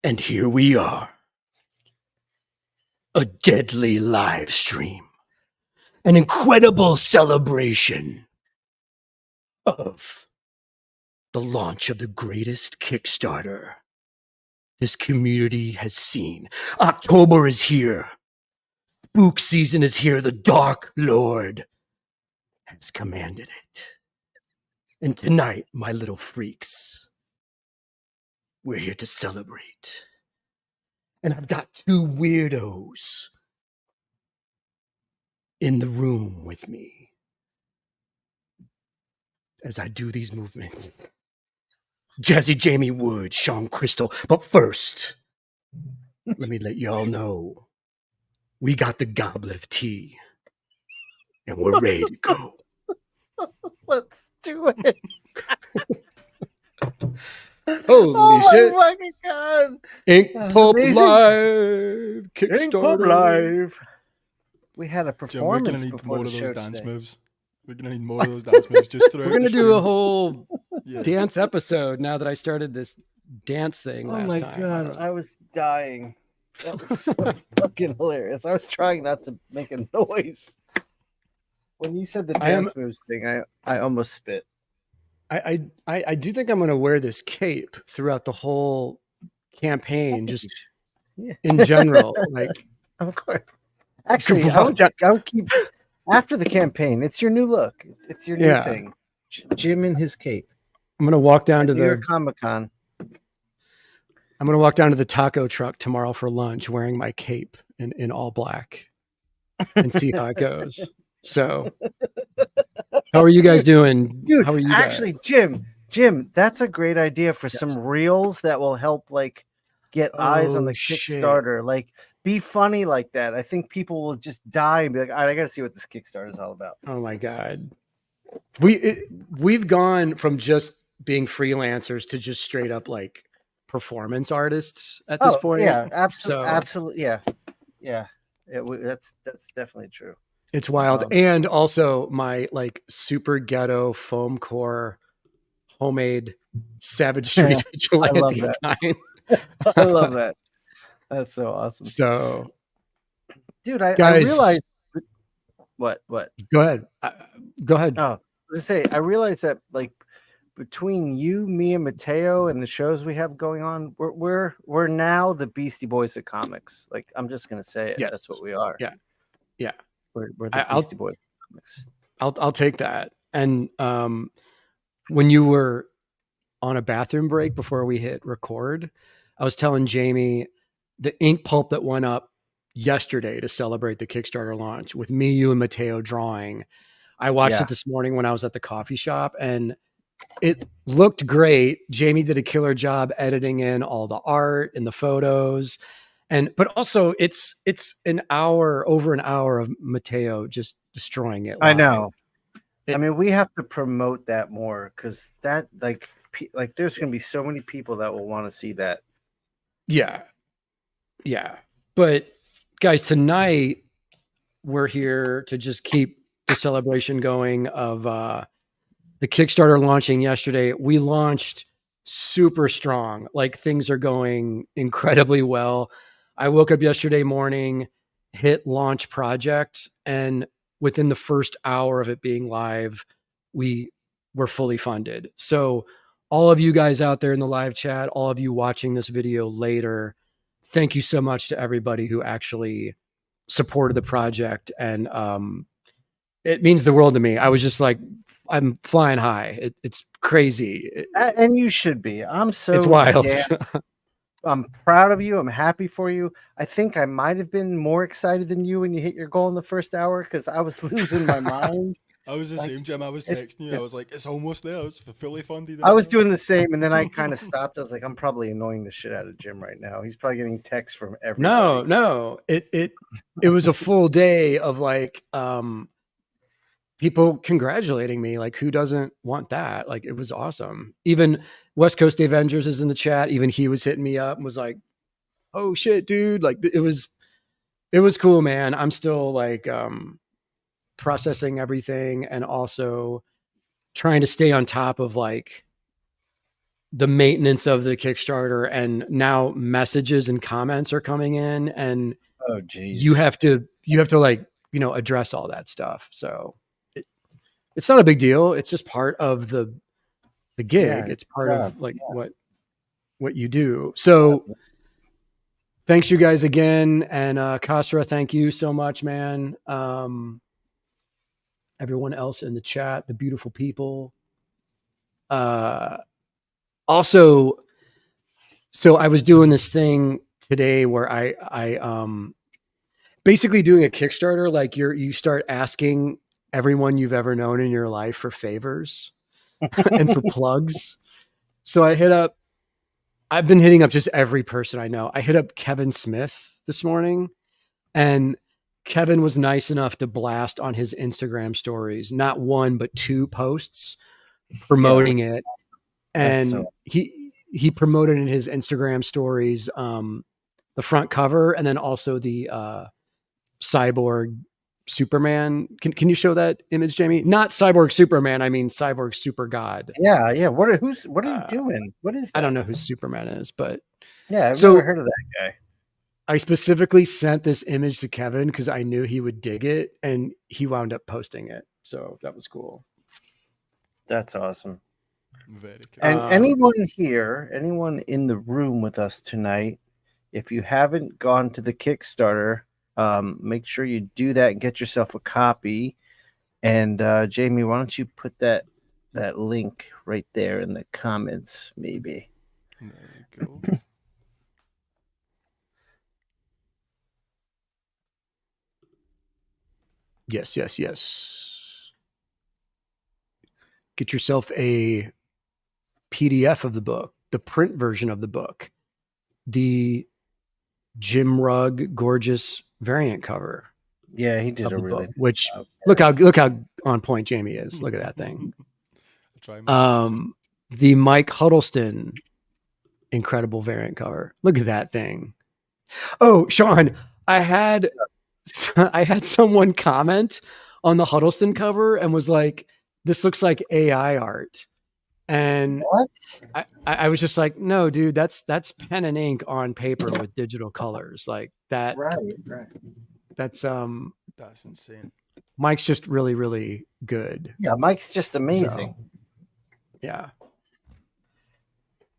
And here we are. A deadly live stream. An incredible celebration of the launch of the greatest Kickstarter this community has seen. October is here. Spook season is here. The Dark Lord has commanded it. And tonight, my little freaks, we're here to celebrate. And I've got two weirdos in the room with me as I do these movements. Jazzy Jamie Wood, Sean Crystal. But first, let me let y'all know we got the goblet of tea and we're ready to go. Let's do it. Holy shit. Oh my fucking God. Ink Pulp amazing. Live. Kickstarter. Ink Pulp Live. We had a Jim, we're performance going to need before more the of show those dance today. moves. We're going to need more of those dance moves just throughout We're going to the do a stream. whole Yeah. dance episode now that I started this dance thing Oh last my time. God. I was dying. That was so fucking hilarious. I was trying not to make a noise. When you said the dance moves thing, I almost spit. I do think I'm going to wear this cape throughout the whole campaign, just in general. Like, of course. Actually, I would keep after the campaign. It's your new look. It's your new thing. Jim in his cape. I'm going to walk down to New York Comic-Con. I'm going to walk down to the taco truck tomorrow for lunch wearing my cape in all black and see how it goes. So, how are you guys doing? Dude, how are you actually, guys? Jim, that's a great idea for some reels that will help like get eyes on the Kickstarter. Like, be funny like that. I think people will just die and be like, all right, I got to see what this Kickstarter is all about. Oh my God. We've gone from just being freelancers to just straight up like performance artists at this point. Yeah, absolutely. Yeah. That's definitely true. It's wild. And also my like super ghetto foam core homemade Savage Street Vigilante sign. I love that. That's so awesome. So, dude, I realized what? Go ahead. Go ahead. Oh, let's say I realized that like between you, me, and Mateo, and the shows we have going on, we're now the Beastie Boys of comics. Like, I'm just gonna say it. Yes. That's what we are. Yeah. We're the Beastie Boys of comics. I'll take that. And when you were on a bathroom break before we hit record, I was telling Jamie the ink pulp that went up yesterday to celebrate the Kickstarter launch with me, you, and Mateo drawing. I watched it this morning when I was at the coffee shop, and it looked great. Jamie did a killer job editing in all the art and the photos. But also it's over an hour of Mateo just destroying it live. I know. I mean, we have to promote that more because that like there's going to be so many people that will want to see that. Yeah. But guys, tonight we're here to just keep the celebration going of the Kickstarter launching yesterday. We launched super strong. Like, things are going incredibly well. I woke up yesterday morning, hit launch project, and within the first hour of it being live, we were fully funded. So all of you guys out there in the live chat, all of you watching this video later, thank you so much to everybody who actually supported the project. And it means the world to me. I was just like, I'm flying high. It's crazy. And you should be. It's wild. I'm proud of you. I'm happy for you. I think I might have been more excited than you when you hit your goal in the first hour because I was losing my mind. I was the same, Jim. I was texting you. I was like, it's almost there. It's fully funded. I was doing the same, and then I kind of stopped. I was like, I'm probably annoying the shit out of Jim right now. He's probably getting texts from everybody. No. It was a full day of like people congratulating me. Like, who doesn't want that? Like, it was awesome. Even West Coast Avengers is in the chat. Even he was hitting me up and was like, oh shit, dude. Like, it was cool, man. I'm still like processing everything and also trying to stay on top of like the maintenance of the Kickstarter, and now messages and comments are coming in, and Oh, geez. you have to like, address all that stuff. So it's not a big deal. It's just part of the gig. Yeah, it's part of like what you do. So thanks you guys again. And Kasra, thank you so much, man. Everyone else in the chat, the beautiful people. Also, so I was doing this thing today where I basically doing a Kickstarter. Like you start asking everyone you've ever known in your life for favors and for plugs. So I've been hitting up just every person I know. I hit up Kevin Smith this morning, and Kevin was nice enough to blast on his Instagram stories, not one, but 2 posts promoting it. And he promoted in his Instagram stories, the front cover, and then also the Cyborg Superman. Can you show that image, Jamie? Not Cyborg Superman. I mean, Cyborg Super God. Yeah. What are you doing? What is that? I don't know who Superman is, but yeah, I've never heard of that guy. I specifically sent this image to Kevin because I knew he would dig it, and he wound up posting it. So that was cool. That's awesome. Very cool. And anyone in the room with us tonight, if you haven't gone to the Kickstarter, make sure you do that and get yourself a copy. And Jamie, why don't you put that link right there in the comments, maybe? There you go. Yes. Get yourself a PDF of the book, the print version of the book, the Jim Rugg gorgeous variant cover. Yeah, he did a really book, which look how on point Jamie is. Look at that thing. The Mike Huddleston incredible variant cover. Look at that thing. Oh, Shawn, I had someone comment on the Huddleston cover and was like, "This looks like AI art." And what? I was just like, "No, dude, that's pen and ink on paper with digital colors like that." Right. That's insane. Mike's just really, really good. Yeah, Mike's just amazing. So, yeah.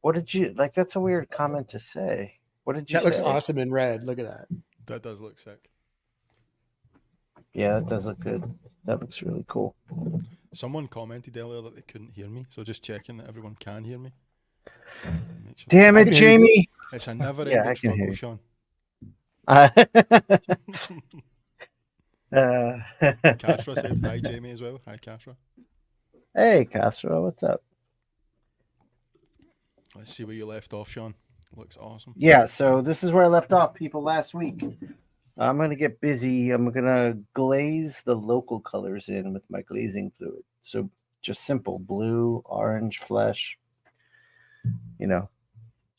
What did you like? That's a weird comment to say. What did you say? That looks awesome in red. Look at that. That does look sick. Yeah, that does look good. That looks really cool. Someone commented earlier that they couldn't hear me, so just checking that everyone can hear me. Sure. Damn it, Jamie! It's a never-ending struggle, Shawn. Castro said hi, Jamie, as well. Hi, Castro. Hey, Castro, what's up? Let's see where you left off, Shawn. Looks awesome. Yeah, so this is where I left off, people, last week. I'm going to get busy. I'm going to glaze the local colors in with my glazing fluid. So just simple blue, orange, flesh.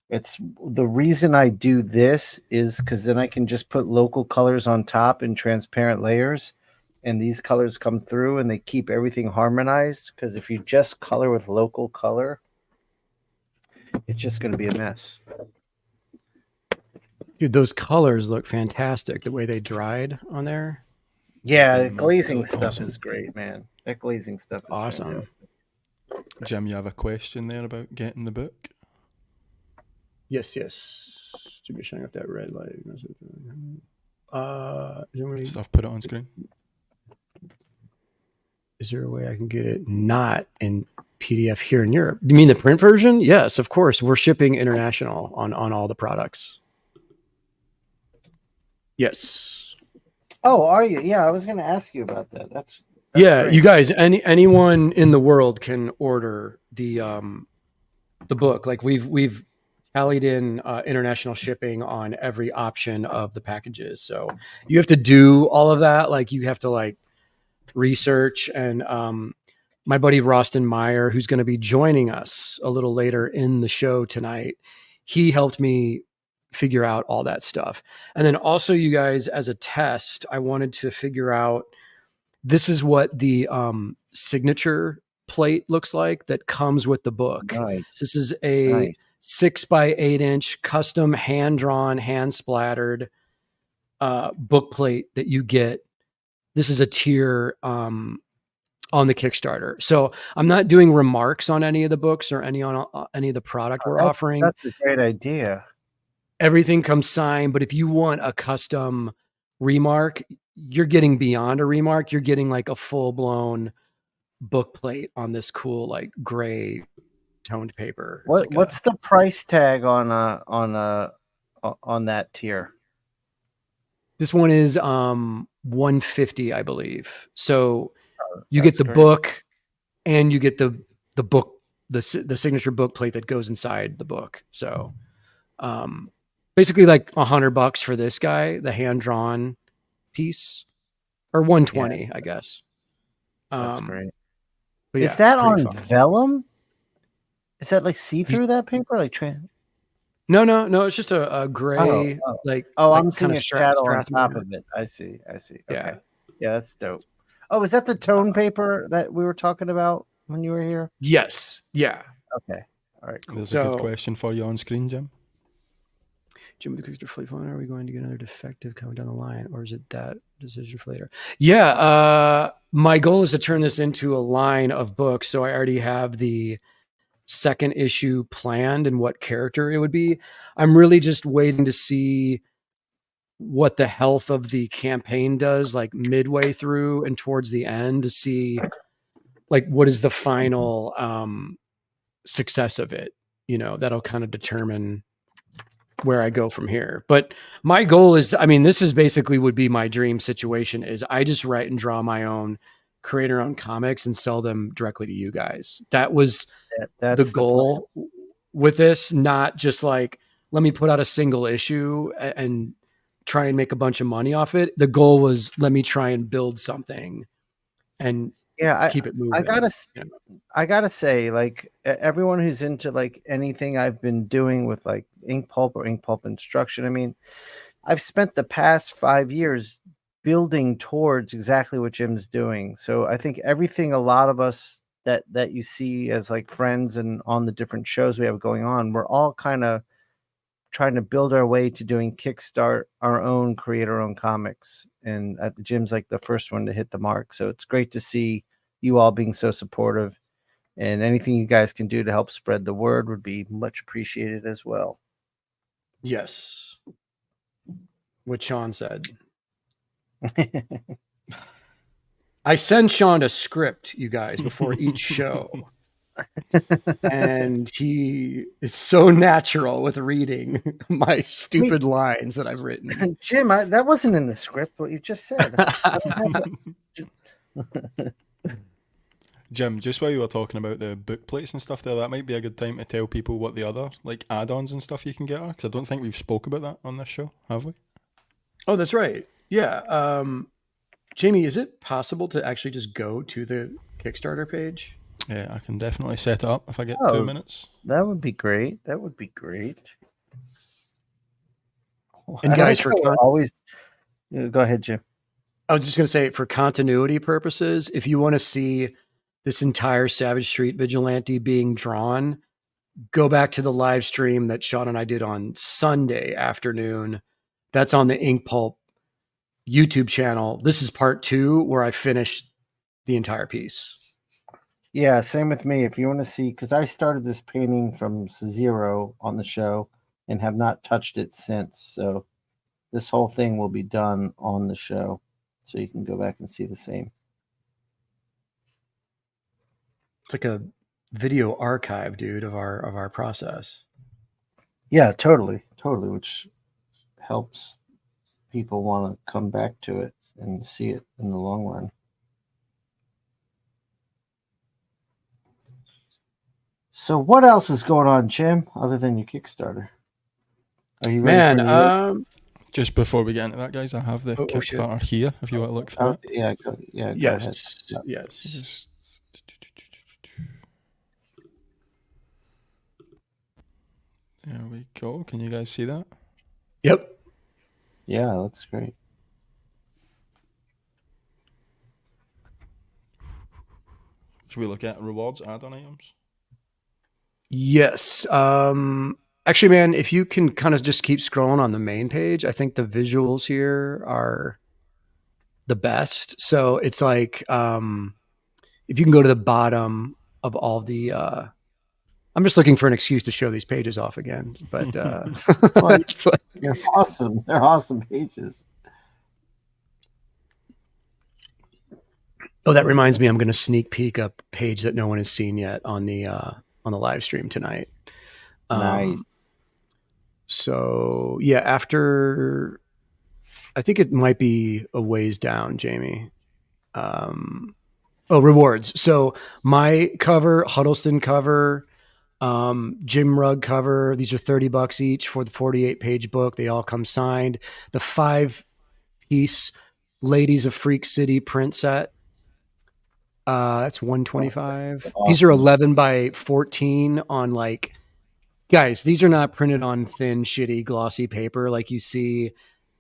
It's the reason I do this is because then I can just put local colors on top in transparent layers. And these colors come through and they keep everything harmonized. Because if you just color with local color, it's just going to be a mess. Dude, those colors look fantastic. The way they dried on there. Yeah, glazing stuff is great, man. That glazing stuff is awesome. Fantastic. Jim, you have a question there about getting the book? Yes. Should be showing up that red light. Stuff, put it on screen. Is there a way I can get it not in PDF here in Europe? You mean the print version? Yes, of course. We're shipping international on all the products. Yes. Oh, are you? Yeah, I was going to ask you about that. That's yeah, great. You guys, anyone in the world can order the book. Like we've tallied in international shipping on every option of the packages. So you have to do all of that. Like you have to like research, and my buddy Rosston Meyer, who's going to be joining us a little later in the show tonight, he helped me figure out all that stuff. And then also, you guys, as a test, I wanted to figure out, this is what the signature plate looks like that comes with the book. Nice. This is a Nice. 6x8 custom hand-drawn, hand-splattered book plate that you get. This is a tier on the Kickstarter. So I'm not doing remarks on any of the books or any of the product we're offering. That's a great idea. Everything comes signed, but if you want a custom remark, you're getting beyond a remark. You're getting like a full-blown book plate on this cool like gray toned paper. What's the price tag on that tier? This one is $150, I believe. So you get the book and you get the book, the signature book plate that goes inside the book. So basically like $100 for this guy, the hand-drawn piece, or 120, I guess. That's great. But is that on vellum? Is that like see-through that paper? Like No. It's just a gray, I'm seeing a shadow on top of it. I see. Okay. Yeah, that's dope. Oh, is that the tone paper that we were talking about when you were here? Yes. Yeah. Okay. All right. Cool. There's a good question for you on screen, Jim. Jim with the Kickstarter flip phone. Are we going to get another defective coming down the line, or is it that decision for later? Yeah. My goal is to turn this into a line of books. So I already have the second issue planned and what character it would be. I'm really just waiting to see what the health of the campaign does, like midway through and towards the end, to see like what is the final success of it. You know, that'll kind of determine where I go from here. But my goal is, this is basically would be my dream situation, is I just write and draw my own, create our own comics and sell them directly to you guys. That was the goal with this, not just like, let me put out a single issue and try and make a bunch of money off it. The goal was, let me try and build something and keep it moving. I gotta say, like, everyone who's into like anything I've been doing with like ink pulp or ink pulp instruction, I've spent the past 5 years building towards exactly what Jim's doing. So I think everything a lot of us that you see as like friends and on the different shows we have going on, we're all kind of trying to build our way to doing Kickstart our own, create our own comics. And Jim's like the first one to hit the mark. So it's great to see you all being so supportive, and anything you guys can do to help spread the word would be much appreciated as well. Yes. What Shawn said. I send Shawn a script, you guys, before each show. And he is so natural with reading my stupid lines that I've written. Jim, that wasn't in the script, what you just said. Jim, just while you were talking about the book plates and stuff there, that might be a good time to tell people what the other like add-ons and stuff you can get are, because I don't think we've spoke about that on this show, have we? Oh, that's right. Yeah. Jamie, is it possible to actually just go to the Kickstarter page? Yeah, I can definitely set it up if I get 2 minutes. That would be great. And guys, always go ahead, Jim. I was just going to say, for continuity purposes, if you want to see this entire Savage Street Vigilante being drawn, go back to the live stream that Shawn and I did on Sunday afternoon. That's on the Ink Pulp YouTube channel. This is part 2 where I finished the entire piece. Yeah, same with me. If you want to see, because I started this painting from 0 on the show and have not touched it since. So this whole thing will be done on the show. So you can go back and see the same. It's like a video archive, dude, of our process. Yeah, totally, which helps people want to come back to it and see it in the long run. So what else is going on, Jim, other than your Kickstarter? Are you ready for just before we get into that, guys, I have the Kickstarter here if you want to look through it. Yes. Go ahead. Yes. There we go. Can you guys see that? Yep. Yeah, it looks great. Should we look at rewards add-on items? Yes. Actually, man, if you can kind of just keep scrolling on the main page, I think the visuals here are the best. So it's like if you can go to the bottom of all the I'm just looking for an excuse to show these pages off again. But Well, it's like, you're awesome. They're awesome pages. oh, that reminds me, I'm going to sneak peek a page that no one has seen yet on the live stream tonight. Nice. So yeah, after I think it might be a ways down, Jamie. Rewards. So my cover, Huddleston cover, Jim Rugg cover. These are $30 each for the 48-page book. They all come signed. The 5-piece Ladies of Freak City print set. That's $125. Awesome. These are 11 by 14 on like, guys, these are not printed on thin, shitty, glossy paper like you see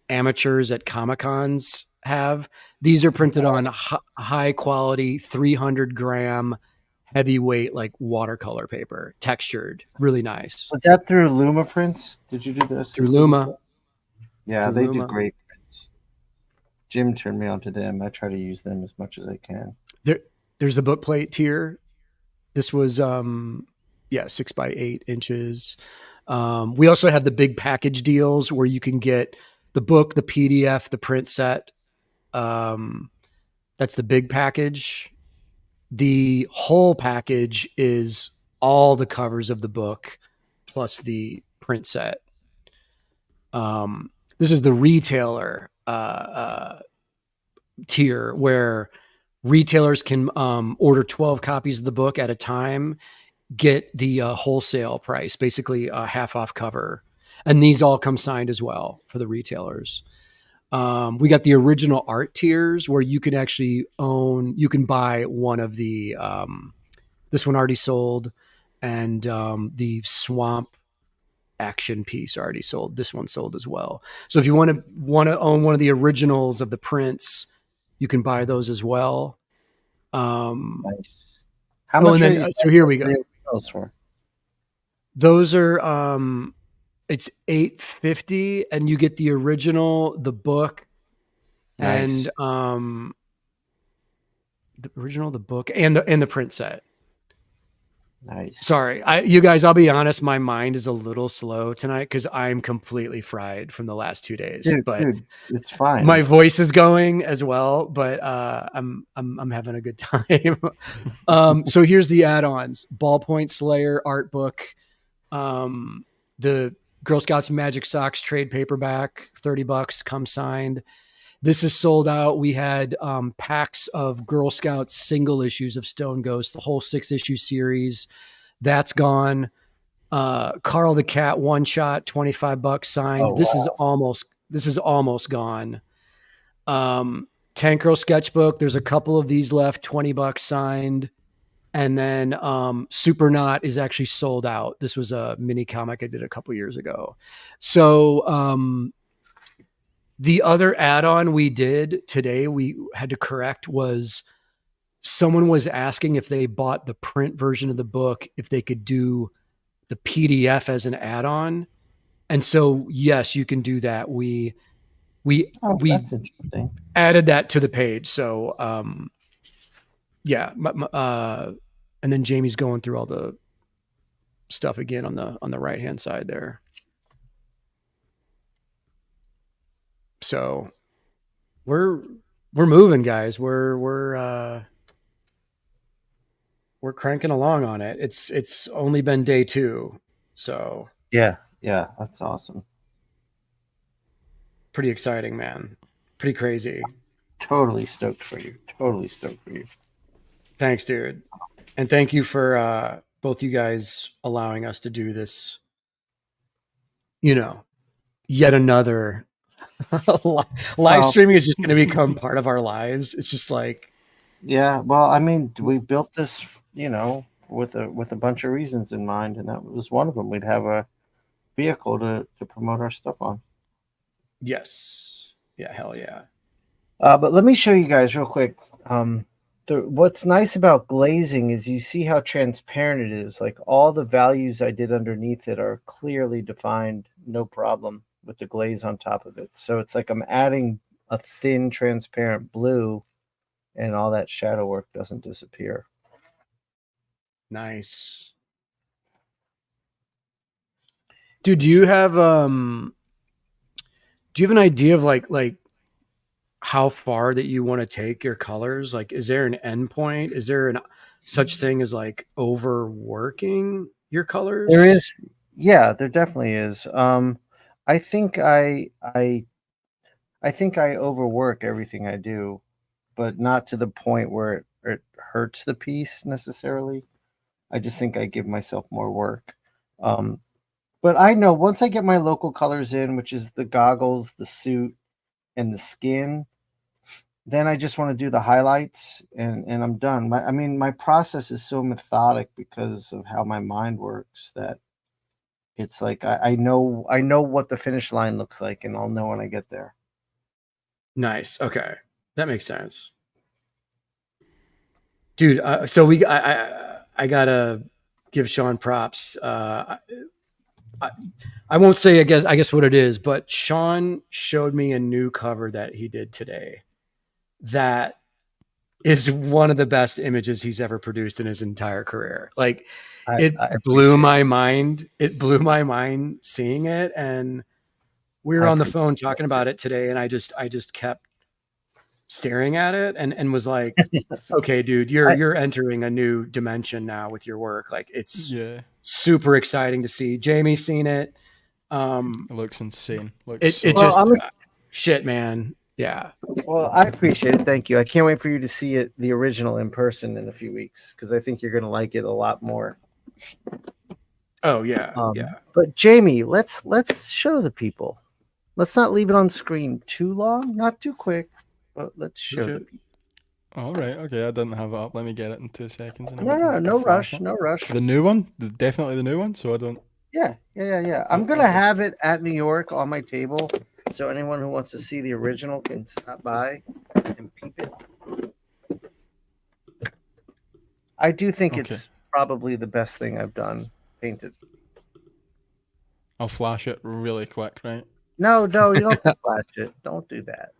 amateurs at Comic-Cons have. These are printed on high quality 300-gram heavyweight like watercolor paper, textured, really nice. Was that through Luma Prints? Did you do this? Through Luma. Yeah, Through they Luma. do great prints. Jim turned me on to them. I try to use them as much as I can. There's the book plate tier. This was 6 by 8 inches. We also have the big package deals where you can get the book, the PDF, the print set. That's the big package. The whole package is all the covers of the book plus the print set. This is the retailer tier where retailers can order 12 copies of the book at a time, get the wholesale price, basically a half off cover. And these all come signed as well for the retailers. We got the original art tiers where you can actually you can buy one of the, this one already sold, and the Swamp action piece already sold. This one sold as well. So if you want to own one of the originals of the prints, you can buy those as well. Nice. How much? So here we go. Those for? Those are it's $8.50, and you get the original, the book, Nice. and the original, the book, and the print set. Nice. Sorry, you guys, I'll be honest, my mind is a little slow tonight because I'm completely fried from the last 2 days. Dude, it's fine. My voice is going as well, but I'm having a good time. So here's the add-ons: Ballpoint Slayer art book, the Girl Scouts Magic Socks trade paperback, $30, come signed. This is sold out. We had packs of Girl Scouts single issues of Stone Ghost, the whole 6-issue series. That's gone. Carl the Cat one shot, $25 signed. Oh, this wow. is almost gone. Tank Girl sketchbook. There's a couple of these left, $20 signed. And then Supernaut is actually sold out. This was a mini comic I did a couple years ago. So the other add-on we did today, we had to correct, was someone was asking if they bought the print version of the book, if they could do the PDF as an add-on. And so, yes, you can do that. We that's interesting. Added that to the page. So, yeah. And then Jamie's going through all the stuff again on the right-hand side there. So we're moving, guys. We're cranking along on it. It's only been day 2. So yeah, that's awesome. Pretty exciting, man. Pretty crazy. Totally stoked for you. Thanks, dude. And thank you for both you guys allowing us to do this, yet another live streaming is just going to become part of our lives. It's just like, yeah. Well, I mean, we built this, with a bunch of reasons in mind, and that was one of them. We'd have a vehicle to promote our stuff on. Yes. Yeah. Hell yeah. But let me show you guys real quick. What's nice about glazing is you see how transparent it is. Like all the values I did underneath it are clearly defined, no problem with the glaze on top of it. So it's like I'm adding a thin, transparent blue, and all that shadow work doesn't disappear. Nice. Dude, do you have an idea of like how far that you want to take your colors? Like, is there an end point? Is there such thing as like overworking your colors? There is, yeah, there definitely is. I think I think I overwork everything I do, but not to the point where it hurts the piece necessarily. I just think I give myself more work. But I know once I get my local colors in, which is the goggles, the suit, and the skin, then I just want to do the highlights and I'm done. My process is so methodic because of how my mind works that it's like I know what the finish line looks like, and I'll know when I get there. Nice. Okay, that makes sense, dude. So I gotta give Shawn props. I won't say I guess what it is, but Shawn showed me a new cover that he did today. That is one of the best images he's ever produced in his entire career. Like I blew my mind. It blew my mind seeing it. And we were on the phone talking about it today. And I just kept staring at it and was like, okay, dude, you're entering a new dimension now with your work. Like it's super exciting to see. Jamie's seen it. It looks insane. Shit, man. Yeah. Well, I appreciate it. Thank you. I can't wait for you to see it, the original, in person in a few weeks, because I think you're going to like it a lot more. Oh yeah, yeah. But Jamie, let's show the people. Let's not leave it on screen too long, not too quick, but let's show the people. All right. Okay. I didn't have it up. Let me get it in 2 seconds. No rush. No rush. The new one, definitely the new one. So I don't. Yeah. I'm gonna have it at New York on my table, so anyone who wants to see the original can stop by and peep it. I do think it's probably the best thing I've done painted. I'll flash it really quick, right? No, you don't have to flash it. Don't do that.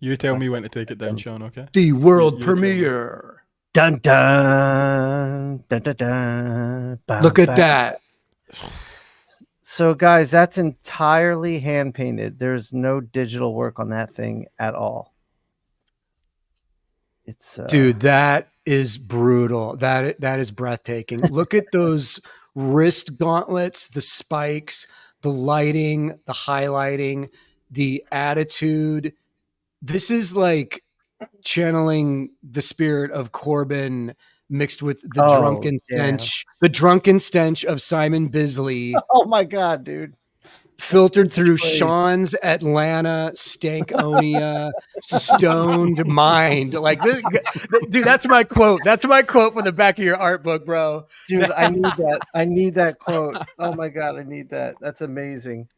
You tell me when to take it down, Shawn, okay? The world premiere. Dun dun dun dun dun. Look at that. So guys, that's entirely hand painted. There's no digital work on that thing at all. It's dude, that is brutal. That is breathtaking. Look at those wrist gauntlets, the spikes, the lighting, the highlighting, the attitude. This is like channeling the spirit of Corbin mixed with the drunken stench of Simon Bisley. Oh my God, dude. Filtered through Shawn's Atlanta, Stankonia, stoned mind. Like this, dude, that's my quote. That's my quote from the back of your art book, bro. Dude, I need that. I need that quote. Oh my God, I need that. That's amazing.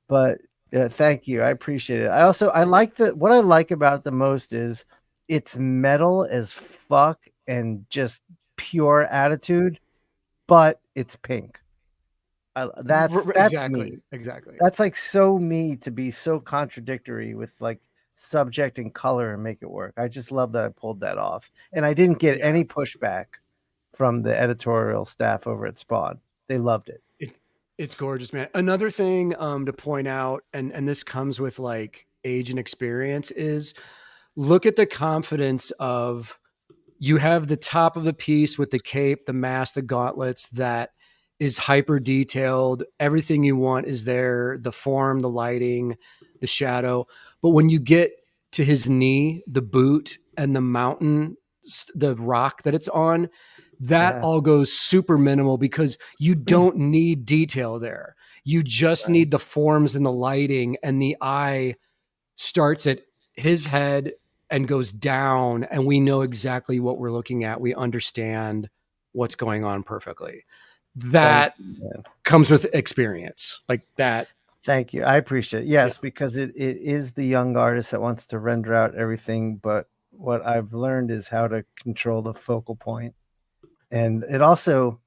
But yeah, thank you. I appreciate it. I like what I like about it the most is it's metal as fuck and just pure attitude, but it's pink. That's exactly me. Exactly. That's like so me to be so contradictory with like subject and color and make it work. I just love that I pulled that off, and I didn't get any pushback from the editorial staff over at Spawn. They loved it. It's gorgeous, man. Another thing to point out, and this comes with like age and experience, is look at the confidence of you have the top of the piece with the cape, the mask, the gauntlets that is hyper detailed. Everything you want is there, the form, the lighting, the shadow. But when you get to his knee, the boot and the mountain, the rock that it's on, that all goes super minimal because you don't need detail there. You just need the forms and the lighting, and the eye starts at his head and goes down, and we know exactly what we're looking at. We understand what's going on perfectly. That comes with experience like that. Thank you. I appreciate it. Yes, because it is the young artist that wants to render out everything, but what I've learned is how to control the focal point. And it also,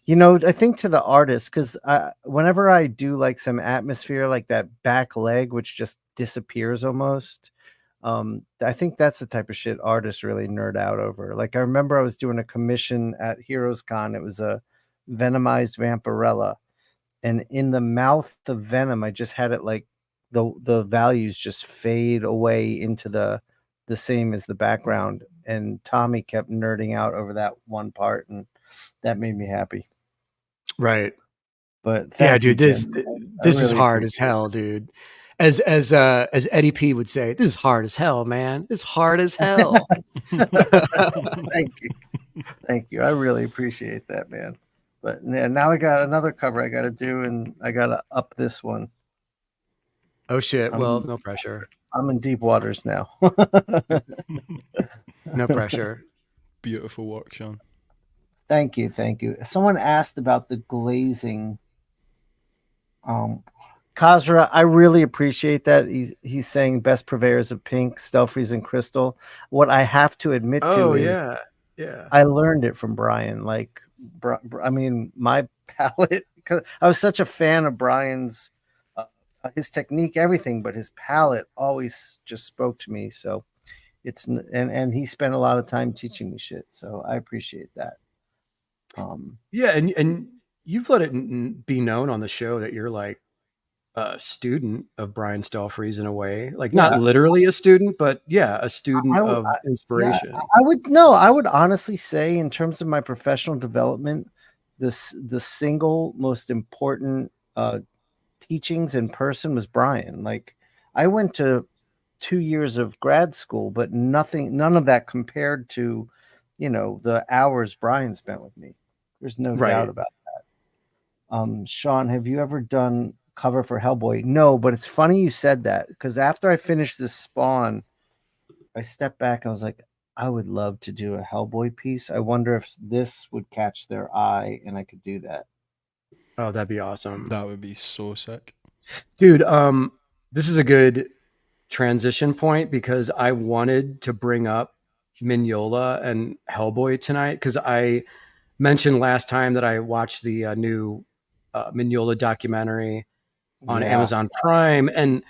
I think to the artist, because whenever I do like some atmosphere, like that back leg, which just disappears almost, I think that's the type of shit artists really nerd out over. Like I remember I was doing a commission at Heroes Con. It was a venomized vampirella, and in the mouth of venom, I just had it like the values just fade away into the same as the background. And Tommy kept nerding out over that one part, and that made me happy. Right. But Yeah, thank you, dude, this Jim. this is really hard as appreciate hell, dude. As Eddie P would say, this is hard as hell, man. It's hard as hell. Thank you. Thank you. I really appreciate that, man. But now I got another cover I got to do, and I got to up this one. Oh shit. Well, no pressure. I'm in deep waters now. No pressure. Beautiful work, Shawn. Thank you. Thank you. Someone asked about the glazing. Kazra, I really appreciate that. He's saying best purveyors of pink, Stealth and crystal. What I have to admit to is yeah. I learned it from Brian. Like, I mean, my palette, because I was such a fan of Brian's, his technique, everything, but his palette always just spoke to me. So and he spent a lot of time teaching me shit. So I appreciate that. Yeah, and you've let it be known on the show that you're like a student of Brian Stelfreeze in a way, like not literally a student, but yeah, a student of inspiration. I would honestly say, in terms of my professional development, the single most important teachings in person was Brian. Like, I went to 2 years of grad school, but none of that compared to, the hours Brian spent with me. There's no doubt about that. Shawn, have you ever done cover for Hellboy? No, but it's funny you said that, because after I finished this Spawn, I stepped back and I was like, I would love to do a Hellboy piece. I wonder if this would catch their eye and I could do that. Oh, that'd be awesome. That would be so sick. Dude, this is a good transition point, because I wanted to bring up Mignola and Hellboy tonight, because I mentioned last time that I watched the new Mignola documentary on Amazon Prime, and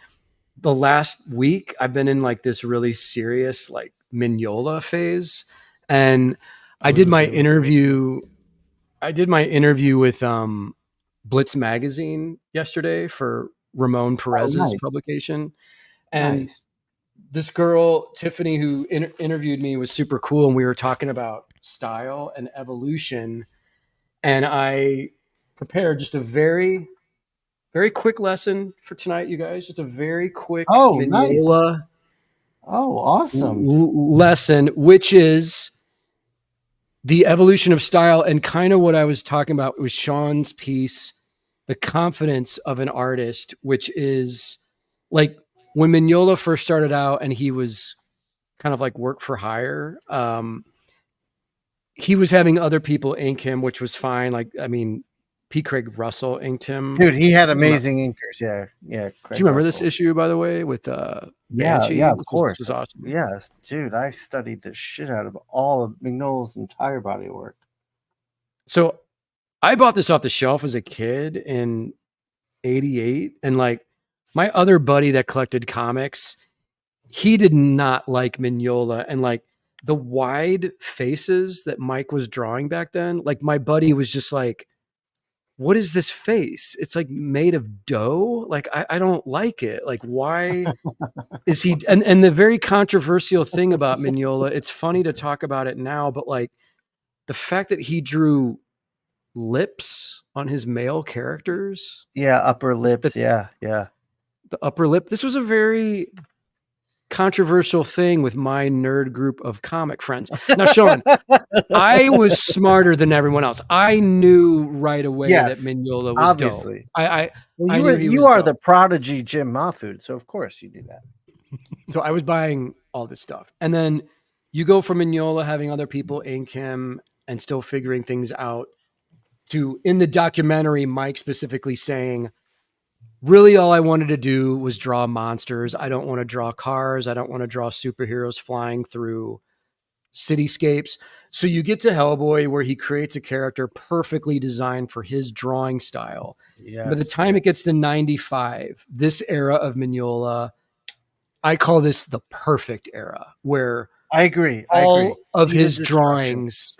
the last week I've been in like this really serious like Mignola phase, and I did my interview with Blitz magazine yesterday for Ramon Perez's publication, and this girl Tiffany who interviewed me was super cool, and we were talking about style and evolution, and I prepared just a very, very quick lesson for tonight, you guys. Just a very quick Mignola awesome lesson, which is the evolution of style, and kind of what I was talking about was Shawn's piece, the confidence of an artist, which is like when Mignola first started out and he was kind of like work for hire. He was having other people ink him, which was fine. Like, I mean, P. Craig Russell inked him. Dude, he had amazing inkers. Yeah. Do you remember this issue, by the way, with Banshee? Yeah, of course. This was awesome. Yeah, dude, I studied the shit out of all of Mignola's entire body of work. So I bought this off the shelf as a kid in '88, and like my other buddy that collected comics, he did not like Mignola, and like the wide faces that Mike was drawing back then, like my buddy was just like, what is this face? It's like made of dough. Like, I don't like it. Like, why is he? And the very controversial thing about Mignola, it's funny to talk about it now, but like the fact that he drew lips on his male characters. Yeah, upper lips. Yeah. The upper lip. This was a very controversial thing with my nerd group of comic friends. Now, Shawn, I was smarter than everyone else. I knew right away that Mignola was obviously dope. You are the prodigy jimmahfood, so of course you do that. So I was buying all this stuff, and then you go from Mignola having other people ink him and still figuring things out to, in the documentary, Mike specifically saying, really all I wanted to do was draw monsters. I don't want to draw cars. I don't want to draw superheroes flying through cityscapes. So you get to Hellboy where he creates a character perfectly designed for his drawing style. Yes, By the time it gets to 95, this era of Mignola, I call this the perfect era where I agree. all of Seed of his Destruction. drawings,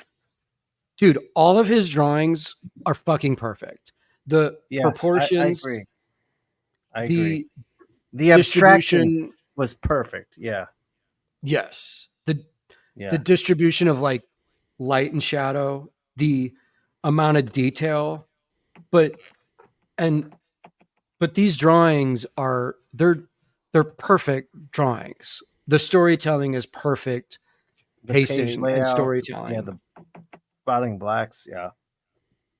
dude, all of his drawings are fucking perfect. The Yes, proportions, I agree. the The abstraction distribution, was perfect. Yeah. yes. The Yeah. distribution of like light and shadow, the amount of detail, but these drawings are they're perfect drawings. The storytelling is perfect, The page pacing and layout. storytelling. Yeah, the spotting blacks. Yeah.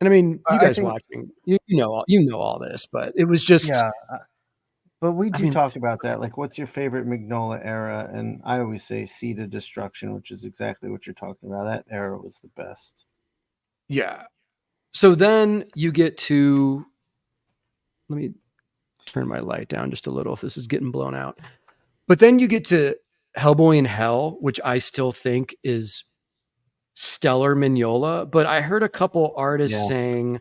And I mean, you I guys think- watching, you know all this, but it was just Yeah. But we I do mean, talk about that. Like, what's your favorite Mignola era? And I always say Seed of Destruction, which is exactly what you're talking about. That era was the best. yeah. So then you get to, let me turn my light down just a little if this is getting blown out. But then you get to Hellboy in Hell, which I still think is stellar Mignola. But I heard a couple artists saying,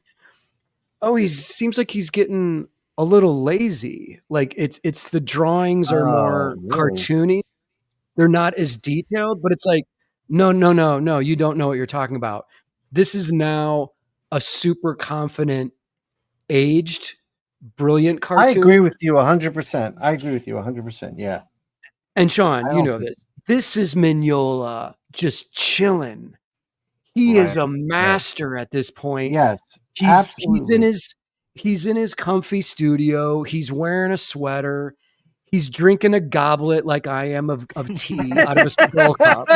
"Oh, he seems like he's getting a little lazy. Like it's the drawings are more really? cartoony. They're not as detailed." But it's like, no. You don't know what you're talking about. This is now a super confident, aged, brilliant cartoon. I agree with you 100%. I agree with you 100%. Yeah. And Shawn, I you don't know think- this. This is Mignola just chilling. He is a master at this point. Yes. He's absolutely. he's in his comfy studio. He's wearing a sweater. He's drinking a goblet like I am of tea out of a skull cup.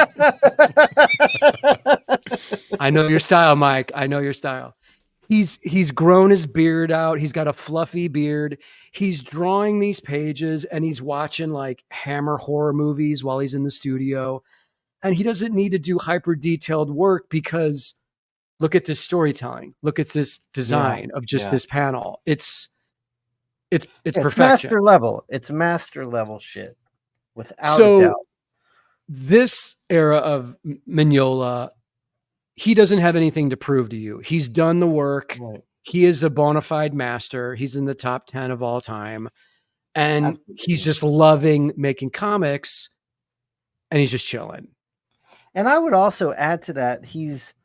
I know your style, Mike. I know your style. He's grown his beard out. He's got a fluffy beard. He's drawing these pages and he's watching like Hammer horror movies while he's in the studio. And he doesn't need to do hyper detailed work because look at this storytelling. Look at this design of just this panel. It's perfection. Master level. It's master level shit. Without a doubt. This era of Mignola, he doesn't have anything to prove to you. He's done the work. Right. He is a bona fide master. He's in the top 10 of all time. And he's just loving making comics and he's just chilling. And I would also add to that, he's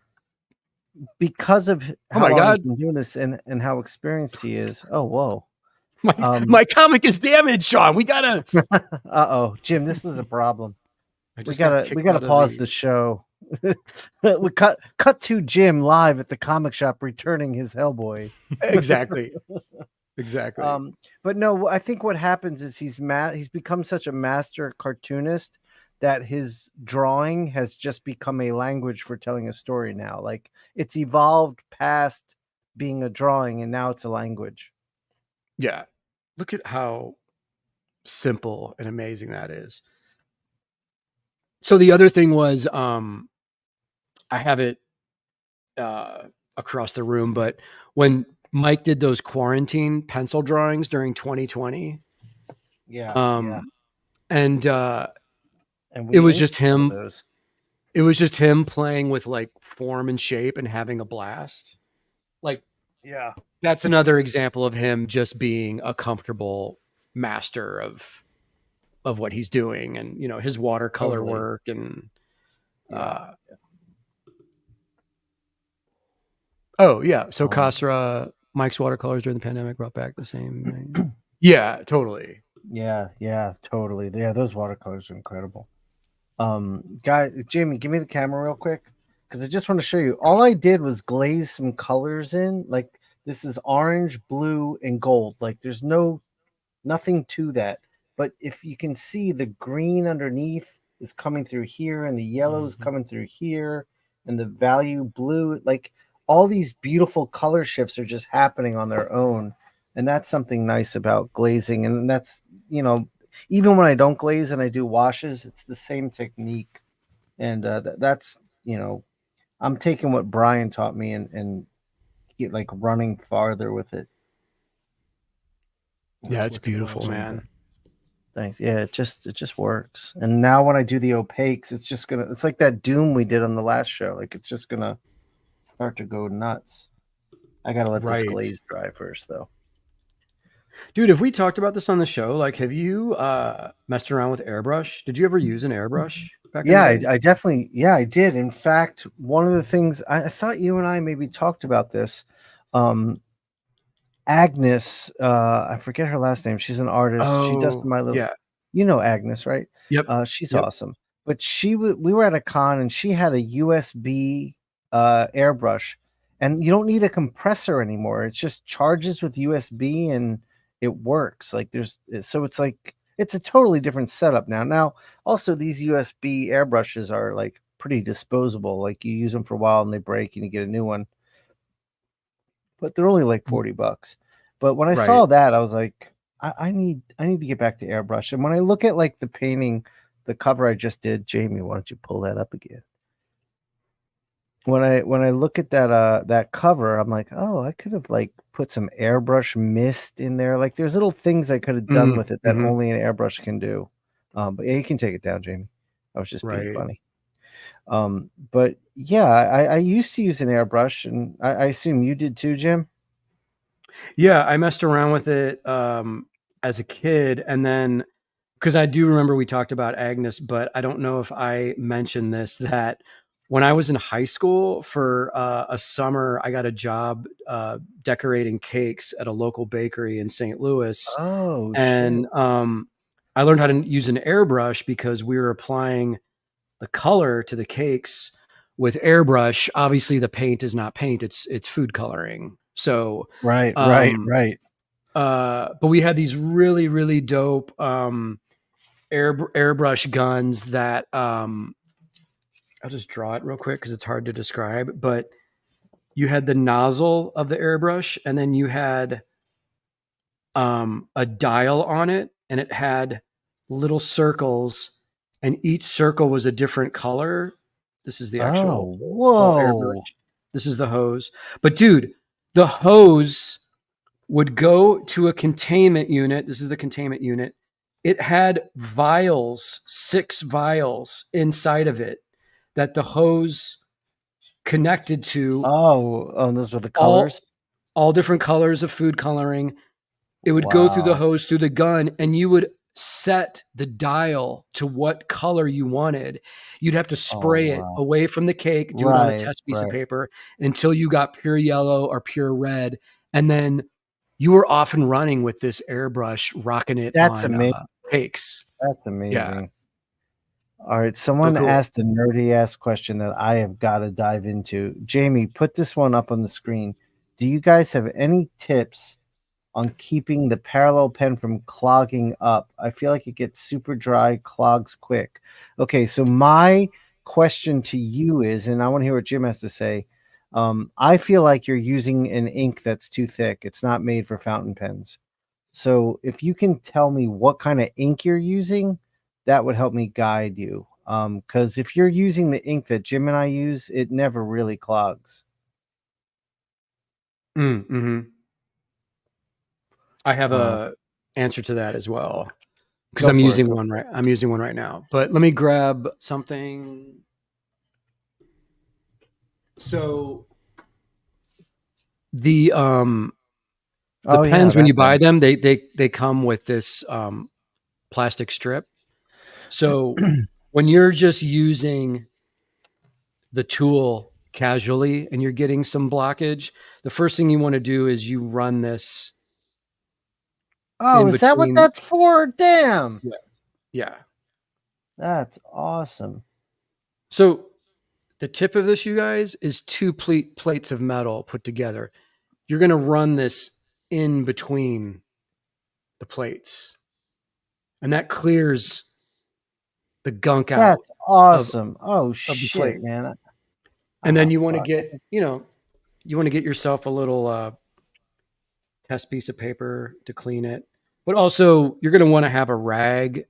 because of how long he's been doing this and how experienced he is. Oh, whoa. My comic is damaged, Shawn. We gotta Jim, this is a problem. We gotta pause the show. We cut to Jim live at the comic shop returning his Hellboy. Exactly. But no, I think what happens is he's become such a master cartoonist that his drawing has just become a language for telling a story now. Like it's evolved past being a drawing and now it's a language. Yeah. Look at how simple and amazing that is. So the other thing was, I have it across the room, but when Mike did those quarantine pencil drawings during 2020, and it was just him. It was just him playing with like form and shape and having a blast. Like, that's another example of him just being a comfortable master of what he's doing, and you know his watercolor work and. Oh yeah, so Kasra, Mike's watercolors during the pandemic brought back the same. Yeah, totally. Yeah, totally. Yeah, those watercolors are incredible. Guys, Jamie, give me the camera real quick because I just want to show you. All I did was glaze some colors in. Like this is orange, blue, and gold. Like there's nothing to that. But if you can see, the green underneath is coming through here, and the yellow is coming through here, and the value blue, like all these beautiful color shifts are just happening on their own. And that's something nice about glazing. And that's, even when I don't glaze and I do washes, it's the same technique. And that's, I'm taking what Brian taught me and get like running farther with it. Yeah, it's beautiful, man. Thanks. Yeah, it just works. And now when I do the opaques, it's like that Doom we did on the last show. Like it's just gonna start to go nuts. I gotta let this glaze dry first though. Dude, have we talked about this on the show? Like, have you messed around with airbrush? Did you ever use an airbrush back in the day? I definitely, I did. In fact, one of the things I thought you and I maybe talked about this. Agnes, I forget her last name. She's an artist. She does my little. Yeah. You know Agnes, right? Yep. She's awesome. But we were at a con and she had a USB airbrush, and you don't need a compressor anymore. It just charges with USB and it works. Like it's a totally different setup now. Now, also these USB airbrushes are like pretty disposable. Like you use them for a while and they break and you get a new one. But they're only like $40. But when I saw that, I was like, I need to get back to airbrush. And when I look at like the painting, the cover I just did, Jamie, why don't you pull that up again? When I look at that cover, I'm like, oh, I could have like put some airbrush mist in there. Like there's little things I could have done with it that only an airbrush can do. But yeah, you can take it down, Jamie. I was just being funny. But yeah, I used to use an airbrush, and I assume you did too, Jim. Yeah, I messed around with it as a kid, and then because I do remember we talked about Agnes, but I don't know if I mentioned this, that when I was in high school for a summer, I got a job decorating cakes at a local bakery in St. Louis. Oh, and I learned how to use an airbrush because we were applying the color to the cakes with airbrush. Obviously the paint is not paint, it's food coloring. So right. But we had these really, really dope airbrush guns that I'll just draw it real quick because it's hard to describe. But you had the nozzle of the airbrush, and then you had a dial on it, and it had little circles, and each circle was a different color. This is the actual airbrush. This is the hose. But dude, the hose would go to a containment unit. This is the containment unit. It had vials, 6 vials inside of it that the hose connected to. Oh, those were the colors? All different colors of food coloring. It would go through the hose, through the gun, and you would set the dial to what color you wanted. You'd have to spray it away from the cake, do it on a test piece of paper until you got pure yellow or pure red. And then you were off and running with this airbrush, rocking it on cakes. That's amazing. Yeah. All right. Someone asked a nerdy ass question that I have got to dive into. Jamie, put this one up on the screen. Do you guys have any tips on keeping the parallel pen from clogging up? I feel like it gets super dry, clogs quick. Okay. So my question to you is, and I want to hear what Jim has to say. I feel like you're using an ink that's too thick. It's not made for fountain pens. So if you can tell me what kind of ink you're using, that would help me guide you. Because if you're using the ink that Jim and I use, it never really clogs. Mm-hmm. I have a answer to that as well, because I'm using one right now. But let me grab something. So the pens, when you buy them, they come with this plastic strip. So when you're just using the tool casually and you're getting some blockage, the first thing you want to do is you run this. Oh, is that what that's for? Damn. Yeah. That's awesome. So the tip of this, you guys, is 2 plates of metal put together. You're going to run this in between the plates, and that clears the gunk out. That's awesome. Shit, man. And then you want to get, you want to get yourself a little test piece of paper to clean it. But also you're going to want to have a rag,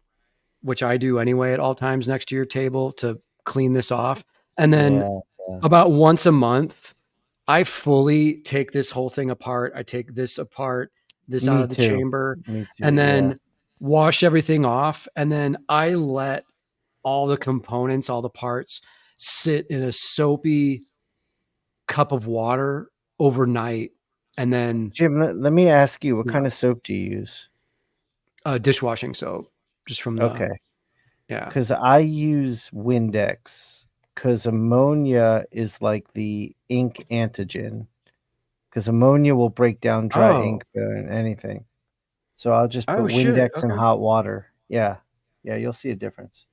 which I do anyway at all times, next to your table to clean this off. And then about once a month, I fully take this whole thing apart. I take this apart this out Me of the too. chamber, Me too. and Yeah. then wash everything off. And then I let all the components, all the parts sit in a soapy cup of water overnight. And then Jim, let me ask you, what kind of soap do you use? dishwashing soap, just from the, Okay. yeah. Because I use Windex because ammonia is like the ink antigen. Because ammonia will break down dry Oh, ink better than anything. So I'll just put oh shit. Windex in Okay. hot water. Yeah. Yeah, you'll see a difference.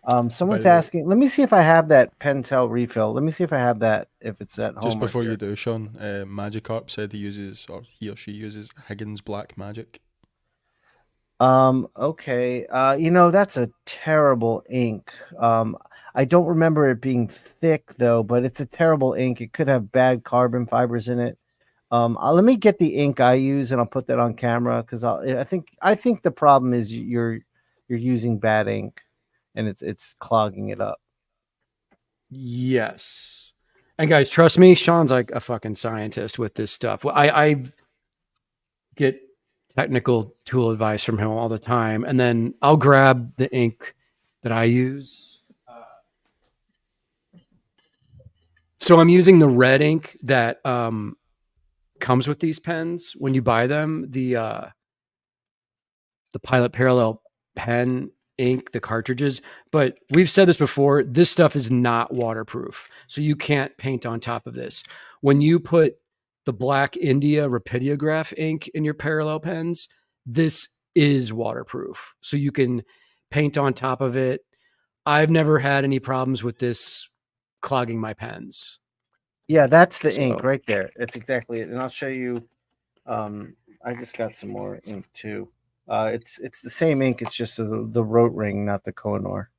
By Someone's the way, asking, let me see if I have that Pentel refill. Let me see if I have that, if it's at just home or before you here. do, Sean, Magikarp said he or she uses Higgins Black Magic. Okay. That's a terrible ink. I don't remember it being thick though, but it's a terrible ink. It could have bad carbon fibers in it. Let me get the ink I use and I'll put that on camera because I think the problem is you're using bad ink and it's clogging it up. Yes. And guys, trust me, Sean's like a fucking scientist with this stuff. Well, I get technical tool advice from him all the time, and then I'll grab the ink that I use. So I'm using the red ink that comes with these pens when you buy them. The Pilot Parallel pen ink, the cartridges. But we've said this before, this stuff is not waterproof. So you can't paint on top of this. When you put the Black India Rapidiograph ink in your parallel pens, this is waterproof. So you can paint on top of it. I've never had any problems with this clogging my pens. Yeah, that's the ink So right there. It's exactly it. And I'll show you. I just got some more ink too. It's the same ink. It's just the rote ring, not the Koh-i-Noor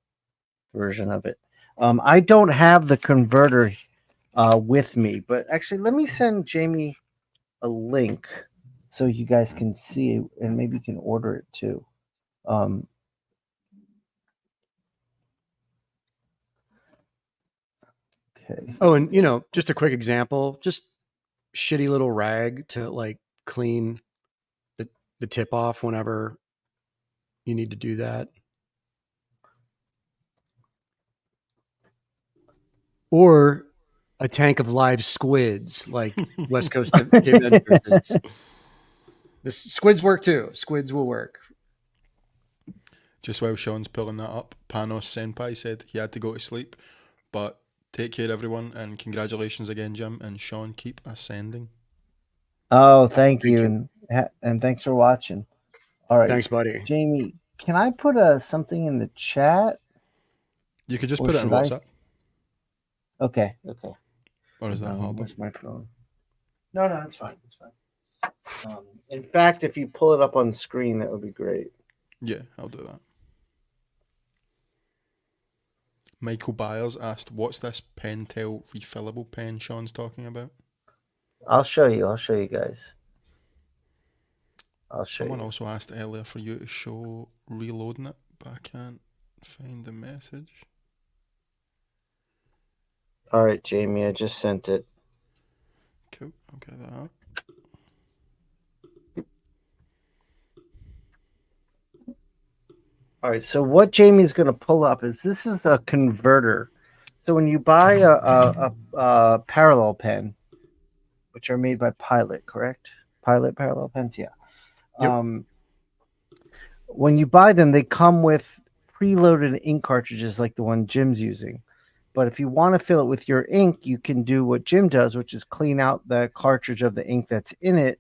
version of it. I don't have the converter with me, but actually, let me send Jamie a link so you guys can see it and maybe you can order it too. Um, okay. oh, and just a quick example, just shitty little rag to like clean the tip off whenever you need to do that. Or a tank of live squids like West Coast Adventures. The squids work too. Squids will work. Just while Sean's pulling that up, Panos Senpai said he had to go to sleep, but take care, everyone, and congratulations again, Jim and Sean. Keep ascending. Oh, thank Thank you, and thanks for watching. All right, Thanks, buddy. Jamie, can I put something in the chat? You could just Or put it in should I? WhatsApp, Okay. or is that harder? Where's my phone? No, it's fine. It's fine. In fact, if you pull it up on screen, that would be great. Yeah, I'll do that. Michael Byers asked, "What's this Pentel refillable pen Sean's talking about?" I'll show you. I'll show you guys. Someone also asked earlier for you to show reloading it, but I can't find the message. All right, Jamie, I just sent it. Cool, I'll get that up. All right, so what Jamie's going to pull up is this is a converter. So when you buy a parallel pen, which are made by Pilot, correct? Pilot parallel pens, yeah. Yep. When you buy them, they come with preloaded ink cartridges like the one Jim's using. But if you want to fill it with your ink, you can do what Jim does, which is clean out the cartridge of the ink that's in it,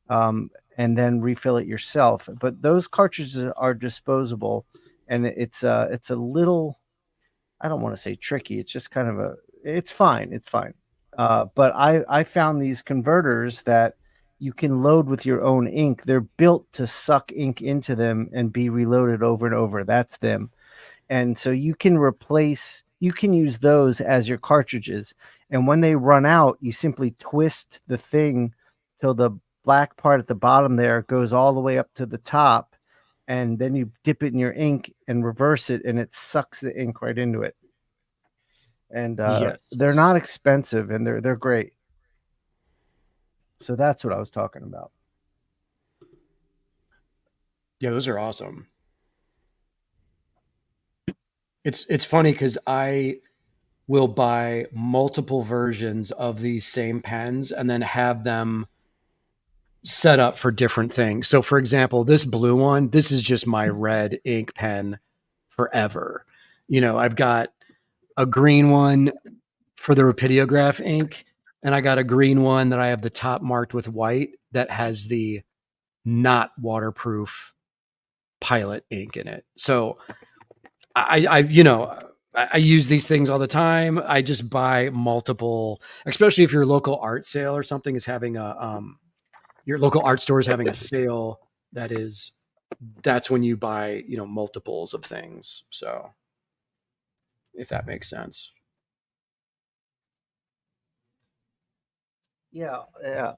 and then refill it yourself. But those cartridges are disposable, and it's a little, I don't want to say tricky. It's just kind of it's fine. It's fine. But I found these converters that you can load with your own ink. They're built to suck ink into them and be reloaded over and over. That's them. And so you can use those as your cartridges. And when they run out, you simply twist the thing till the black part at the bottom there goes all the way up to the top. And then you dip it in your ink and reverse it, and it sucks the ink right into it. And Yes. they're not expensive, and they're great. So that's what I was talking about. Yeah, those are awesome. It's funny because I will buy multiple versions of these same pens and then have them set up for different things. So for example, this blue one, this is just my red ink pen forever. I've got a green one for the rapidograph ink, and I got a green one that I have the top marked with white that has the not waterproof Pilot ink in it. So I use these things all the time. I just buy multiple, especially if your local art sale or something is having your local art store is having a sale. That's when you buy, multiples of things. So if that makes sense. Yeah.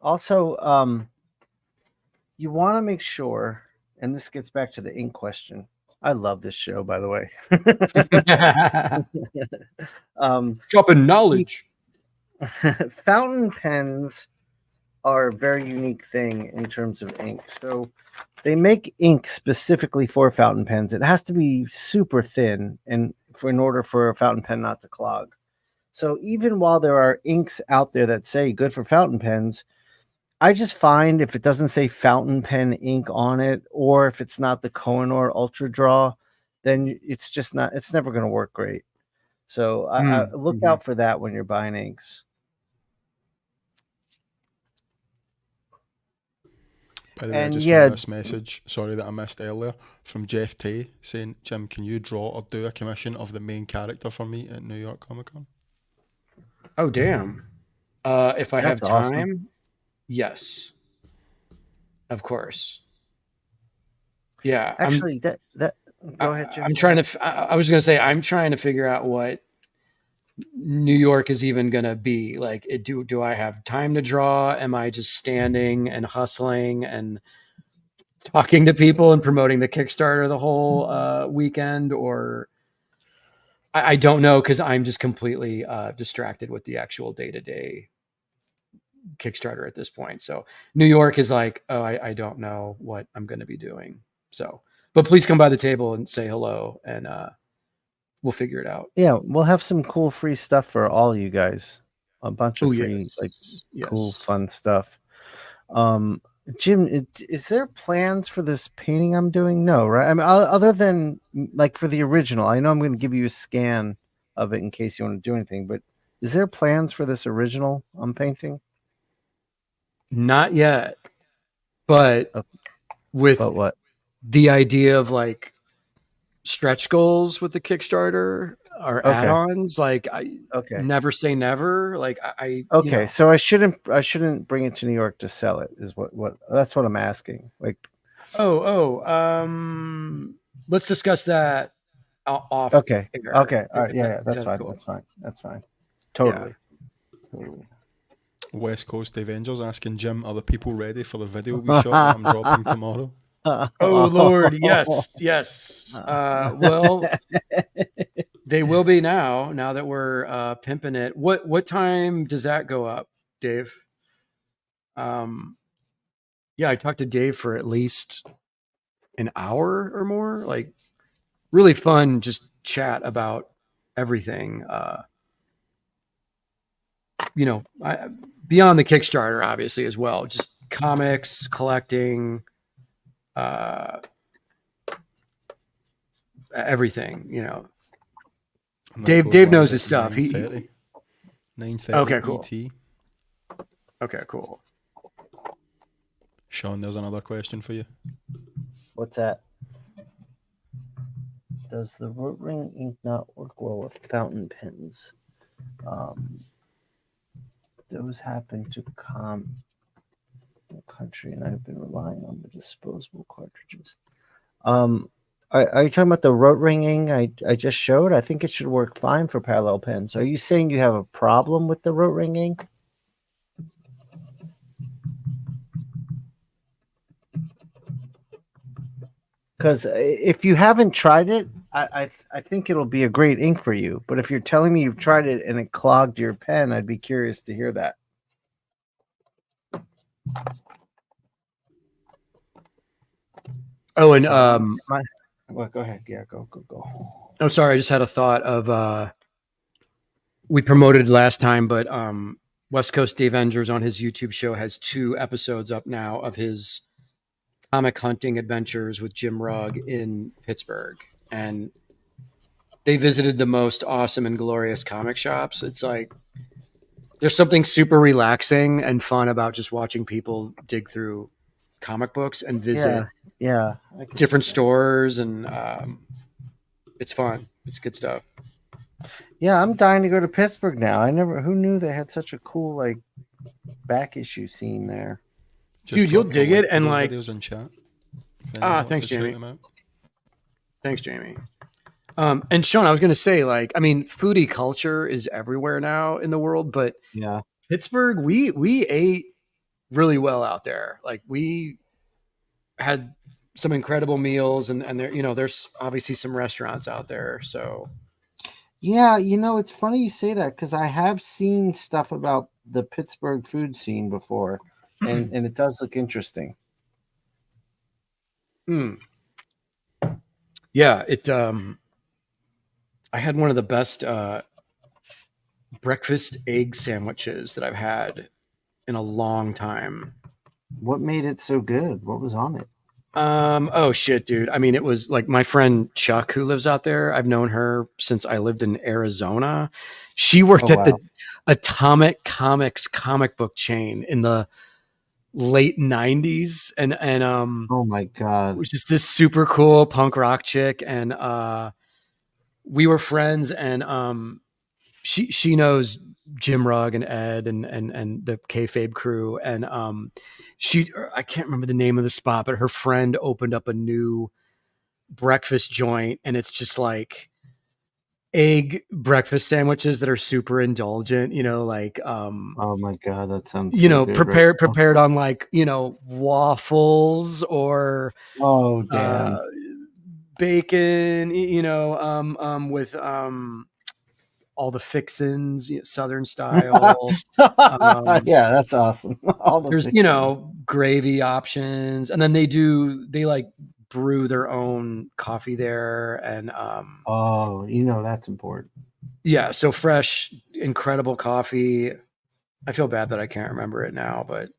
Also, you want to make sure, and this gets back to the ink question. I love this show, by the way. Dropping knowledge. Fountain pens are a very unique thing in terms of ink. So they make ink specifically for fountain pens. It has to be super thin in order for a fountain pen not to clog. So even while there are inks out there that say good for fountain pens, I just find if it doesn't say fountain pen ink on it, or if it's not the Kohinoor Ultra Draw, then it's never going to work great. So I look out for that when you're buying inks. By the way, I just found this message, sorry that I missed earlier, from Jeff Tay saying, Jim, can you draw or do a commission of the main character for me at New York Comic Con? Oh, damn. If I have time, awesome. Yes. Of course. Yeah. Actually, go ahead, Jim. I was going to say, I'm trying to figure out what New York is even going to be like. Do I have time to draw? Am I just standing and hustling and talking to people and promoting the Kickstarter the whole weekend? Or I don't know, because I'm just completely distracted with the actual day-to-day Kickstarter at this point. So New York is like, oh, I don't know what I'm going to be doing. So, but please come by the table and say hello, and we'll figure it out. Yeah, we'll have some cool free stuff for all of you guys. A bunch of free, cool, fun stuff. Jim, is there plans for this painting I'm doing? No, right? I mean, other than like for the original, I know I'm going to give you a scan of it in case you want to do anything, but is there plans for this original I'm painting? Not yet, but with what? The idea of like stretch goals with the Kickstarter or add-ons, like never say never. Like so I shouldn't bring it to New York to sell it. Is what that's what I'm asking. Like, let's discuss that off. Okay. Air. Okay. All right. Yeah. That's fine. Cool. That's fine. Totally. West Coast Avengers asking Jim, are the people ready for the video we shot that I'm dropping tomorrow? Oh Lord, yes. Well, they will be now that we're pimping it. What time does that go up, Dave? Yeah, I talked to Dave for at least an hour or more. Like, really fun, just chat about everything. Beyond the Kickstarter, obviously, as well. Just comics, collecting, everything. Dave knows his stuff. 9:30 okay, cool. ET. Okay, cool. Shawn, there's another question for you. What's that? Does the root ring ink not work well with fountain pens? Those happen to come in the country, and I've been relying on the disposable cartridges. Are you talking about the rote ringing I just showed? I think it should work fine for parallel pens. Are you saying you have a problem with the rote ring ink? Because if you haven't tried it, I think it'll be a great ink for you. But if you're telling me you've tried it and it clogged your pen, I'd be curious to hear that. Oh, and So, well, go ahead. Yeah, go. oh, sorry, I just had a thought of we promoted last time, but West Coast Avengers on his YouTube show has 2 episodes up now of his comic hunting adventures with Jim Rugg in Pittsburgh, and they visited the most awesome and glorious comic shops. It's like there's something super relaxing and fun about just watching people dig through comic books and visit different stores, and it's fun. It's good stuff. Yeah, I'm dying to go to Pittsburgh now. Who knew they had such a cool like back issue scene there? Dude, you'll dig it. And like videos in chat. Thanks, Jamie. Thanks, Jamie. And Shawn, I was going to say, like, I mean, foodie culture is everywhere now in the world, but yeah, Pittsburgh, we ate really well out there. Like, we had some incredible meals, and there, there's obviously some restaurants out there. So, yeah, it's funny you say that because I have seen stuff about the Pittsburgh food scene before, and it does look interesting. Yeah, I had one of the best breakfast egg sandwiches that I've had in a long time. What made it so good? What was on it? Oh shit, dude. I mean, it was like my friend Chuck, who lives out there. I've known her since I lived in Arizona. She worked at the Atomic Comics comic book chain in the late 90s, and oh my god, it was just this super cool punk rock chick, and we were friends, and she knows Jim Rugg and Ed and the Kayfabe crew, and I can't remember the name of the spot, but her friend opened up a new breakfast joint, and it's just like egg breakfast sandwiches that are super indulgent, like oh my god, that sounds so good, prepared on like waffles or oh damn bacon, with all the fixins, Southern style. Yeah, that's awesome. All the there's gravy options, and then they like brew their own coffee there, and that's important. Yeah, so fresh, incredible coffee. I feel bad that I can't remember it now, but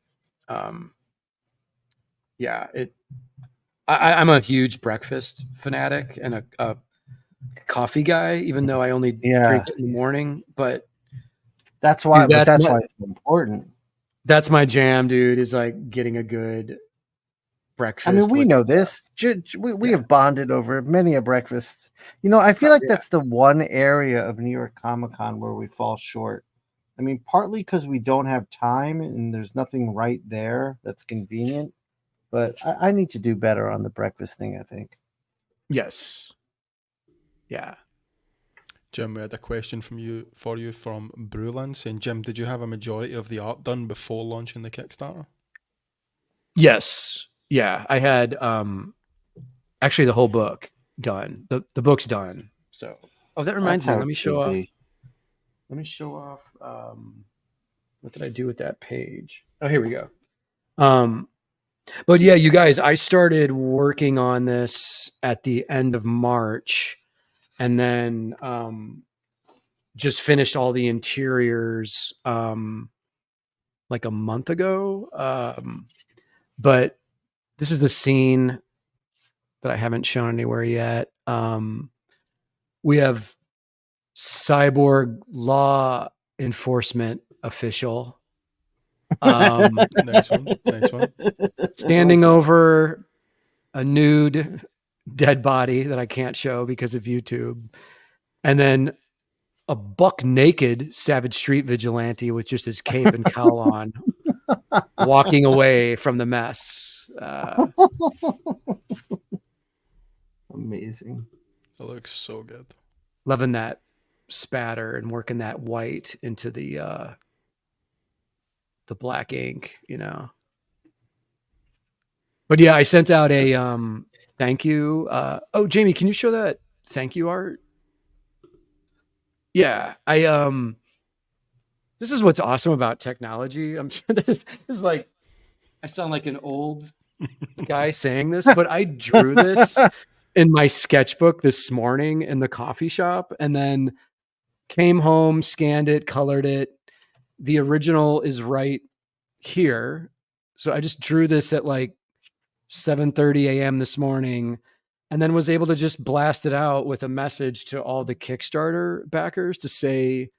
yeah, I'm a huge breakfast fanatic and a coffee guy, even though I only drink it in the morning. But that's why. Dude, that's why it's important. That's my jam, dude. Is like getting a good breakfast. I mean, we know this. We have bonded over many a breakfast. I feel like that's the one area of New York Comic Con where we fall short. I mean, partly because we don't have time and there's nothing right there that's convenient. But I need to do better on the breakfast thing, I think. Yes. Yeah. Jim, we had a question for you from Brewland saying, Jim, did you have a majority of the art done before launching the Kickstarter? Yes. Yeah. I had actually the whole book done. The book's done. So that reminds me. Let me show off. What did I do with that page? Oh, here we go. But yeah, you guys, I started working on this at the end of March, and then just finished all the interiors like a month ago. But this is the scene that I haven't shown anywhere yet. We have cyborg law enforcement official. Nice one. Standing over a nude dead body that I can't show because of YouTube, and then a buck naked Savage Street vigilante with just his cape and cowl on, walking away from the mess. Amazing. It looks so good. Loving that spatter and working that white into the black ink, But yeah, I sent out a thank you. Oh, Jamie, can you show that thank you art? Yeah, this is what's awesome about technology. This is like, I sound like an old guy saying this, but I drew this in my sketchbook this morning in the coffee shop, and then came home, scanned it, colored it. The original is right here. So I just drew this at like 7:30 a.m. this morning, and then was able to just blast it out with a message to all the Kickstarter backers to say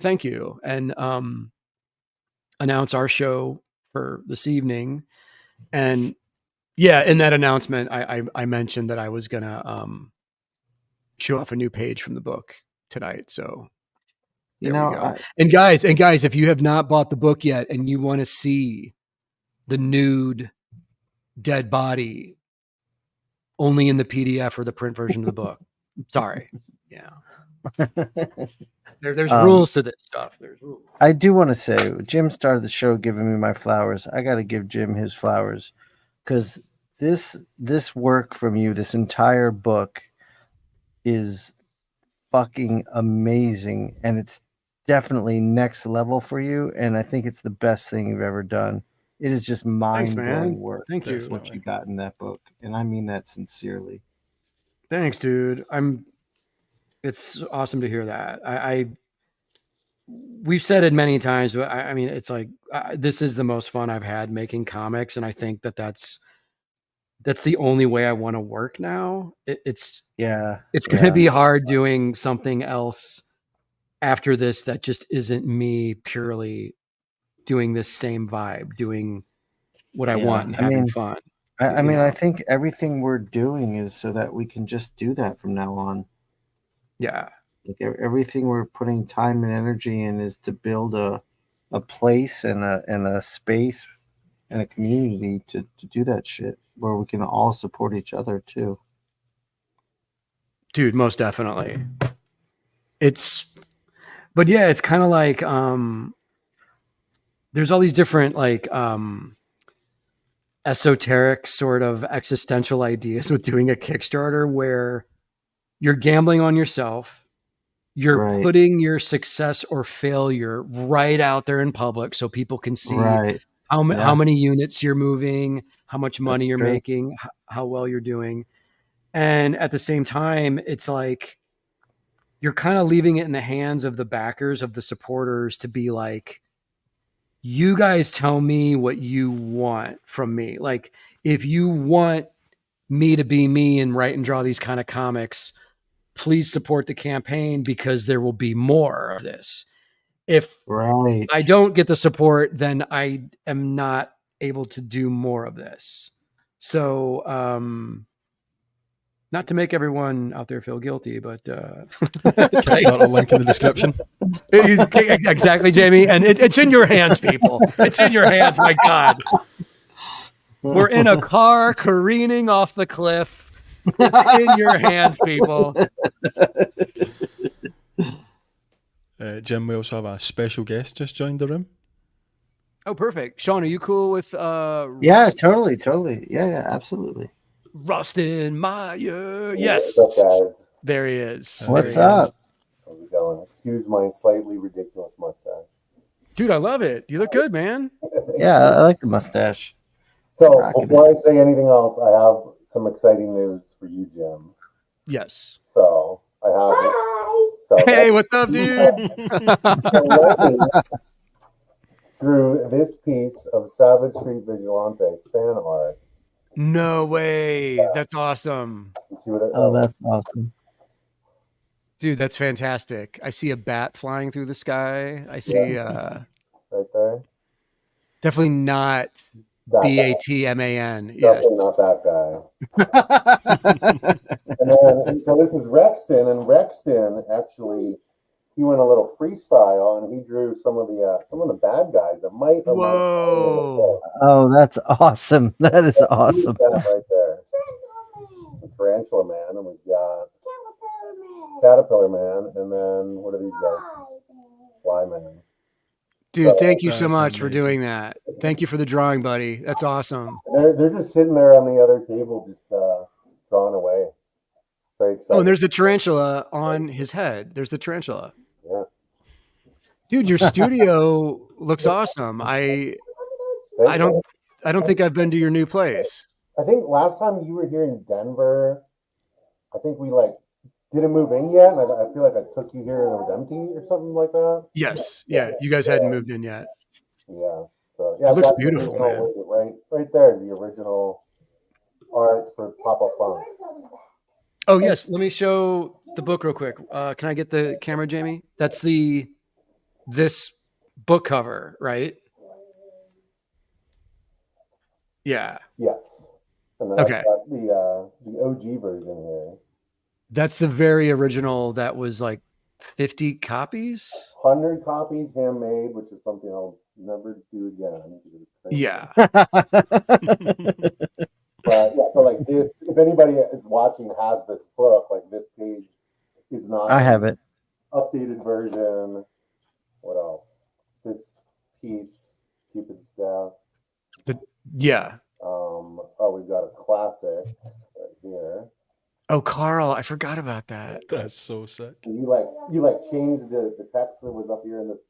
thank you and announce our show for this evening. And yeah, in that announcement, I mentioned that I was gonna show off a new page from the book tonight. So there we go. And guys, if you have not bought the book yet and you want to see the nude dead body only in the PDF or the print version of the book, sorry. Yeah. There's rules to this stuff. There's rules. I do want to say, Jim started the show giving me my flowers. I got to give Jim his flowers, because this work from you, this entire book, is fucking amazing, and it's definitely next level for you. And I think it's the best thing you've ever done. It is just mind-blowing work. Thank you. What you got in that book, and I mean that sincerely. Thanks, dude. It's awesome to hear that. We've said it many times, but I mean, it's like this is the most fun I've had making comics, and I think that's the only way I want to work now. It's going to be hard doing something else after this that just isn't me purely doing this same vibe, doing what I want and having fun. I mean, I think everything we're doing is so that we can just do that from now on. Yeah. Like everything we're putting time and energy in is to build a place and a space and a community to do that shit where we can all support each other too. Dude, most definitely. It's kind of like, there's all these different like, esoteric sort of existential ideas with doing a Kickstarter where you're gambling on yourself. You're putting your success or failure right out there in public so people can see how many units you're moving, how much money you're making, how well you're doing. And at the same time, it's like you're kind of leaving it in the hands of the backers, of the supporters, to be like, you guys tell me what you want from me. Like, if you want me to be me and write and draw these kind of comics, please support the campaign, because there will be more of this. If I don't get the support, then I am not able to do more of this. So, not to make everyone out there feel guilty, but Kickstarter link in the description. Exactly, Jamie. And it's in your hands, people. It's in your hands. My God. We're in a car careening off the cliff. It's in your hands, people. Jim, we also have a special guest just joined the room. Oh, perfect. Shawn, are you cool with yeah, totally. Yeah, absolutely. Rosston Meyer. Yes. What's up, guys? There he is. What's up? How's it going? Excuse my slightly ridiculous mustache. Dude, I love it. You look good, man. Yeah, I like the mustache. So before I say anything else, I have some exciting news for you, Jim. Yes. So I have. Hi. So hey, what's up, dude? Through this piece of Savage Street Vigilante fan art. No way. Yeah. That's awesome. That's awesome. Dude, that's fantastic. I see a bat flying through the sky. I see right there. Definitely not Batman. Yes. Definitely not that guy. And then, so this is Rexton, and Rexton actually he went a little freestyle and he drew some of the bad guys that might. Whoa! Oh, that's awesome! That is awesome. That right there. It's a Tarantula Man, and we've got Caterpillar Man, and then what are these guys? Fly Man. Dude, thank you so much for doing that. Thank you for the drawing, buddy. That's awesome. They're just sitting there on the other table, just drawing away. Very exciting. Oh, and there's the tarantula on his head. There's the tarantula. Yeah. Dude, your studio looks awesome. I I don't think I've been to your new place. I think last time you were here in Denver, I think we like didn't move in yet, and I feel like I took you here and it was empty or something like that. Yes, yeah, you guys hadn't moved in yet. Yeah, so yeah, It looks that's beautiful, the original, right there, the original art for Pop-Up Funk. Oh yes, let me show the book real quick. Can I get the camera, Jamie? That's this book cover, right? Yeah. Yes. And then Okay. I've got the OG version here. That's the very original that was like 50 copies. 100 copies handmade, which is something I'll never do again. Yeah. But yeah, so like this, if anybody is watching has this book, like this page is not. I have it. Updated version. What else? This piece, Cupid's Death. Yeah. Oh, we've got a classic right here. Oh, Carl, I forgot about that. That's so sick. You changed the text that was up here in this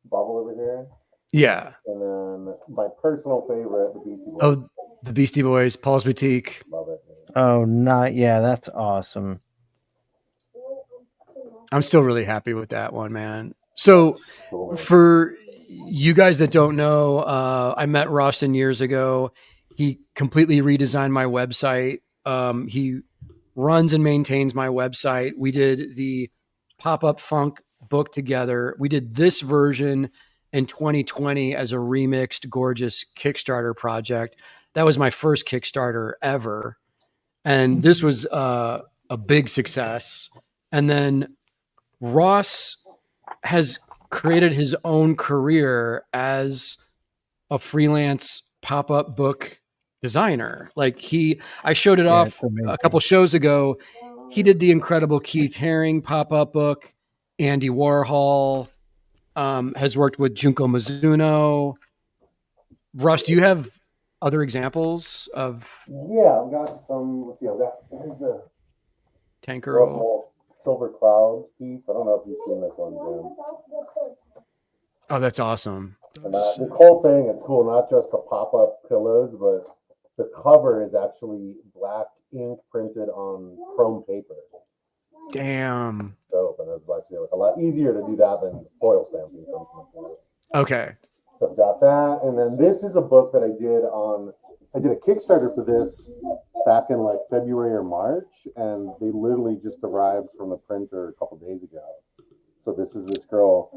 bubble over here. Yeah. And then my personal favorite, the Beastie Boys. Oh, the Beastie Boys, Paul's Boutique. Love it. Oh, yeah, that's awesome. I'm still really happy with that one, man. So for you guys that don't know, I met Rosston years ago. He completely redesigned my website. He runs and maintains my website. We did the Pop-Up Funk book together. We did this version in 2020 as a remixed, gorgeous Kickstarter project. That was my first Kickstarter ever. And this was a big success. And then Ross has created his own career as a freelance pop-up book designer. Like I showed it off a couple shows ago. He did the incredible Keith Haring pop-up book. Andy Warhol has worked with Junko Mizuno. Russ, do you have other examples of? Yeah, I've got some. Let's see, here's the Tanker Silver Clouds piece. I don't know if you've seen this one, Jim. Oh, that's awesome. And this whole thing, it's cool. Not just the pop-up pillows, but the cover is actually black ink printed on chrome paper. Damn. Dope, and it's actually a lot easier to do that than foil stamping something like this. Okay. So I've got that, and then this is a book that I did a Kickstarter for this back in like February or March, and they literally just arrived from the printer a couple days ago. So this is this girl,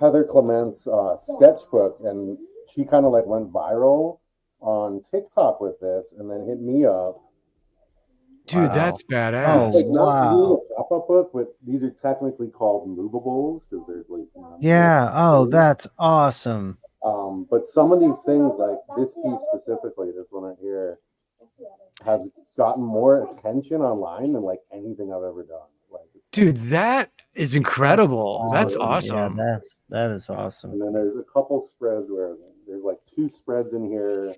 Heather Clement's sketchbook, and she kind of like went viral on TikTok with this, and then hit me up. Dude, wow. That's badass. It's like not really a pop-up book, but these are technically called movables because there's like. Yeah. Oh, that's awesome. But some of these things, like this piece specifically, this one right here, has gotten more attention online than like anything I've ever done. Like, dude, that is incredible. That's awesome. Yeah, that is awesome. And then there's a couple spreads where there's like 2 spreads in here.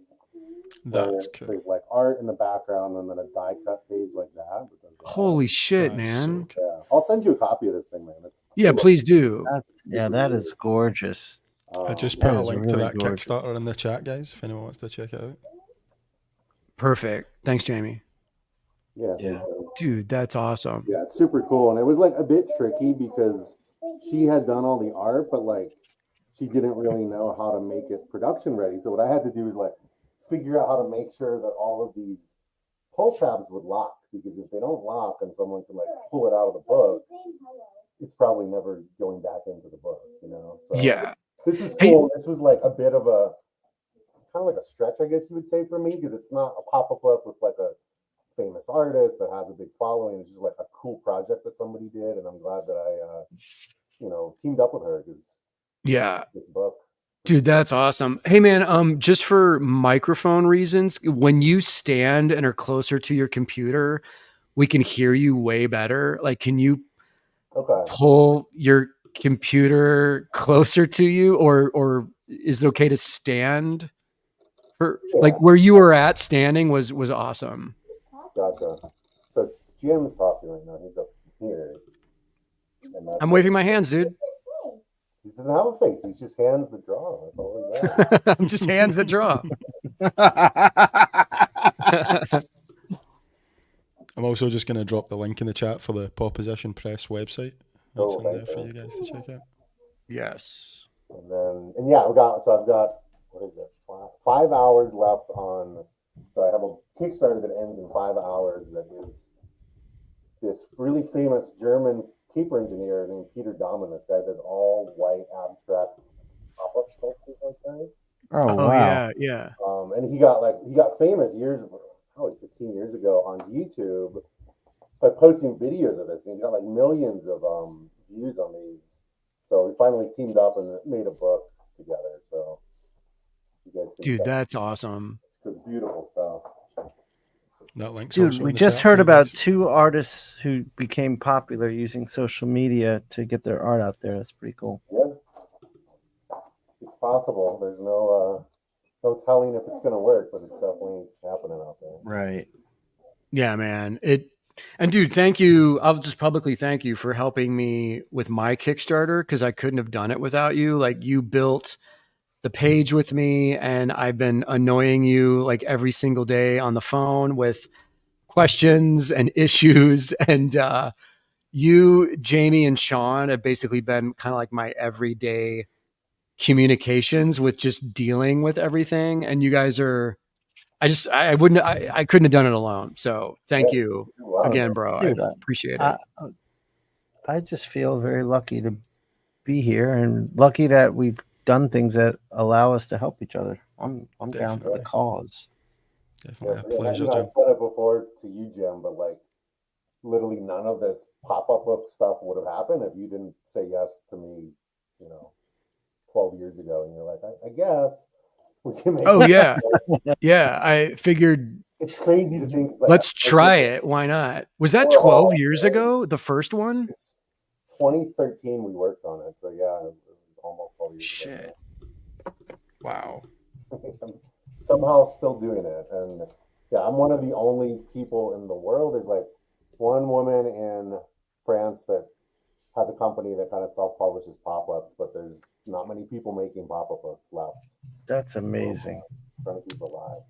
That's cool. There's like art in the background and then a die cut page like that. Holy shit, man. So yeah, I'll send you a copy of this thing, man. Yeah, please do. That is gorgeous. I just put a link to really that gorgeous. Kickstarter in the chat, guys, if anyone wants to check it out. Perfect. Thanks, Jamie. Yeah. Dude, that's awesome. Yeah, it's super cool. And it was like a bit tricky because she had done all the art, but like she didn't really know how to make it production ready. So what I had to do is like figure out how to make sure that all of these pull tabs would lock, because if they don't lock and someone can like pull it out of the book, it's probably never going back into the book, you know? So Yeah. this is cool. This was like a bit of a kind of like a stretch, I guess you would say, for me, because it's not a pop-up book with like a famous artist that has a big following. It's just like a cool project that somebody did, and I'm glad that I teamed up with her, because this book. Dude, that's awesome. Hey man, just for microphone reasons, when you stand and are closer to your computer, we can hear you way better. Like, can you pull your computer closer to you, or is it okay to stand? Like where you were at standing was awesome. Gotcha. So Jim's talking right now. He's up here. I'm waving my hands, dude. He's doesn't have a face. He's just hands that draw. That's all he got. I'm just hands that draw. I'm also just going to drop the link in the chat for the Proposition Press website. That's in there for you guys to check out. Yes. And yeah, I've got what is it? 5 hours left on. So I have a Kickstarter that ends in 5 hours. That is this really famous German paper engineer named Peter Dahmen. This guy does all white abstract pop-up sculptures like that. Oh wow. Yeah. And he got famous probably 15 years ago on YouTube by posting videos of this. And he's got like millions of views on these. So we finally teamed up and made a book together. So you guys can Dude, that's awesome. It's beautiful stuff. That link's Dude, also we in the just chat heard for you about guys. 2 artists who became popular using social media to get their art out there. That's pretty cool. Yeah, it's possible. There's no telling if it's going to work, but it's definitely happening out there. Right. Yeah, man. And dude, thank you. I'll just publicly thank you for helping me with my Kickstarter, because I couldn't have done it without you. Like, you built the page with me, and I've been annoying you like every single day on the phone with questions and issues. And you, Jamie, and Shawn have basically been kind of like my everyday communications with just dealing with everything. And you guys are, I couldn't have done it alone. So thank you again, bro. Dude, I appreciate it. I just feel very lucky to be here, and lucky that we've done things that allow us to help each other. I'm down for the cause. Definitely a pleasure, I've Jim. said it before to you, Jim, but like literally none of this pop-up book stuff would have happened if you didn't say yes to me, 12 years ago. And you're like, I guess we can make it. Yeah. Yeah. I figured It's crazy to think. Let's try it. Why not? Was that 12 years ago, the first one? 2013 we worked on it. So yeah, it was almost 12 years ago. Shit. Wow. Somehow still doing it. And yeah, I'm one of the only people in the world. There's like one woman in France that has a company that kind of self-publishes pop-ups, but there's not many people making pop-up books left. That's amazing. Trying to keep it alive.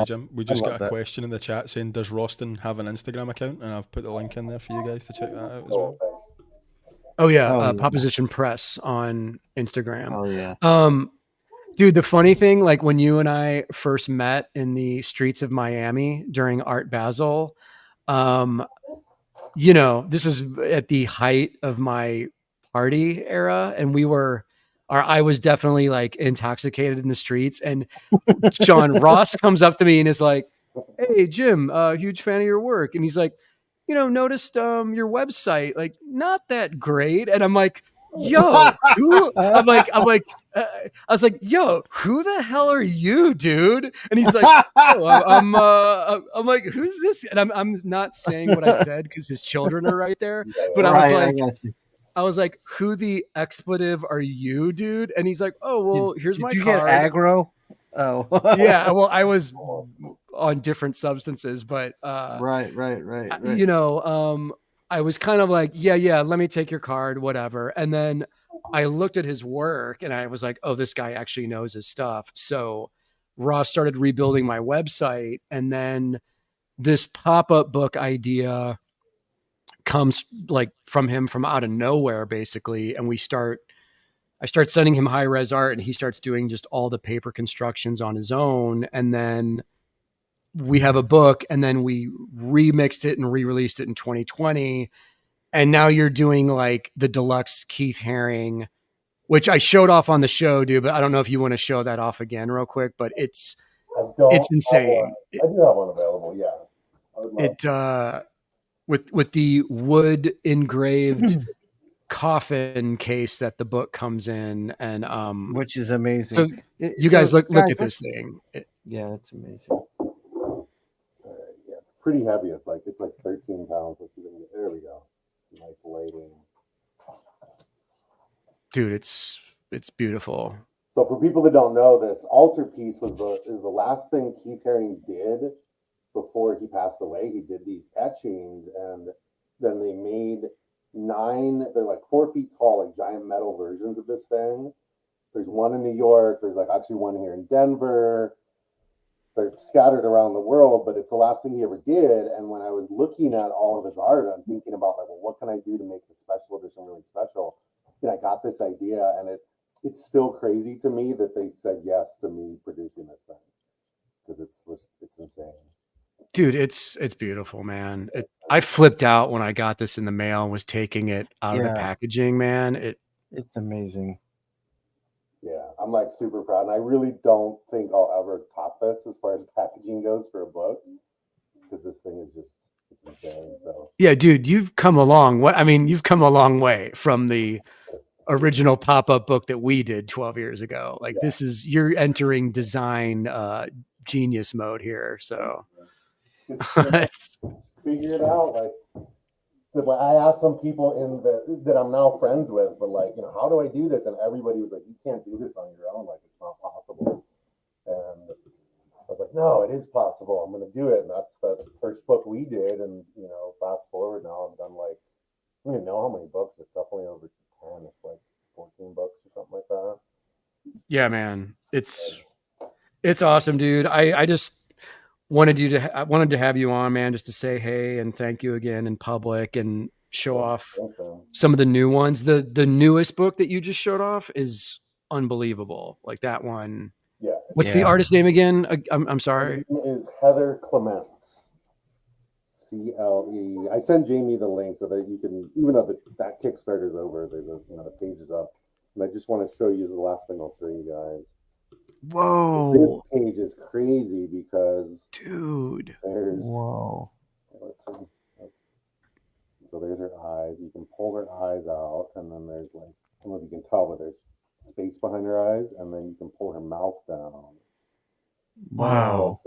Jim. We just got a question in the chat saying, does Rosston have an Instagram account? And I've put the link in there for you guys to check that out as well. Oh yeah, Proposition Press on Instagram. Oh yeah. Dude, the funny thing, like when you and I first met in the streets of Miami during Art Basel, this is at the height of my party era, and I was definitely like intoxicated in the streets. And Shawn Ross comes up to me and is like, "Hey, Jim, huge fan of your work." And he's like, noticed your website, like not that great. And I'm like, yo, who? I was like, yo, who the hell are you, dude? And he's like, oh, I'm like, who's this? And I'm not saying what I said because his children are right there, but I was like, who the expletive are you, dude? And he's like, oh, well, here's my card. Did you get aggro? Oh, yeah. Well, I was on different substances, but right. I was kind of like, yeah, let me take your card, whatever. And then I looked at his work and I was like, oh, this guy actually knows his stuff. So Ross started rebuilding my website, and then this pop-up book idea comes like from him from out of nowhere, basically. And I start sending him high res art, and he starts doing just all the paper constructions on his own. And then we have a book, and then we remixed it and re-released it in 2020. And now you're doing like the deluxe Keith Haring, which I showed off on the show, dude, but I don't know if you want to show that off again real quick, but it's insane. I do have one available. Yeah. With the wood engraved coffin case that the book comes in, and which is amazing. So you guys look at this thing. Yeah, it's amazing. Yeah, it's pretty heavy. It's like 13 pounds. There we go. Nice lighting. Dude, it's beautiful. So for people that don't know, this altarpiece is the last thing Keith Haring did before he passed away. He did these etchings, and then they made they're like 4 feet tall, like giant metal versions of this thing. There's one in New York. There's like actually one here in Denver. They're scattered around the world, but it's the last thing he ever did. And when I was looking at all of his art, I'm thinking about like, well, what can I do to make the special edition really special? And I got this idea, and it's still crazy to me that they said yes to me producing this thing, because it's insane. Dude, it's beautiful, man. I flipped out when I got this in the mail and was taking it out of the packaging, man. It's amazing. Yeah, I'm like super proud, and I really don't think I'll ever top this as far as packaging goes for a book, because this thing is it's insane. So yeah, dude, you've come a long way. I mean, you've come a long way from the original pop-up book that we did 12 years ago. Like you're entering design genius mode here. So just figure it out. Like I asked some people that I'm now friends with, but like, how do I do this? And everybody was like, you can't do this on your own. Like, it's not possible. And I was like, no, it is possible. I'm going to do it. And that's the first book we did. And, fast forward now, I've done like, I don't even know how many books. It's definitely over 10. It's like 14 books or something like that. Yeah, man. It's awesome, dude. I just wanted to have you on, man, just to say hey and thank you again in public and show off some of the new ones. The newest book that you just showed off is unbelievable. Like that one. Yeah. What's the artist name again? I'm sorry. Her name is Heather Clements. CLE. I sent Jamie the link so that you can, even though that Kickstarter's over, there's the page is up, and I just want to show you the last thing I'll show you guys. Whoa! This page is crazy because, dude, whoa. Let's see. So there's her eyes. You can pull her eyes out, and then there's like, I don't know if you can tell, but there's space behind her eyes, and then you can pull her mouth down. Wow.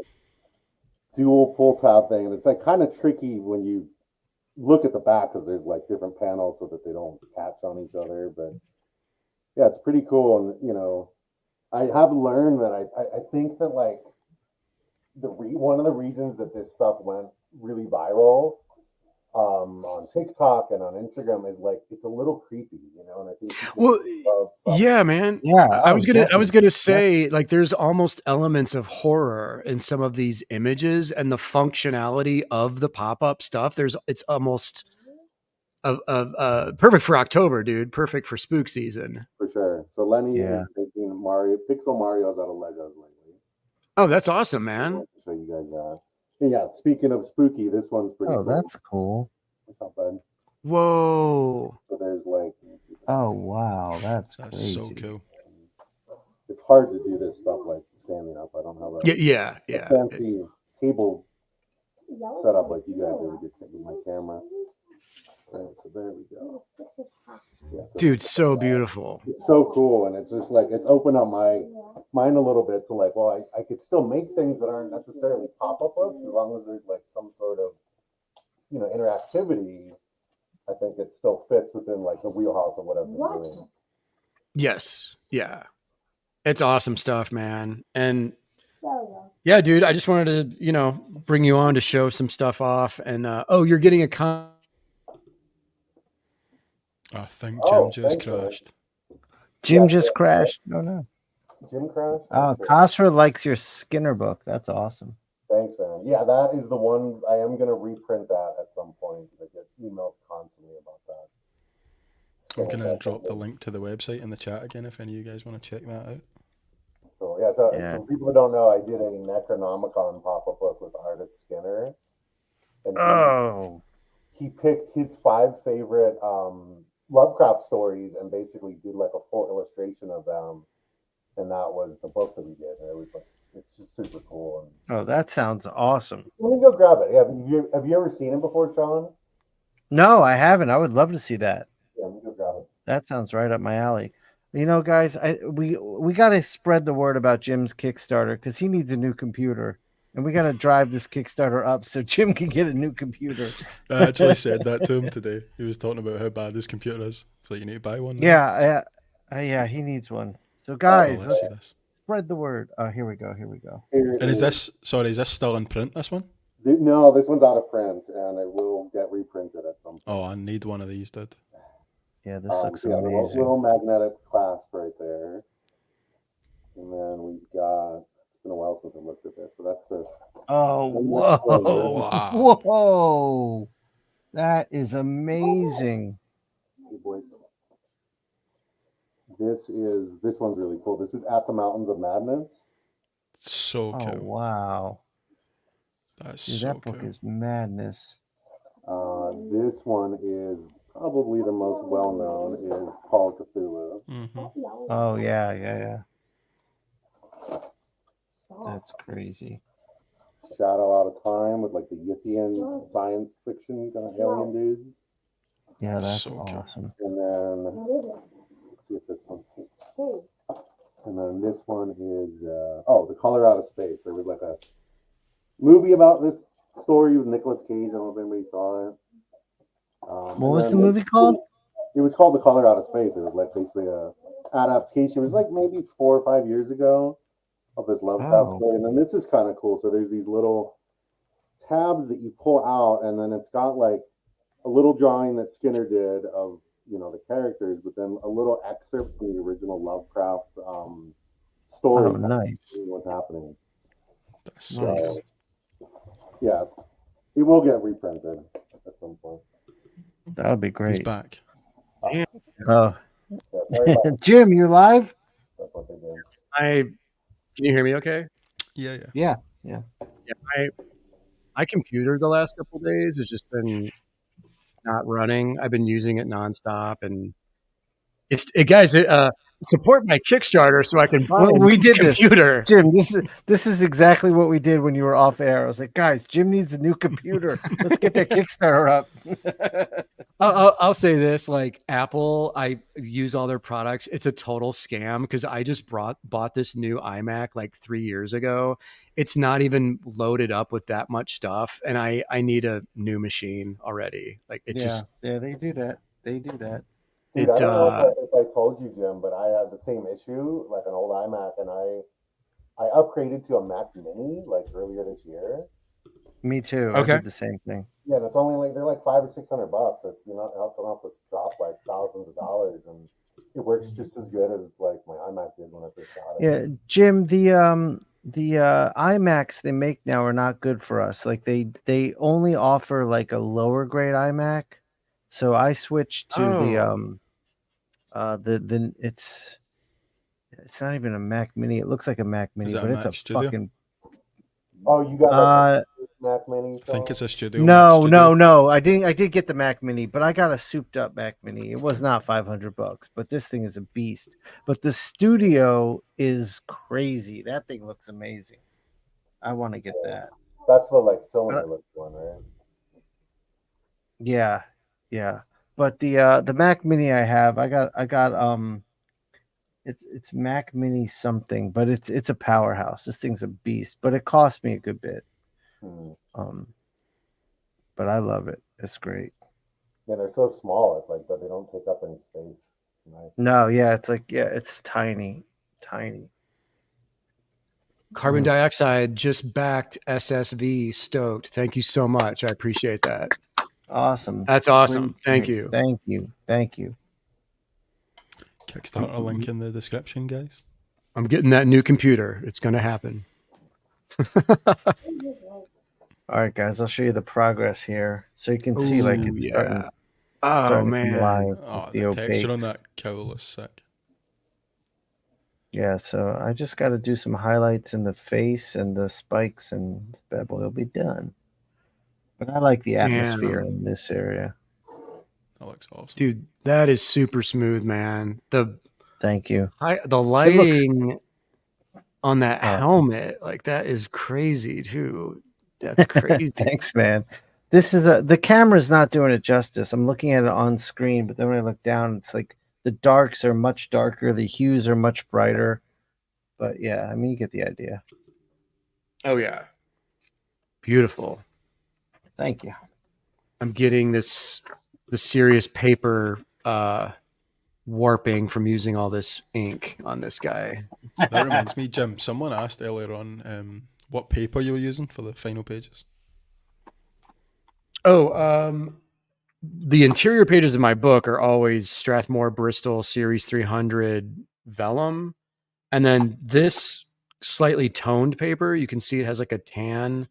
Dual pull tab thing, and it's like kind of tricky when you look at the back because there's like different panels so that they don't catch on each other. But yeah, it's pretty cool. And I have learned that I think that like one of the reasons that this stuff went really viral on TikTok and on Instagram is like it's a little creepy, and I think yeah, man. Yeah, I was gonna say like there's almost elements of horror in some of these images and the functionality of the pop-up stuff. It's almost perfect for October, dude. Perfect for spook season. For sure. So Lenny is making Pixel Mario's out of Legos lately. Oh, that's awesome, man. I'll show you guys that. Yeah, speaking of spooky, this one's pretty cool. Oh, that's cool. What's up, bud? Whoa. So there's like... Oh, wow. That's crazy. So cool. It's hard to do this stuff like standing up. I don't have a fancy table set up like you guys ever get with my camera. Right, so there we go. Yeah, dude, so beautiful. It's so cool, and it's just like it's opened up my mind a little bit to like, well, I could still make things that aren't necessarily pop-up books as long as there's like some sort of interactivity. I think it still fits within like the wheelhouse of what I've been doing. Yes, yeah, it's awesome stuff, man. And yeah, dude, I just wanted to bring you on to show some stuff off. And you're getting a I think Jim just crashed. Jim just crashed. No. Jim crashed? Oh, Cosra likes your Skinner book. That's awesome. Thanks, man. Yeah, that is the one. I am going to reprint that at some point. I get emails constantly about that. I'm going to drop the link to the website in the chat again if any of you guys want to check that out. Cool. Yeah, so for people who don't know, I did a Necronomicon pop-up book with artist Skinner. And he picked his 5 favorite Lovecraft stories and basically did like a full illustration of them, and that was the book that we did. And it was like it's just super cool. Oh, that sounds awesome. Let me go grab it. Yeah, have you ever seen it before, Shawn? No, I haven't. I would love to see that. Yeah, let me go grab it. That sounds right up my alley. Guys, we got to spread the word about Jim's Kickstarter because he needs a new computer. And we got to drive this Kickstarter up so Jim can get a new computer. I actually said that to him today. He was talking about how bad this computer is. So you need to buy one. Yeah, he needs one. So guys, let's spread the word. Oh, here we go. And is this still in print, this one? No, this one's out of print, and it will get reprinted at some point. Oh, I need one of these, dude. Yeah, this looks amazing. Little magnetic clasp right there. And then we've got, it's been a while since I looked at this. So that's the. Oh, whoa. Wow. Whoa. That is amazing. Hey, boys. This one's really cool. This is At the Mountains of Madness. So cool. Oh, wow. That's Dude, so that book cool. is madness. This one is probably the most well-known is Call of Cthulhu. Mm-hmm. Oh, yeah. That's crazy. Shadow Out of Time with like the Yippian science fiction kind of alien dudes. Yeah, that's So awesome. And then let's see if this one. And then this one is The Color Out of Space. There was like a movie about this story with Nicolas Cage. I don't know if anybody saw it. What was the movie called? It was called The Color Out of Space. It was like basically a adaptation. It was like maybe 4 or 5 years ago of this Lovecraft story. And then this is kind of cool. So there's these little tabs that you pull out, and then it's got like a little drawing that Skinner did of the characters, but then a little excerpt from the original Lovecraft story. Oh, nice. What's happening? That's so cool. Yeah, it will get reprinted at some point. That'll be great. He's back. Oh, Yeah, sorry about Jim, you live? that's what they did. Can you hear me okay? Yeah. Yeah. My computer the last couple of days has just been not running. I've been using it nonstop, and guys, support my Kickstarter so I can buy We did computer. Jim, this is exactly what we did when you were off air. I was like, guys, Jim needs a new computer. Let's get that Kickstarter up. I'll say this, like Apple, I use all their products. It's a total scam because I just bought this new iMac like 3 years ago. It's not even loaded up with that much stuff, and I need a new machine already. Like it they do that. Dude, I don't know if I told you, Jim, but I had the same issue, like an old iMac, and I upgraded to a Mac Mini like earlier this year. Me too. Okay. I did the same thing. Yeah, and it's only like they're like $500 or $600. So it's don't have to drop like thousands of dollars, and it works just as good as like my iMac did when I first got it. Yeah, Jim, the iMacs they make now are not good for us. Like they only offer like a lower grade iMac. So I switched to it's not even a Mac Mini. It looks like a Mac Mini, but it's a Studio? fucking. Oh, you got like a Mac Mini? I think it's a studio. No. I did get the Mac Mini, but I got a souped up Mac Mini. It was not $500, but this thing is a beast. But the studio is crazy. That thing looks amazing. I want to get that. That's the like cylinder look one, right? Yeah. But the Mac Mini I have, I got it's Mac Mini something, but it's a powerhouse. This thing's a beast, but it cost me a good bit. But I love it. It's great. Yeah, they're so small, it's like, but they don't take up any space. It's nice. No, yeah, it's tiny. Carbon dioxide just backed SSV. Stoked. Thank you so much. I appreciate that. Awesome. That's awesome. Thank you. Thank you. Kickstarter link in the description, guys. I'm getting that new computer. It's going to happen. All right, guys, I'll show you the progress here, so you can see like it's starting. Oh man, man! Oh, the texture on that cowl is sick. Yeah, so I just got to do some highlights in the face and the spikes, and the bad boy will be done. But I like the atmosphere in this area. That looks awesome, dude. That is super smooth, man. Thank you. The lighting on that helmet, like that is crazy too. That's crazy. Thanks, man. This is the camera's not doing it justice. I'm looking at it on screen, but then when I look down, it's like the darks are much darker, the hues are much brighter. But yeah, I mean, you get the idea. Oh yeah, beautiful. Thank you. I'm getting the serious paper warping from using all this ink on this guy. That reminds me, Jim, someone asked earlier on what paper you were using for the final pages. The interior pages of my book are always Strathmore Bristol Series 300 vellum. And then this slightly toned paper, you can see it has like a tan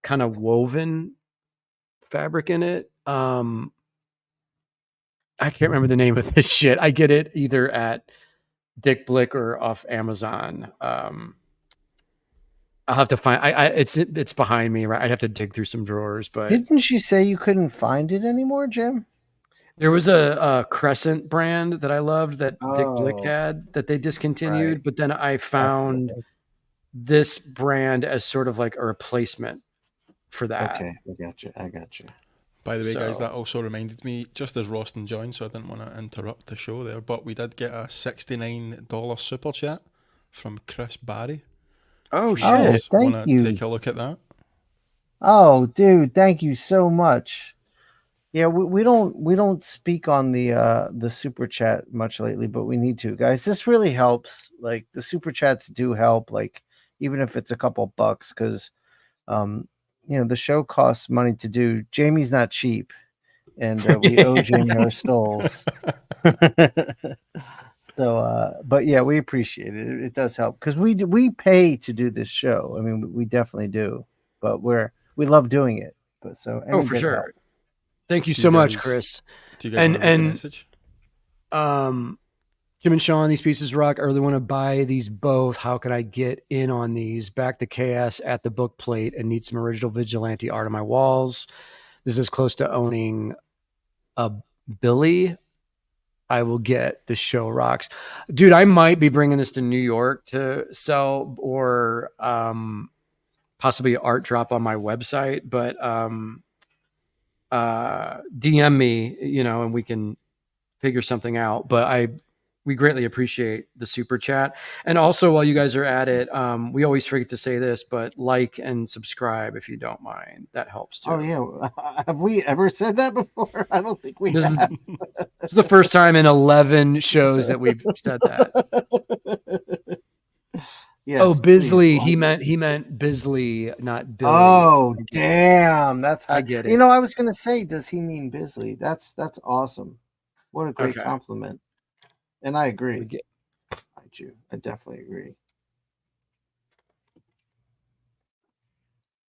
kind of woven fabric in it. I can't remember the name of this shit. I get it either at Dick Blick or off Amazon. I'll have to find. It's behind me, right? I'd have to dig through some drawers. But didn't you say you couldn't find it anymore, Jim? there was a Crescent brand that I loved that Dick Blick had that they discontinued. Right. But then I found this brand as sort of like a replacement for that. Okay, I got you. By the way, guys, that also reminded me, just as Rosston joined, so I didn't want to interrupt the show there, but we did get a $69 super chat from Chris Barry. Oh, shit. Thank you. Take a look at that. Oh, dude, thank you so much. Yeah, we don't speak on the super chat much lately, but we need to, guys. This really helps. Like the super chats do help, like even if it's a couple bucks, because the show costs money to do. Jamie's not cheap, and we owe Jamie our souls. So, but yeah, we appreciate it. It does help because we pay to do this show. I mean, we definitely do, but we love doing it. But so for sure. Helps. Thank you so much, Chris. Do you guys want to message? Jim and Shawn, these pieces rock. I really want to buy these both. How can I get in on these? Back the KS at the book plate and need some original vigilante art on my walls. This is close to owning a Billy. I will get. The show rocks. Dude, I might be bringing this to New York to sell or possibly art drop on my website, but DM me, and we can figure something out. But we greatly appreciate the super chat. And also, while you guys are at it, we always forget to say this, but like and subscribe if you don't mind. That helps too. Oh yeah, have we ever said that before? I don't think we have. This is the first time in 11 shows that we've said that. Yes, oh, Bisley. He meant Bisley, not Billy. Oh, damn. That's how I get it. I was gonna say, does he mean Bisley? That's awesome. What a great compliment. And I agree. I definitely agree.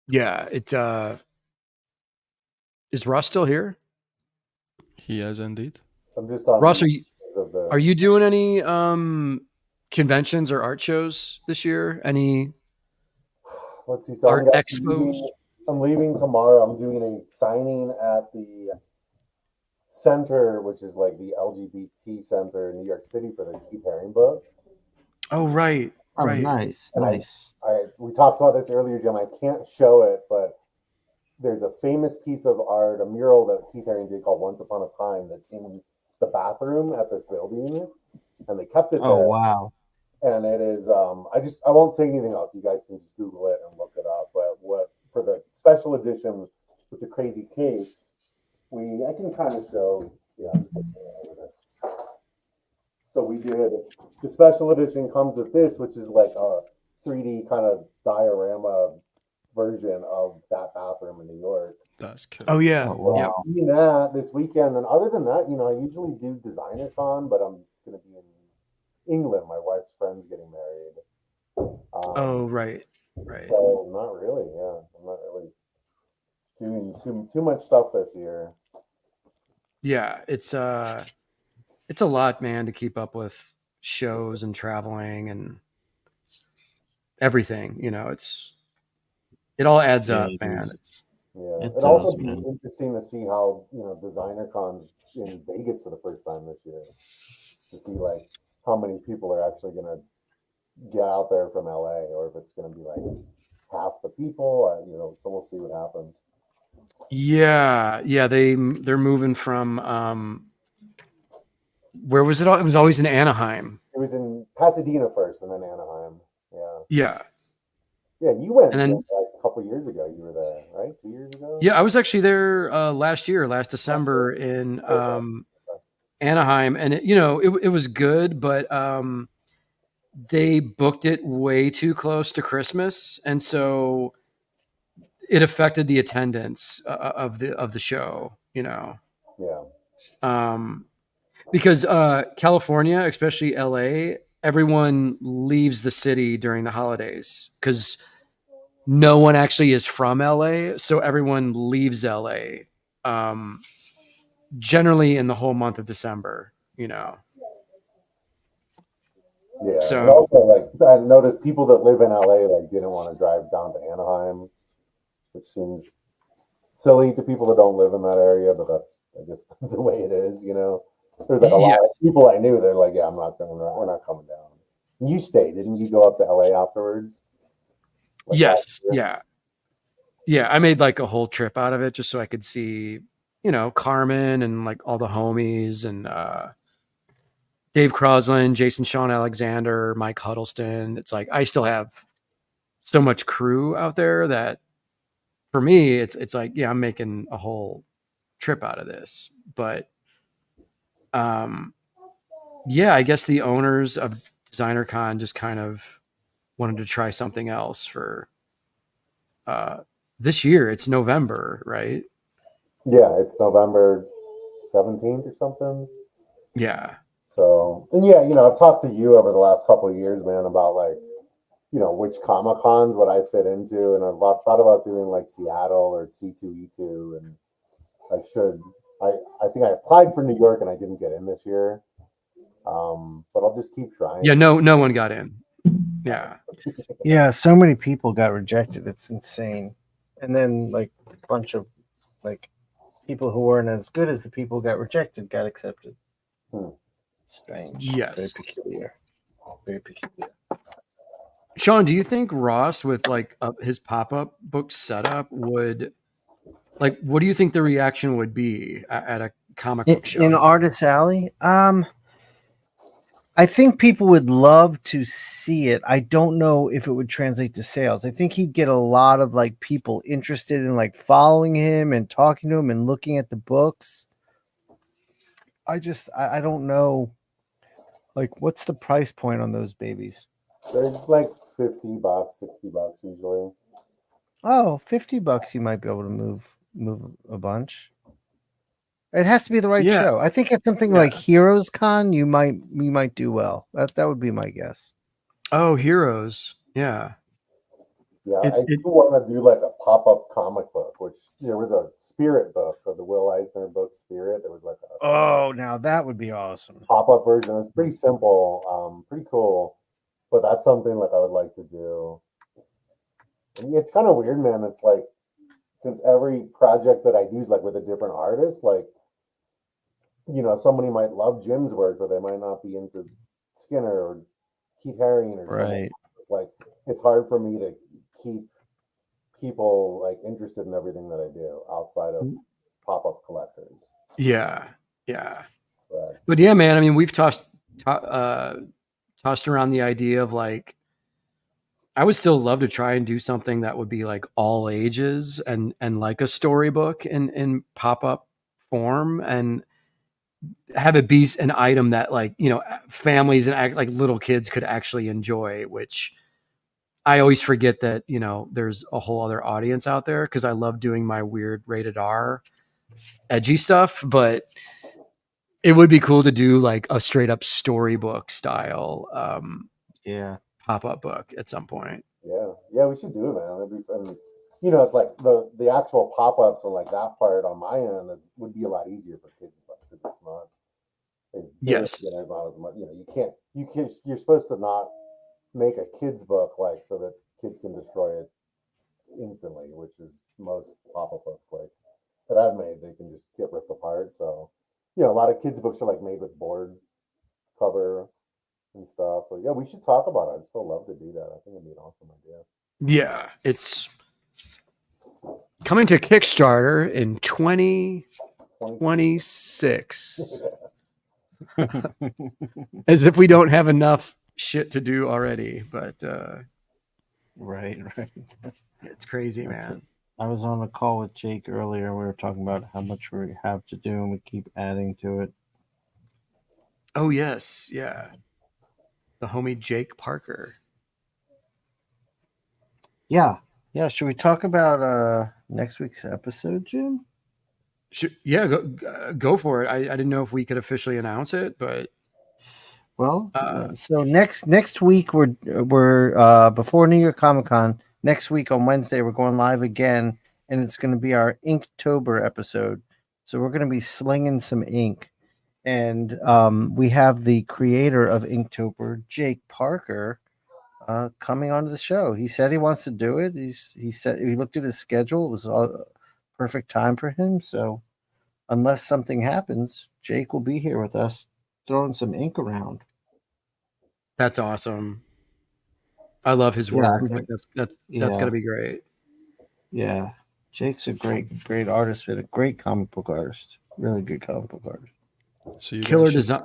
Yeah, is Ross still here? He is indeed. I'm just on Ross, are you doing any conventions or art shows this year? Any art expos? I'm leaving tomorrow. I'm doing a signing at the center, which is like the LGBT center in New York City for the Keith Haring book. Oh, right. Oh, right. Nice. We talked about this earlier, Jim. I can't show it, but there's a famous piece of art, a mural that Keith Haring did called Once Upon a Time that's in the bathroom at this building, and they kept it there. Oh, wow. And it is, I won't say anything else. You guys can just Google it and look it up. But for the special edition with the crazy case, I can kind of show, So we did, the special edition comes with this, which is like a 3D kind of diorama version of that bathroom in New York. That's cool. Oh, yeah. Oh, wow. Yeah. I'm doing that this weekend. And other than that, I usually do Designer Con, but I'm going to be in England. My wife's friend's getting married. Oh, right. So not really. Yeah, I'm not really doing too much stuff this year. Yeah, it's a lot, man, to keep up with shows and traveling and everything. It all adds up, man. It'd also be interesting to see how Designer Con's in Vegas for the first time this year, to see like how many people are actually going to get out there from LA, or if it's going to be like half the people. So we'll see what happens. Yeah, they're moving from where was it? It was always in Anaheim. It was in Pasadena first, and then Anaheim. Yeah. Yeah, you went, and then like a couple years ago. You were there, right? 2 years ago. Yeah, I was actually there last December in Anaheim, and it was good, but they booked it way too close to Christmas, and so it affected the attendance of the show, you know. Yeah. Because California, especially LA, everyone leaves the city during the holidays because no one actually is from LA, so everyone leaves LA. Generally in the whole month of December, you know. Yeah. And So also, like, I noticed people that live in LA like didn't want to drive down to Anaheim, which seems silly to people that don't live in that area, but that's I guess that's the way it is, you know. There's like a lot of yes, people I knew. They're like, yeah, we're not coming down. You stayed, didn't you? Go up to LA afterwards? Like last yes, year? yeah. I made like a whole trip out of it just so I could see, you know, Carmen and like all the homies and Dave Crosland, Jason Sean Alexander, Mike Huddleston. It's like I still have so much crew out there that for me, it's like, yeah, I'm making a whole trip out of this. But yeah, I guess the owners of Designer Con just kind of wanted to try something else for this year. It's November, right? Yeah, it's November 17th or something. Yeah. So, and yeah, you know, I've talked to you over the last couple of years, man, about like, you know, which Comic Cons would I fit into, and I've thought about doing like Seattle or C2E2, and I should. I think I applied for New York and I didn't get in this year. But I'll just keep trying. Yeah, no one got in. Yeah. Yeah, so many people got rejected. It's insane. And then like a bunch of like people who weren't as good as the people who got rejected got accepted. Strange. Yes. Very peculiar. Very peculiar. Shawn, do you think Ross with like his pop-up book setup would like what do you think the reaction would be at a comic book show? In Artist Alley? I think people would love to see it. I don't know if it would translate to sales. I think he'd get a lot of like people interested in like following him and talking to him and looking at the books. I don't know. Like, what's the price point on those babies? They're like $50, $60 usually. Oh, $50 you might be able to move a bunch. It has to be the right Yeah. show. I think at something like Heroes Con, you might do well. That would be my guess. Oh, Heroes. Yeah. Yeah, I do want to do like a pop-up comic book, which there was a Spirit book of the Will Eisner book Spirit. There was like a Now that would be awesome. pop-up version. It's pretty simple, pretty cool, but that's something like I would like to do. And it's kind of weird, man. It's like since every project that I do is like with a different artist, like you know, somebody might love Jim's work, but they might not be into Skinner or Keith Haring or something. Like it's hard for me to keep people like interested in everything that I do outside of pop-up collectors. Yeah. But yeah, man, I mean, we've tossed around the idea of like I would still love to try and do something that would be like all ages and like a storybook in pop-up form and have it be an item that like, you know, families and like little kids could actually enjoy, which I always forget that, you know, there's a whole other audience out there because I love doing my weird rated R edgy stuff, but it would be cool to do like a straight up storybook style pop-up book at some point. Yeah, we should do it, man. It'd be fun. You know, it's like the actual pop-ups and like that part on my end would be a lot easier for kids, but it's not as big, yes, you know, it's not as much. You know, you're supposed to not make a kid's book like so that kids can destroy it instantly, which is most pop-up books like that I've made. They can just get ripped apart. So, you know, a lot of kids' books are like made with board cover and stuff. But yeah, we should talk about it. I'd still love to do that. I think it'd be an awesome idea. Yeah, it's coming to Kickstarter in 2026. As if we don't have enough shit to do already, but right. It's crazy, man. I was on a call with Jake earlier. We were talking about how much we have to do, and we keep adding to it. Oh yes, yeah. The homie Jake Parker. Yeah, Yeah, should we talk about next week's episode, Jim? Yeah, go for it. I didn't know if we could officially announce it, but Well, so next week we're before New York Comic Con. Next week on Wednesday we're going live again, and it's going to be our Inktober episode. So we're going to be slinging some ink, and we have the creator of Inktober, Jake Parker, coming onto the show. He said he wants to do it. He said he looked at his schedule; it was a perfect time for him. So unless something happens, Jake will be here with us, throwing some ink around. that's awesome. I love his work. Like that's gonna be great. Yeah, Jake's a great artist, and a great comic book artist. Really good comic book artist. So you Killer guys should- design,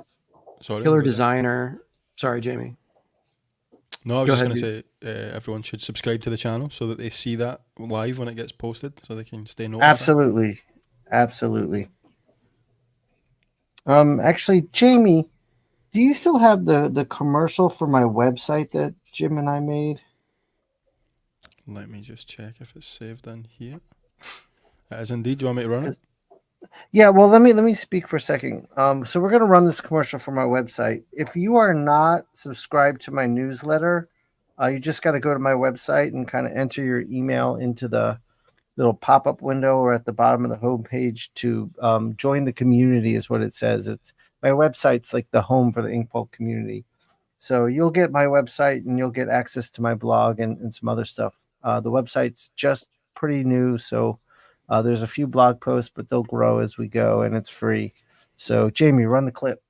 Sorry, killer go ahead. designer. Sorry, Jamie. No, I was Go just ahead, going to say everyone should subscribe to the channel so that they see that live when it gets posted, so they can stay notified. Absolutely. Actually, Jamie, do you still have the commercial for my website that Jim and I made? Let me just check if it's saved in here. It is indeed. Do you want me to run it? Yeah, well, let me speak for a second. So we're gonna run this commercial for my website. If you are not subscribed to my newsletter, you just got to go to my website and kind of enter your email into the little pop-up window or at the bottom of the homepage to join the community is what it says. It's my website's like the home for the Ink Pulp community. So you'll get my website and you'll get access to my blog and some other stuff. The website's just pretty new, so there's a few blog posts, but they'll grow as we go, and it's free. So Jamie, run the clip.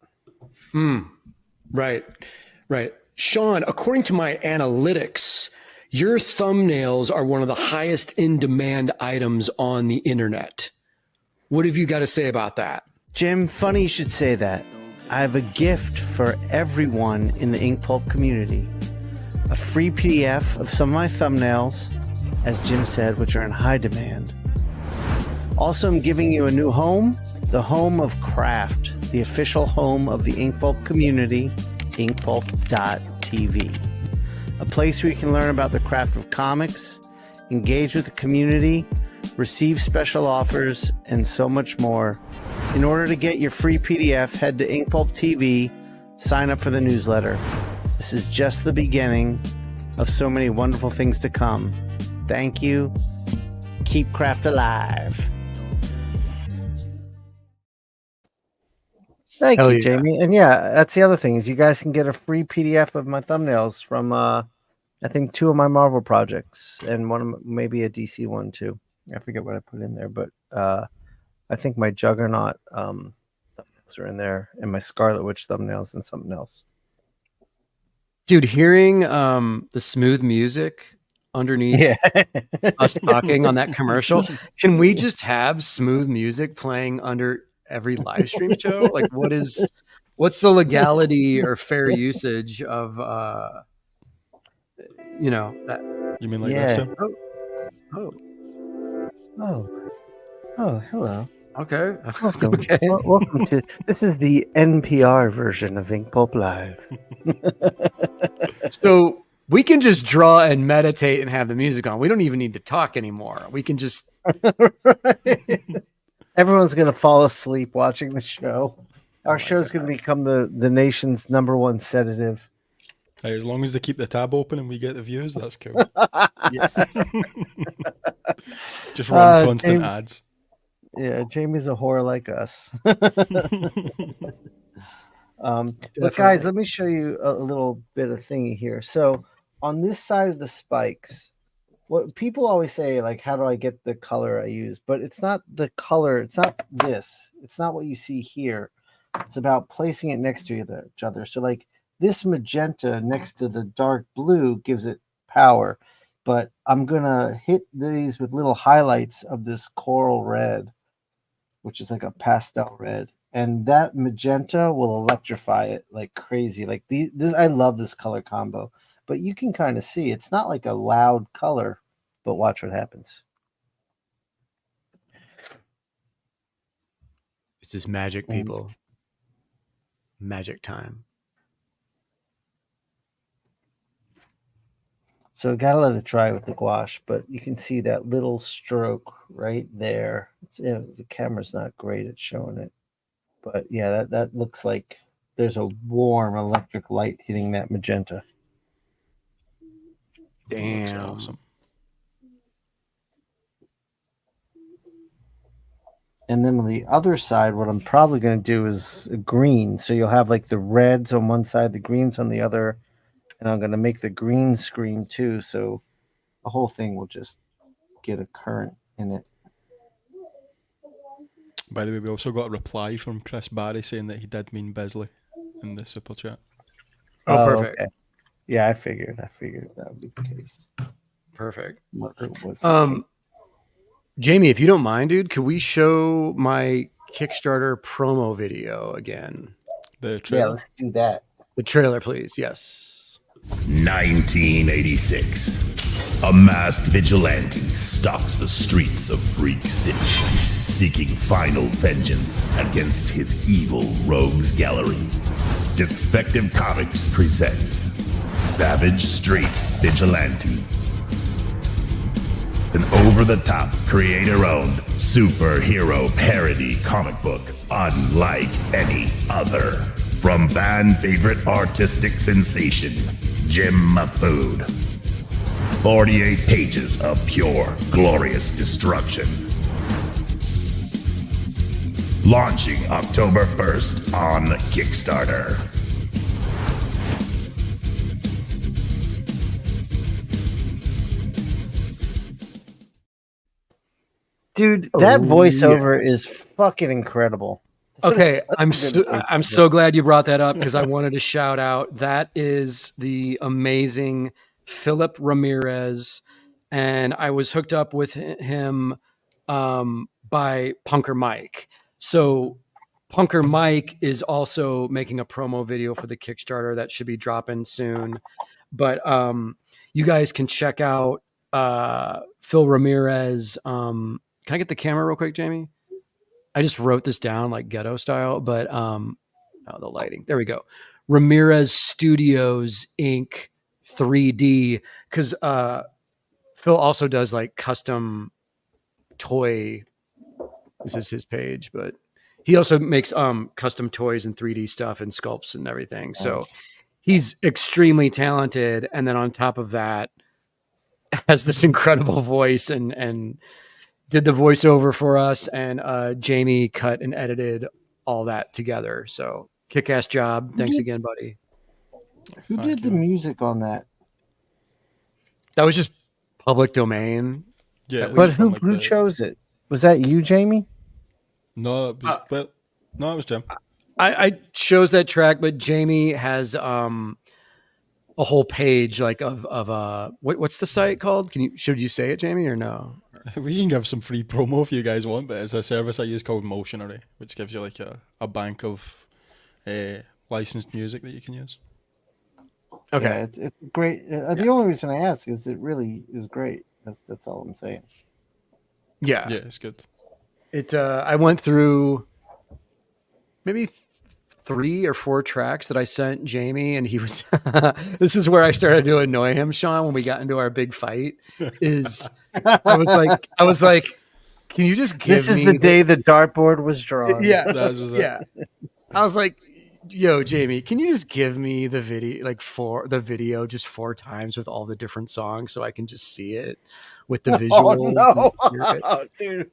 Right. Shawn, according to my analytics, your thumbnails are one of the highest in demand items on the internet. What have you got to say about that? Jim, funny you should say that. I have a gift for everyone in the Ink Pulp community. A free PDF of some of my thumbnails, as Jim said, which are in high demand. Also, I'm giving you a new home, the home of craft, the official home of the Ink Pulp community, inkpulp.tv. A place where you can learn about the craft of comics, engage with the community, receive special offers, and so much more. In order to get your free PDF, head to Inkpulp TV, sign up for the newsletter. This is just the beginning of so many wonderful things to come. Thank you. Keep craft alive. Thank you, Jamie. And yeah, that's the other thing is you guys can get a free PDF of my thumbnails from I think 2 of my Marvel projects and one of maybe a DC one too. I forget what I put in there, but I think my Juggernaut thumbnails are in there, and my Scarlet Witch thumbnails and something else. Dude, hearing the smooth music underneath us talking on that commercial, can we just have smooth music playing under every live stream show? Like, what's the legality or fair usage of that? You mean like this, Jim? Oh, hello. Okay. Welcome. Welcome to this is the NPR version of Ink Pulp Live. So we can just draw and meditate and have the music on. We don't even need to talk anymore. We can just Everyone's gonna fall asleep watching the show. Our show's gonna become the nation's #1 sedative. Hey, as long as they keep the tab open and we get the views, that's cool. yes. Just run constant ads. Yeah, Jamie's a whore like us. But guys, let me show you a little bit of thingy here. So on this side of the spikes, what people always say, like, how do I get the color I use? But it's not the color. It's not this. It's not what you see here. It's about placing it next to each other. So like this magenta next to the dark blue gives it power. But I'm going to hit these with little highlights of this coral red, which is like a pastel red. And that magenta will electrify it like crazy. Like I love this color combo. But you can kind of see it's not like a loud color, but watch what happens. This is magic, people. Magic time. So gotta let it dry with the gouache, but you can see that little stroke right there. The camera's not great at showing it, but yeah, that looks like there's a warm electric light hitting that magenta. Damn. Looks awesome. And then on the other side, what I'm probably going to do is green. So you'll have like the reds on one side, the greens on the other, and I'm going to make the green screen too. So the whole thing will just get a current in it. By the way, we also got a reply from Chris Barry saying that he did mean Bisley in the super chat. Oh, perfect. Okay. Yeah, I figured that would be the case. Perfect. What was the case? Jamie, if you don't mind, dude, could we show my Kickstarter promo video again? The trailer? Yeah, let's do that. The trailer, please. Yes. 1986. A masked vigilante stalks the streets of Freak City, seeking final vengeance against his evil rogues gallery. Defective Comics presents Savage Street Vigilante. An over-the-top, creator-owned, superhero parody comic book unlike any other. From band favorite artistic sensation, jimmahfood. 48 pages of pure, glorious destruction. Launching October 1st on Kickstarter. Dude, that voiceover is fucking incredible. Okay, That's such a good I'm voiceover. so glad you brought that up because I wanted to shout out. That is the amazing Philip Ramirez, and I was hooked up with him by Punker Mike. So Punker Mike is also making a promo video for the Kickstarter that should be dropping soon. But you guys can check out Phil Ramirez. Can I get the camera real quick, Jamie? I just wrote this down like ghetto style, but the lighting. There we go. Ramirez Studios Inc. 3D, because Phil also does like custom toy. This is his page, but he also makes custom toys and 3D stuff and sculpts and everything. So he's extremely talented, and then on top of that, has this incredible voice and did the voiceover for us, and Jamie cut and edited all that together. So kick-ass job. Thanks again, buddy. Who did the music on that? That was just public domain. Yeah, But who chose it? Was that you, Jamie? No, it was, no, it was Jim. I chose that track, but Jamie has a whole page like of what's the site called? Should you say it, Jamie, or no? We can give some free promo if you guys want, but it's a service I use called Motionary, which gives you like a bank of licensed music that you can use. Okay, Yeah, it's great. The only reason I ask is it really is great. That's all I'm saying. yeah, it's good. I went through maybe 3 or 4 tracks that I sent Jamie, and he was. This is where I started to annoy him, Shawn, when we got into our big fight. I was like, can you just give me? This is the day the dartboard was drawn. Yeah, That was it. yeah. I was like, yo, Jamie, can you just give me the video just 4 times with all the different songs so I can just see it with the visuals? Oh, dude.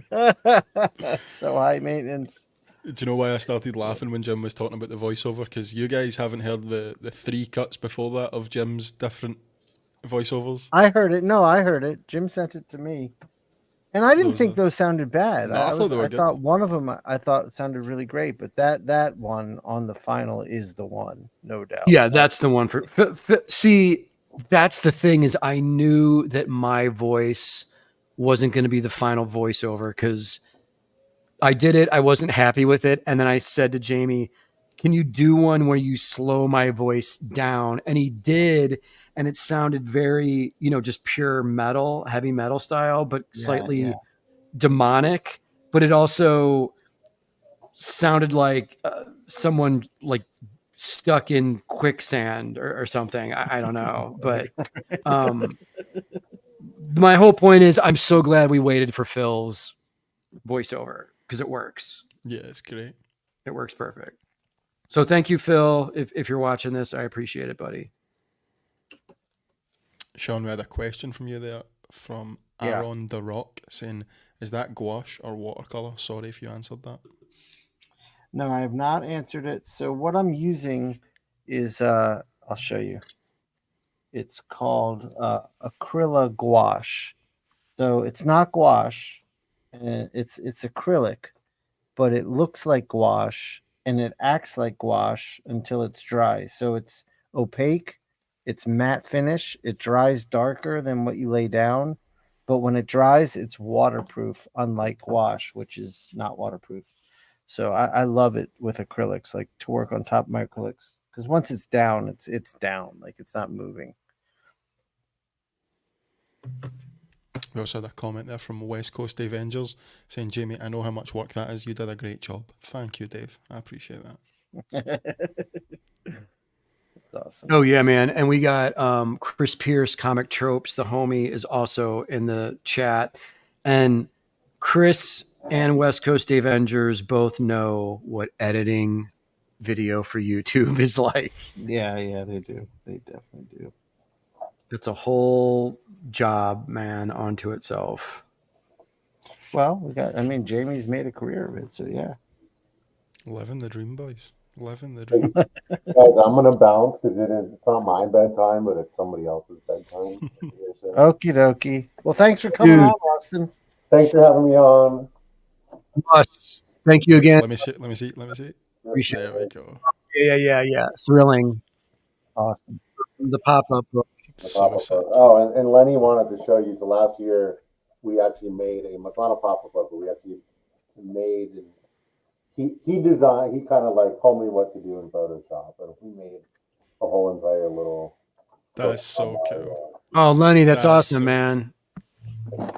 That's so high maintenance. Do you know why I started laughing when Jim was talking about the voiceover? Because you guys haven't heard the 3 cuts before that of Jim's different voiceovers. I heard it. No, I heard it. Jim sent it to me. And I didn't think those sounded bad. No, I thought they were I good. thought one of them I thought sounded really great, but that one on the final is the one, no doubt. Yeah, that's the one for see, that's the thing is I knew that my voice wasn't going to be the final voiceover because I did it. I wasn't happy with it. And then I said to Jamie, can you do one where you slow my voice down? And he did. And it sounded very, just pure metal, heavy metal style, but slightly demonic. But it also sounded like someone like stuck in quicksand or something. I don't know. But my whole point is I'm so glad we waited for Phil's voiceover because it works. Yeah, it's great. It works perfect. So thank you, Phil. If you're watching this, I appreciate it, buddy. Shawn, we had a question from you there from Aaron the Rock saying, is that gouache or watercolor? Sorry if you answered that. No, I have not answered it. So what I'm using is, I'll show you. It's called acrylic gouache. So it's not gouache, it's acrylic, but it looks like gouache and it acts like gouache until it's dry. So it's opaque, it's matte finish, it dries darker than what you lay down, but when it dries, it's waterproof, unlike gouache, which is not waterproof. So I love it with acrylics, like to work on top of my acrylics, because once it's down, it's down, like it's not moving. We also had a comment there from West Coast Avengers saying, Jamie, I know how much work that is. You did a great job. Thank you, Dave. I appreciate that. That's awesome. Oh yeah, man. And we got Chris Pierce, Comic Tropes, the homie, is also in the chat. And Chris and West Coast Avengers both know what editing video for YouTube is like. Yeah, they do. They definitely do. It's a whole job, man, onto itself. Well, Jamie's made a career of it, so yeah. Living the dream, boys. Living the dream. Guys, I'm gonna bounce because it's not my bedtime, but it's somebody else's bedtime. Okie dokie. Well, thanks for coming on, Rosston. Thanks for having me on. Us. Thank you again. Let me see. Appreciate there we go. Yeah. Thrilling. Awesome. The pop-up book. Oh, and Lenny wanted to show you. So last year we actually made it's not a pop-up book, but we actually made, he designed, he kind of like told me what to do in Photoshop, and we made a whole entire little. That is so cool. Oh, Lenny, that's awesome, man.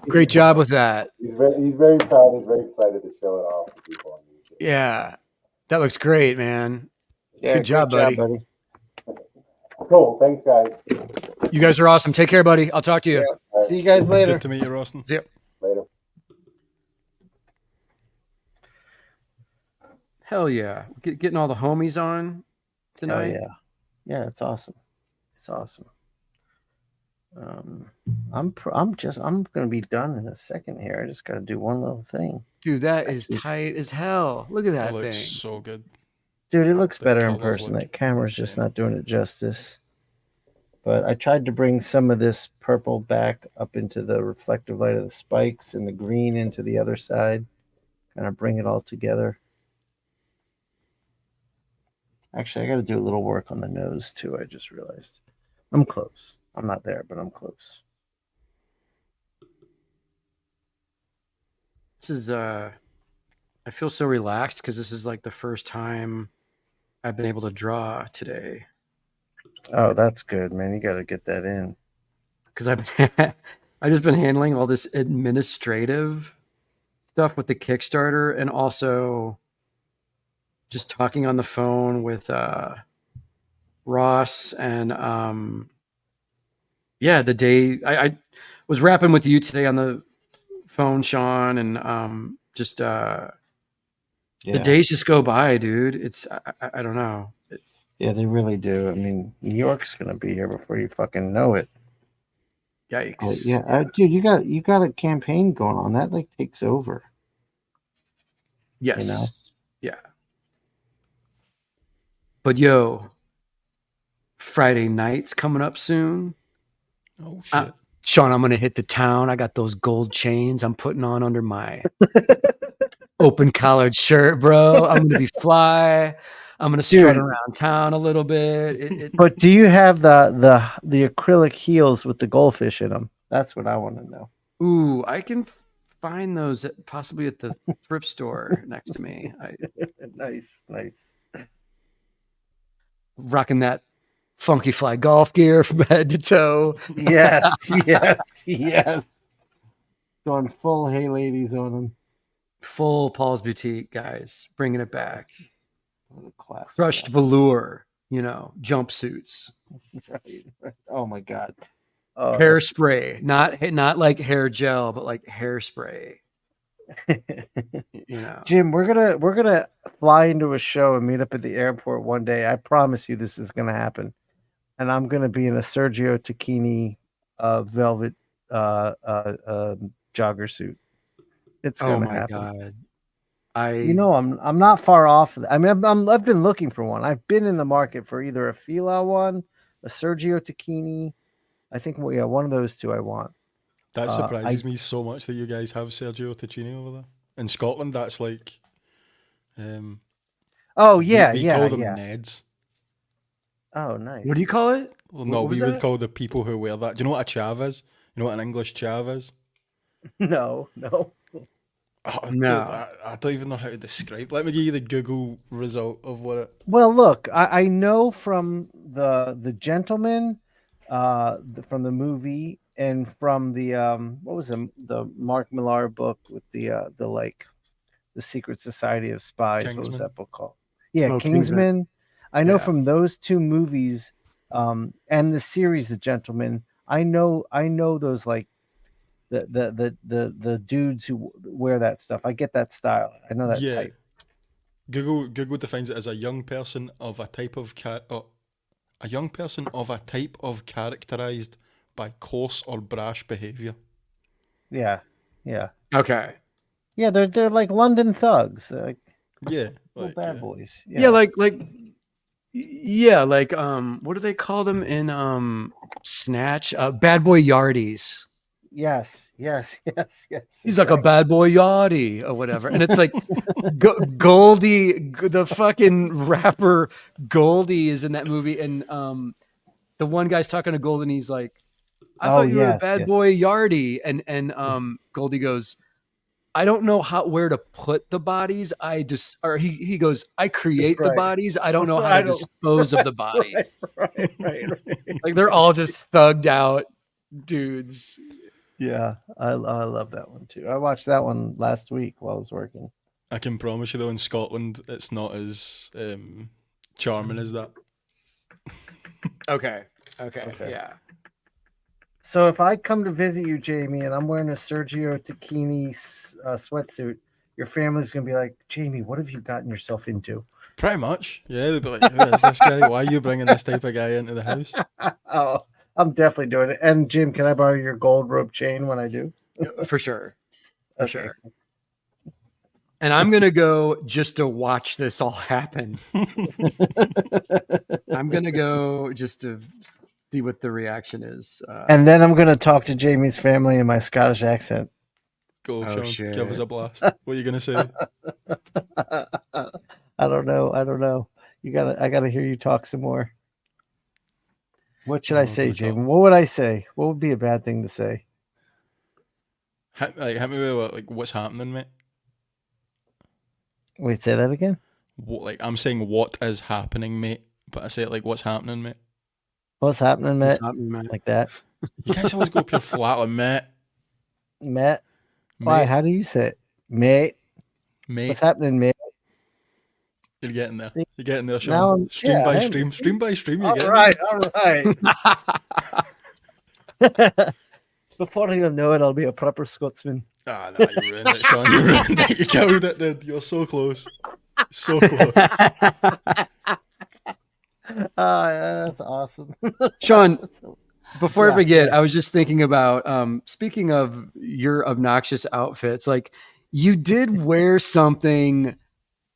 Great job with that. He's very proud. He's very excited to show it off to people on YouTube. Yeah, that looks great, man. Yeah, good job, buddy. Cool. Thanks, guys. You guys are awesome. Take care, buddy. I'll talk to you. Yeah. Right. See you guys later. Good to meet you, Rosston. See you later. Hell yeah. Getting all the homies on tonight. Oh, yeah, it's awesome. It's awesome. I'm gonna be done in a second here. I just gotta do one little thing. Dude, that is tight as hell. Look at that It thing. looks so good. Dude, it looks better in person. That camera's just not doing it justice. But I tried to bring some of this purple back up into the reflective light of the spikes and the green into the other side. Kind of bring it all together. Actually, I got to do a little work on the nose too. I just realized. I'm close. I'm not there, but I'm close. This is I feel so relaxed because this is like the first time I've been able to draw today. Oh, that's good, man. You got to get that in. Because I've just been handling all this administrative stuff with the Kickstarter, and also just talking on the phone with Ross, and the day I was rapping with you today on the phone, Shawn, and the days just go by, dude. It's I don't know. Yeah, they really do. I mean, New York's gonna be here before you fucking know it. Yikes! Dude, you got a campaign going on that like takes over. Yes. You know? Yeah. But yo, Friday night's coming up soon. Oh shit. Shawn, I'm gonna hit the town. I got those gold chains I'm putting on under my open collared shirt, bro. I'm gonna be fly. I'm gonna strut around town a little bit. But do you have the acrylic heels with the goldfish in them? That's what I want to know. Ooh, I can find those possibly at the thrift store next to me. Nice. Rocking that funky fly golf gear from head to toe. Yes. Going full Hey Ladies on them. Full Paul's Boutique, guys. Bringing it back. What a classic. Crushed velour. jumpsuits. Right. Oh my God. Hairspray, not like hair gel, but like hairspray. Jim, we're gonna fly into a show and meet up at the airport one day. I promise you this is gonna happen. And I'm gonna be in a Sergio Tacchini velvet jogger suit. It's gonna happen. God. I'm not far off. I mean, I've been looking for one. I've been in the market for either a Fila one, a Sergio Tacchini. I think one of those two I want. That surprises me so much that you guys have Sergio Tacchini over there. In Scotland, that's like... we call them Neds. Oh, nice. What do you call it? Well, no, we would call the people who wear that. Do you know what a chav is? You know what an English chav is? No. Oh, no. I don't even know how to describe. Let me give you the Google result of what it... Well, look, I know from the Gentleman, from the movie, and from the what was the Mark Millar book with the Secret Society of Spies. Kingsman. What was that book called? Yeah, Kingsman. I know from those two movies, and the series The Gentleman. I know those like the dudes who wear that stuff. I get that style. I know that type. Google defines it as a young person of a type of characterized by coarse or brash behavior. Yeah. Okay. Yeah, they're like London thugs. Like bad boys. Yeah, like what do they call them in Snatch? Bad boy yardies. Yes. He's like a bad boy yardie or whatever. And it's like Goldie, the fucking rapper Goldie is in that movie. And the one guy's talking to Goldie and he's like, I thought you were a bad boy yardie. And Goldie goes, I don't know where to put the bodies. He goes, I create the bodies. I don't know how to dispose of the bodies. Right. Like they're all just thugged out dudes. Yeah, I love that one too. I watched that one last week while I was working. I can promise you though, in Scotland, it's not as charming as that. Okay, yeah. So if I come to visit you, Jamie, and I'm wearing a Sergio Tacchini sweatsuit, your family's going to be like, Jamie, what have you gotten yourself into? Pretty much. Yeah, they'd be like, who is this guy? Why are you bringing this type of guy into the house? Oh, I'm definitely doing it. And Jim, can I borrow your gold rope chain when I do? For sure. For Okay. sure. And I'm going to go just to watch this all happen. I'm going to go just to see what the reaction is. And then I'm going to talk to Jamie's family in my Scottish accent. Go, Shawn. Shit. Give us a blast. What are you going to say? I don't know. I got to hear you talk some more. What should I say, Jamie? What would I say? What would be a bad thing to say? Hit me with what's happening, mate. Wait, say that again? I'm saying what is happening, mate. But I say it like what's happening, mate. What's happening, mate? What's happening, mate? Like that. You guys always go pure flat like mate. Mate. Why? How do you say it? Mate. What's happening, mate? You're getting there. You're getting there, Shawn. Stream by stream. All right. Before you know it, I'll be a proper Scotsman. Ah, no, you ruined it, Shawn. You ruined it. You killed it, dude. You're so close. So close. That's awesome. Shawn, before I forget, I was just thinking about, speaking of your obnoxious outfits, like you did wear something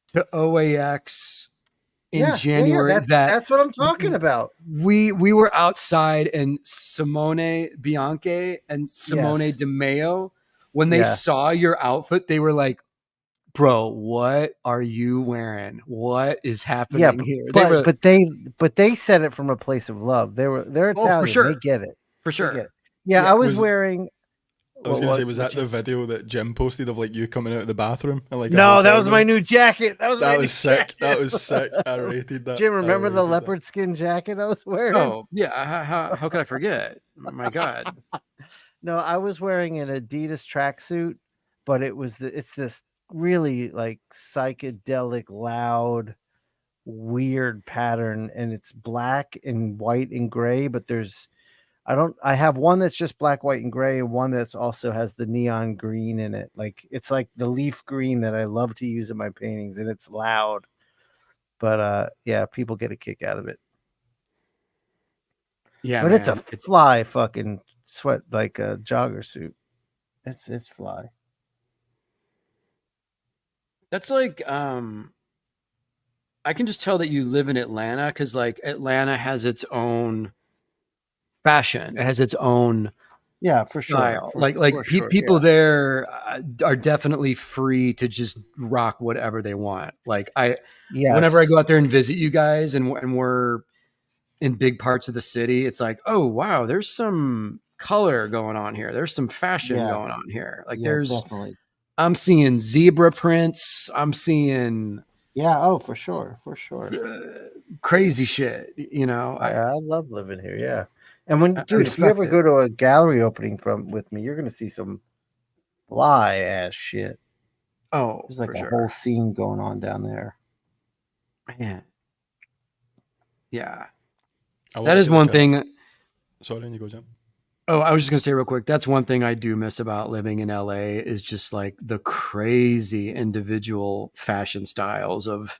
to OAX in January. That's what I'm talking about. We were outside and Simone Bianchi and Simone De Mayo, when they saw your outfit, they were like, bro, what are you wearing? What is happening here? But they said it from a place of love. They're Italian. For sure. They get it. For sure. Yeah, I was wearing. I was going to say, was that the video that Jim posted of you coming out of the bathroom? And, no, that was my new jacket. That was sick. That was sick. I rated that. Jim, remember the leopard skin jacket I was wearing? Oh, yeah. How could I forget? Oh, my God. No, I was wearing an Adidas tracksuit, but it's this really like psychedelic, loud, weird pattern, and it's black and white and gray, but I have one that's just black, white, and gray, and one that's also has the neon green in it. Like it's like the leaf green that I love to use in my paintings, and it's loud. But yeah, people get a kick out of it. Yeah, but man. It's a fly fucking sweat, like a jogger suit. It's fly. That's like I can just tell that you live in Atlanta, because like Atlanta has its own fashion. It has its own for style. Sure. People there are definitely free to just rock whatever they want. Like whenever I go out there and visit you guys, and we're in big parts of the city, it's like, oh wow, there's some color going on here. There's some fashion going on here. Like definitely. I'm seeing zebra prints. I'm seeing for sure. Crazy shit. You know, I love living here. Yeah. And if you ever go to a gallery opening with me, you're going to see some fly ass shit. Oh, there's like a whole scene going on down there. Man. Yeah. That is one thing. Sorry, you go, Jim. Oh, I was just going to say real quick. That's one thing I do miss about living in LA is just like the crazy individual fashion styles of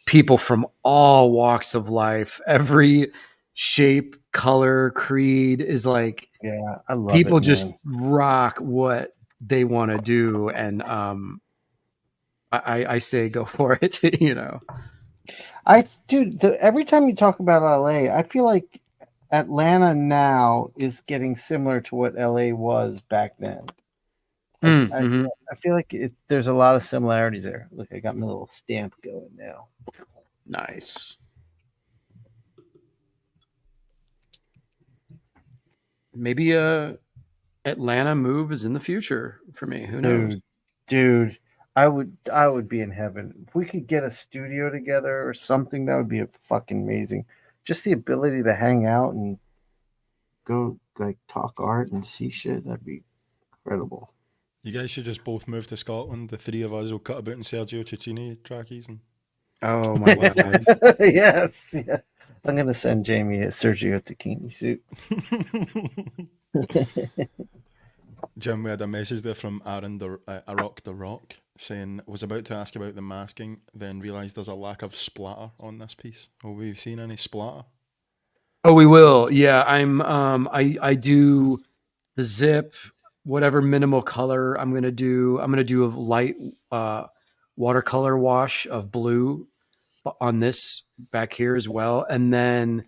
people from all walks of life. Every shape, color, creed is like, I love people it, just man. rock what they want to do. And I say go for it, you know. Every time you talk about LA, I feel like Atlanta now is getting similar to what LA was back then. I feel like there's a lot of similarities there. Look, I got my little stamp going now. Nice. Maybe Atlanta move is in the future for me. Who knows? Dude, I would be in heaven if we could get a studio together or something. That would be fucking amazing. Just the ability to hang out and go like talk art and see shit. That'd be incredible. You guys should just both move to Scotland. The three of us will cut about in Sergio Cecchini trackies. And... Oh my god! yes. I'm gonna send Jamie a Sergio Tacchini suit. Jim, we had a message there from Aaron Arock the Rock saying, was about to ask about the masking, then realised there's a lack of splatter on this piece. Have we seen any splatter? Oh, we will. Yeah, I do the zip, whatever minimal color I'm gonna do. I'm gonna do a light watercolor wash of blue on this back here as well, and then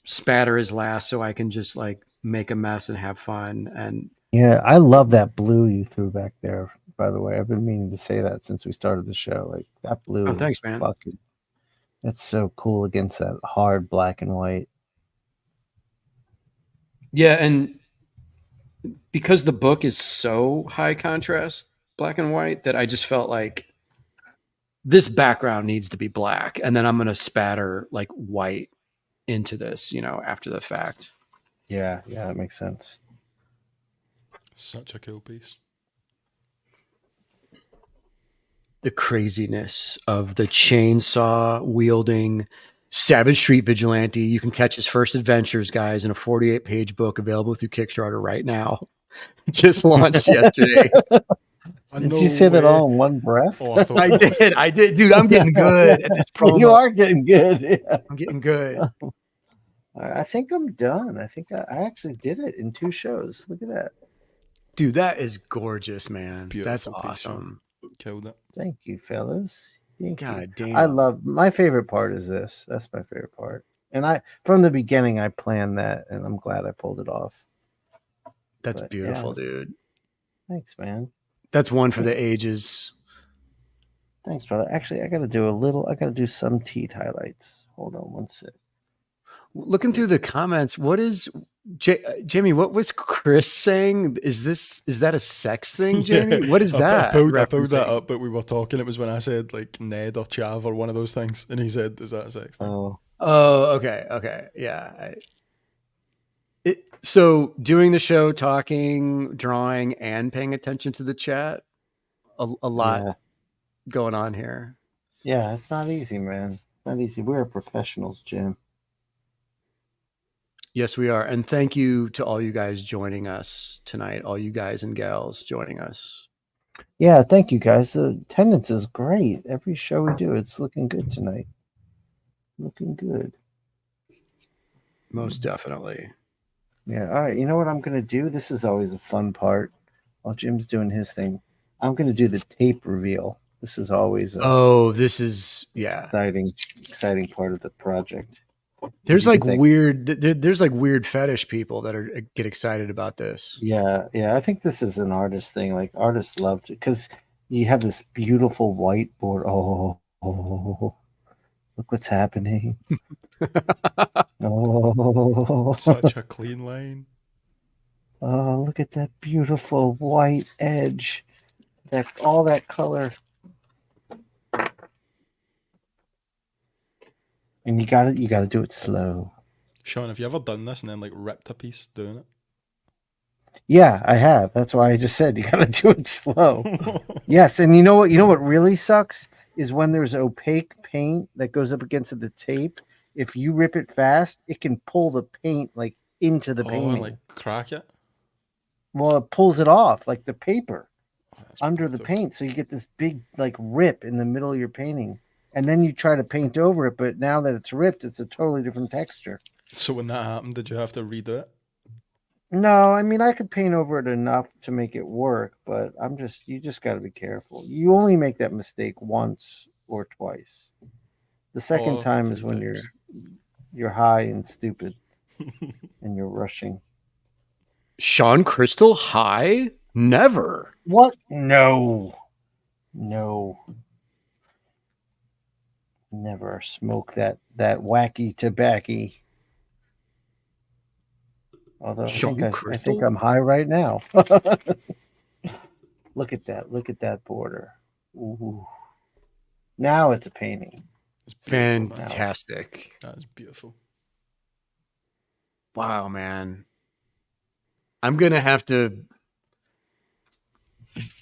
spatter is last, so I can just like make a mess and have fun. And yeah, I love that blue you threw back there. By the way, I've been meaning to say that since we started the show. Like that blue. Oh, thanks, man. That's so cool against that hard black and white. Yeah, and because the book is so high contrast, black and white, that I just felt like this background needs to be black, and then I'm going to spatter like white into this, you know, after the fact. Yeah, that makes sense. Such a cool piece. The craziness of the chainsaw wielding Savage Street Vigilante. You can catch his first adventures, guys, in a 48-page book available through Kickstarter right now. Just launched yesterday. Did you say that all in one breath? Oh, I did. Dude, I'm getting good at this promo. You are getting good. Yeah. I'm getting good. I think I'm done. I think I actually did it in 2 shows. Look at that. Dude, that is gorgeous, man. Beautiful. That's awesome. Killed it. Thank you, fellas. God damn. I love, my favorite part is this. That's my favorite part. And from the beginning, I planned that, and I'm glad I pulled it off. That's beautiful, dude. Thanks, man. That's one for the ages. Thanks, brother. Actually, I got to do some teeth highlights. Hold on one sec. Looking through the comments, what is Jamie? What was Chris saying? Is that a sex thing, Jamie? Yeah, what is that? I pulled that up, but we were talking. It was when I said like Ned or Chav or one of those things, and he said, "Is that a sex thing?" Oh, okay, yeah. So doing the show, talking, drawing, and paying attention to the chat, a lot going on here. Yeah, it's not easy, man. Not easy. We're professionals, Jim. Yes, we are. And thank you to all you guys joining us tonight, all you guys and gals joining us. Yeah, thank you guys. The attendance is great. Every show we do, it's looking good tonight. Looking good. Most definitely. Yeah. All right. You know what I'm going to do? This is always a fun part. While Jim's doing his thing, I'm going to do the tape reveal. This is always this is, yeah. exciting part of the project. There's like weird, there's like weird fetish people that get excited about this. Yeah. I think this is an artist thing. Like artists love it because you have this beautiful whiteboard. Oh, look what's happening. Oh, Such a clean line. Oh, look at that beautiful white edge. That's all that color. And you gotta do it slow. Shawn, have you ever done this and then like ripped a piece doing it? Yeah, I have. That's why I just said you gotta do it slow. Yes, and you know what really sucks is when there's opaque paint that goes up against the tape. If you rip it fast, it can pull the paint like into the painting. And like crack it. Well, it pulls it off like the paper That's under the brutal. paint, so you get this big like rip in the middle of your painting. And then you try to paint over it, but now that it's ripped, it's a totally different texture. So when that happened, did you have to redo it? No, I mean I could paint over it enough to make it work, but you just got to be careful. You only make that mistake once or twice. The second time is when you're high and stupid and you're rushing. Shawn Crystal high? Never. What? No. Never smoke that wacky tobacco. Although I think I'm high right now. Look at that border. Ooh. Now it's a painting. It's beautiful, Fantastic. That is beautiful. Wow, man. I'm going to have to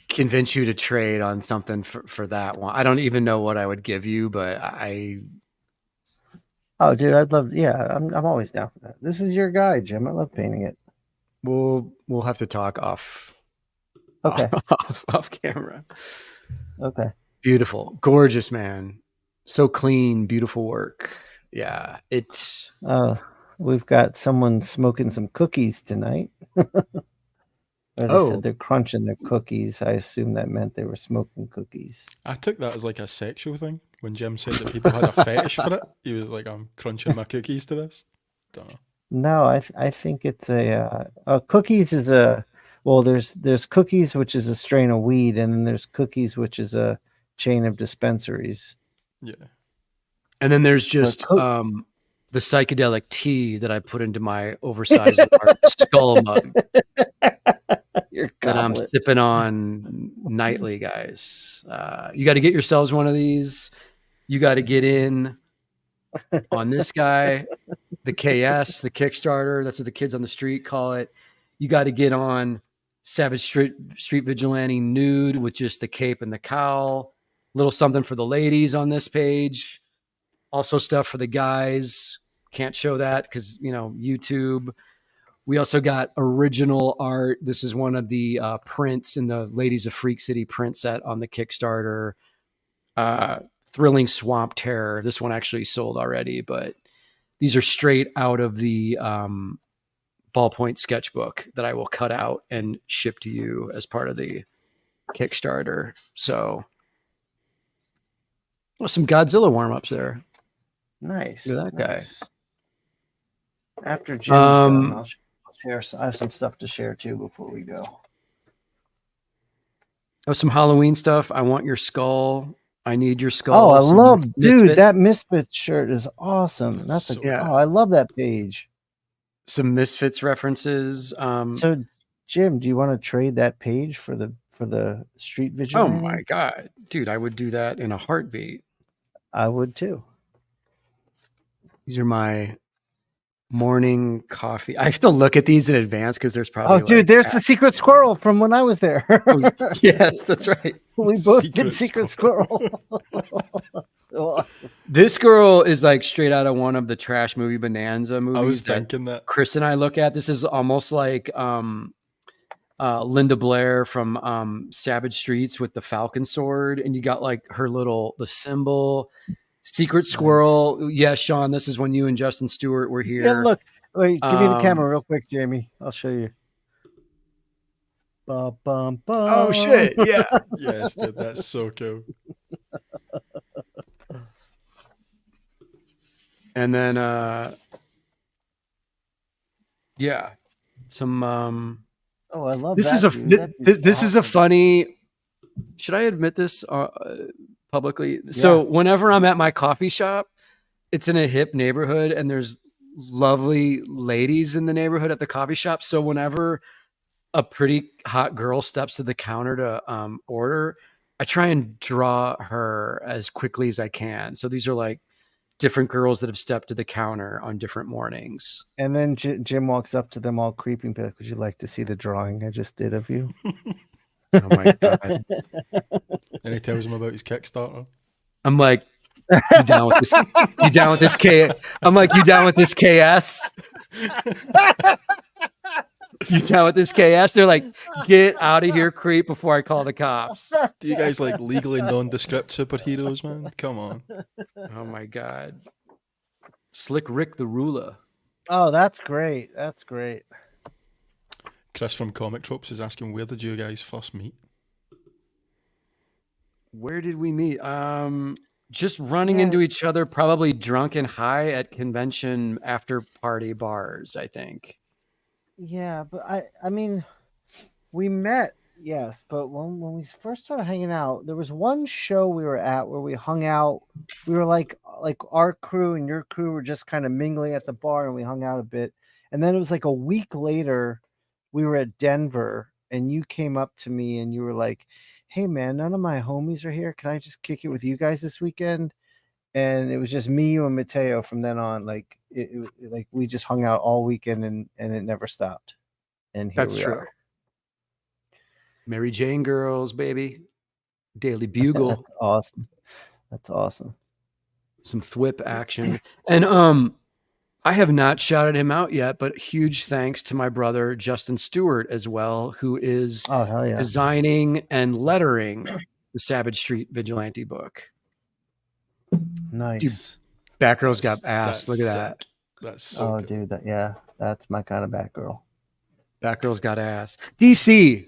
convince you to trade on something for that one. I don't even know what I would give you, but Oh, dude, I'd love. Yeah, I'm always down for that. This is your guy, Jim. I love painting it. We'll have to talk off. Okay. Off camera. Okay. Beautiful, gorgeous, man. So clean, beautiful work. Yeah, it's. We've got someone smoking some cookies tonight. They said they're crunching their cookies. I assume that meant they were smoking cookies. I took that as like a sexual thing. When Jim said that people had a fetish for it, he was like, I'm crunching my cookies to this. Don't know. No, I think it's cookies is there's cookies, which is a strain of weed, and then there's cookies, which is a chain of dispensaries. Yeah. And then there's just the psychedelic tea that I put into my oversized skull mug that I'm sipping on nightly, guys. You got to get yourselves one of these. You got to get in on this guy, the KS, the Kickstarter. That's what the kids on the street call it. You got to get on Savage Street Vigilante nude with just the cape and the cowl. Little something for the ladies on this page. Also stuff for the guys. Can't show that because, YouTube. We also got original art. This is one of the prints in the Ladies of Freak City print set on the Kickstarter. Thrilling Swamp Terror. This one actually sold already, but these are straight out of the ballpoint sketchbook that I will cut out and ship to you as part of the Kickstarter. So, some Godzilla warm-ups there. Nice. Look at that guy. After Jim's done, I'll share. I have some stuff to share too before we go. Oh, some Halloween stuff. I want your skull. I need your skull. Oh, I love, dude, that Misfits shirt is awesome. I love that page. Some Misfits references. So, Jim, do you want to trade that page for the Street Vigilante? Oh my God, dude, I would do that in a heartbeat. I would too. These are my morning coffee. I have to look at these in advance because there's probably. Oh, dude, there's the secret squirrel from when I was there. Yes, that's right. We both did secret squirrel. so awesome. This girl is like straight out of one of the trash movie Bonanza movies. I was thinking that. Chris and I look at. This is almost like Linda Blair from Savage Streets with the Falcon sword, and you got like the symbol, secret squirrel. Yeah, Sean, this is when you and Justin Stewart were here. Yeah, look, wait, give me the camera real quick, Jamie. I'll show you. Bum, bum, bum. Oh shit! Yeah. Yes, dude, that's so cool. And then yeah, some Oh, I love this that. is a Dude. this is a funny. Should I admit this publicly? So whenever I'm at my coffee shop, it's in a hip neighborhood, and there's lovely ladies in the neighborhood at the coffee shop. So whenever a pretty hot girl steps to the counter to order, I try and draw her as quickly as I can. So these are like different girls that have stepped to the counter on different mornings. And then Jim walks up to them all creeping. Would you like to see the drawing I just did of you? Oh my God. And he tells him about his Kickstarter. I'm like, you down with this? You down with this K? I'm like, you down with this KS? You down with this KS? They're like, get out of here, creep, before I call the cops. Do you guys like legally nondescript superheroes, man? Come on. Oh my God. Slick Rick the Ruler. Oh, that's great. That's great. Chris from Comic Tropes is asking, where did you guys first meet? Where did we meet? Just running into each other, probably drunk and high at convention after party bars, I think. Yeah, but I mean, we met, yes, but when we first started hanging out, there was one show we were at where we hung out. We were like our crew and your crew were just kind of mingling at the bar, and we hung out a bit. And then it was like a week later, we were at Denver, and you came up to me and you were like, "Hey man, none of my homies are here. Can I just kick it with you guys this weekend?" And it was just me, you, and Mateo from then on. Like like we just hung out all weekend, and it never stopped. And here That's we true. are. Mary Jane girls, baby. Daily Bugle. That's awesome. That's awesome. Some thwip action. And I have not shouted him out yet, but huge thanks to my brother Justin Stewart as well, who is Oh hell yeah! designing and lettering the Savage Street Vigilante book. Nice. Batgirl's got ass. Look at that. That's so Oh cool. dude, that's my kind of Batgirl. Batgirl's got ass. DC.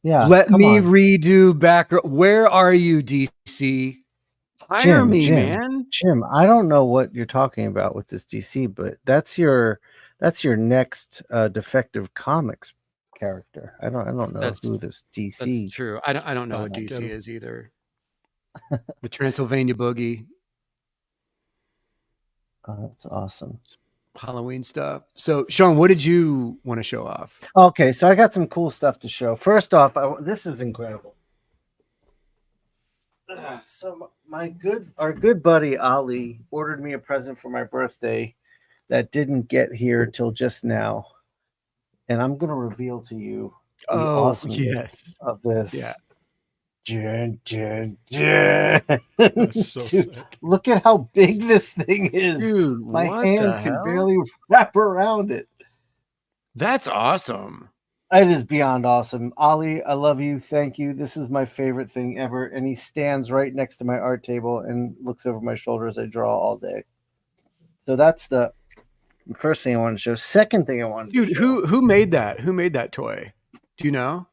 Yeah. Let come me on. redo Batgirl. Where are you, DC? Hire me, man. Jim, I don't know what you're talking about with this DC, but that's your next Defective Comics character. I don't know who this DC. That's true. I don't know what Batgirl. DC is either. The Transylvania Boogie. Oh, that's awesome. Halloween stuff. So, Sean, what did you want to show off? Okay, so I got some cool stuff to show. First off, this is incredible. So our good buddy Ali ordered me a present for my birthday that didn't get here till just now, and I'm gonna reveal to you the awesomeness of this. Yeah. That's so Dude, sick. look at how big this thing is. Dude, My what hand the can hell? barely wrap around it. That's awesome. It is beyond awesome. Ali, I love you. Thank you. This is my favorite thing ever. And he stands right next to my art table and looks over my shoulder as I draw all day. So that's the first thing I want to show. Second thing I want to Dude, show. who made that? Who made that toy? Do you know?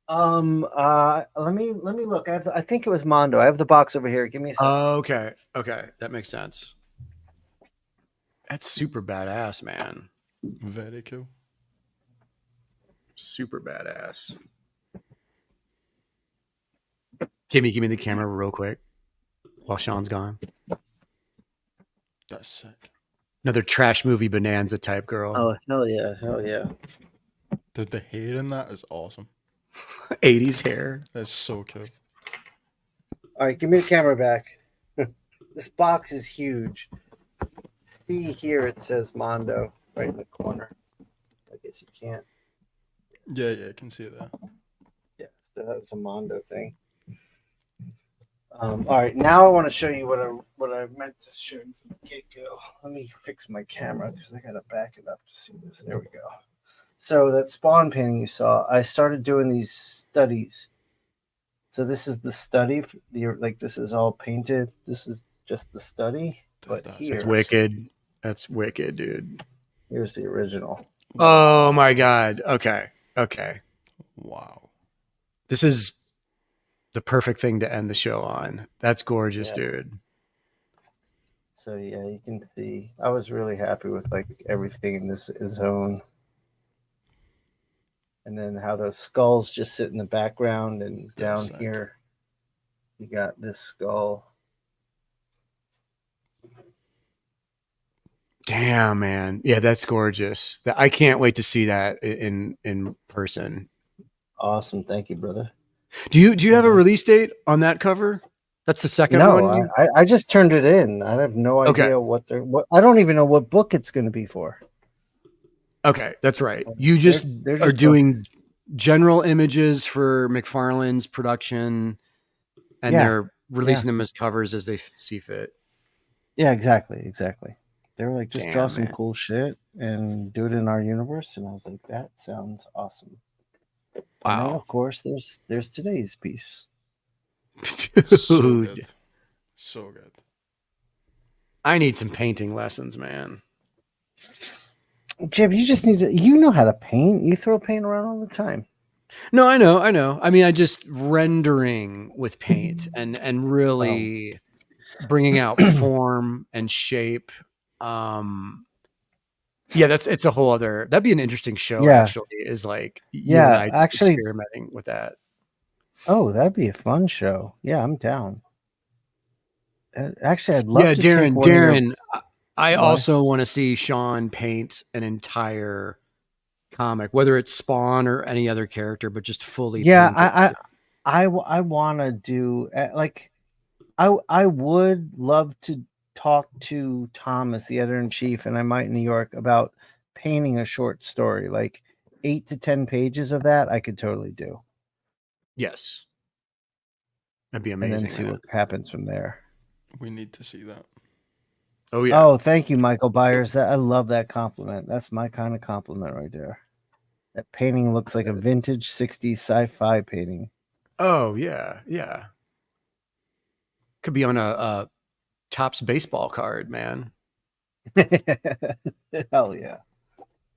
Let me look. I think it was Mondo. I have the box over here. Give me a second. Oh, okay. Okay. That makes sense. That's super badass, man. Very cool. Super badass. Jimmy, give me the camera real quick while Sean's gone. That's sick. Another trash movie bonanza type girl. Oh, hell yeah. Hell yeah. Dude, the hair in that is awesome. 80s hair. That's so cool. All right, give me the camera back. This box is huge. See here, it says Mondo right in the corner. I guess you can't. Yeah, I can see it there. Yeah, so that was a Mondo thing. All right, now I want to show you what I meant to show you from the get-go. Let me fix my camera because I gotta back it up to see this. There we go. So that spawn painting you saw, I started doing these studies. So this is the study. Like this is all painted. This is just the study. But That's wicked. That's wicked, dude. Here's the original. Oh my God. Okay. Wow. This is the perfect thing to end the show on. That's gorgeous, dude. So yeah, you can see I was really happy with like everything in this zone. And then how those skulls just sit in the background, and down here you got this skull. Damn, man. Yeah, that's gorgeous. I can't wait to see that in person. Awesome. Thank you, brother. Do you have a release date on that cover? That's the second one? No, I just turned it in. I have no idea what I don't even know what book it's going to be for. Okay, that's right. You just are doing general images for McFarlane's production, and they're releasing them as covers as they see fit. Yeah, exactly. They were like, just draw some cool shit and do it in our universe. And I was like, that sounds awesome. Wow. And then, of course, there's today's piece. Dude. So good. I need some painting lessons, man. Jim, you just need to, you know how to paint. You throw paint around all the time. No, I know. I mean, I just rendering with paint and really bringing out form and shape. Yeah, it's a whole other, that'd be an interesting show actually, is like actually experimenting with that. Oh, that'd be a fun show. Yeah, I'm down. Actually, I'd love to Darren, I also want to see Shawn paint an entire comic, whether it's Spawn or any other character, but just fully. Yeah, I want to do like, I would love to talk to Thomas, the editor-in-chief, and I might in New York about painting a short story, like 8 to 10 pages of that. I could totally do. Yes, that'd be amazing. And then see what happens from there. We need to see that. Oh yeah. Oh, thank you, Michael Byers. I love that compliment. That's my kind of compliment right there. That painting looks like a vintage 60s sci-fi painting. Oh yeah. Could be on a Topps baseball card, man. Hell yeah.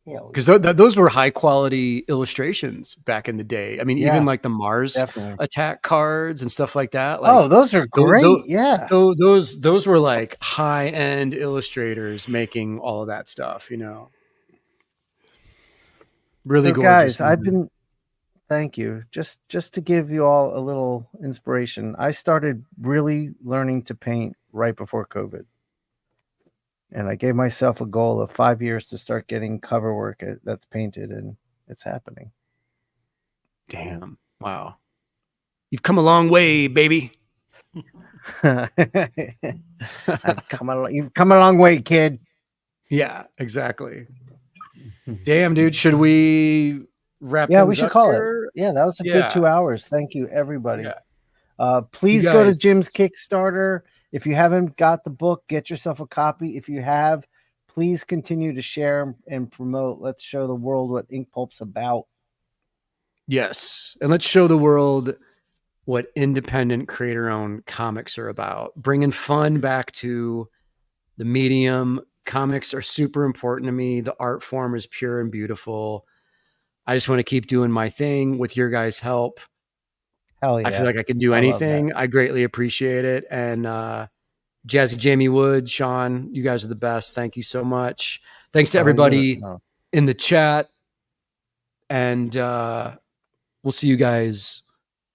Because those were high quality illustrations back in the day. I mean, even like the Mars attack cards and stuff like that. Like, those are great. Those were like high end illustrators making all of that stuff. Really gorgeous. Guys, thank you. Just to give you all a little inspiration, I started really learning to paint right before COVID. And I gave myself a goal of 5 years to start getting cover work that's painted, and it's happening. Damn. Wow. You've come a long way, baby. You've come a long way, kid. Yeah, exactly. Damn, dude. Should we wrap we should call here? It. Yeah, that was a good 2 hours. Thank you, everybody. Yeah. Please go to Jim's Kickstarter. If you haven't got the book, get yourself a copy. If you have, please continue to share and promote. Let's show the world what Ink Pulp's about. Yes. And let's show the world what independent creator-owned comics are about. Bringing fun back to the medium. Comics are super important to me. The art form is pure and beautiful. I just want to keep doing my thing with your guys' help. Hell yeah. I feel like I can do anything. I greatly appreciate it. And Jazzy Jamie Wood, Shawn, you guys are the best. Thank you so much. Thanks to everybody in the chat. And we'll see you guys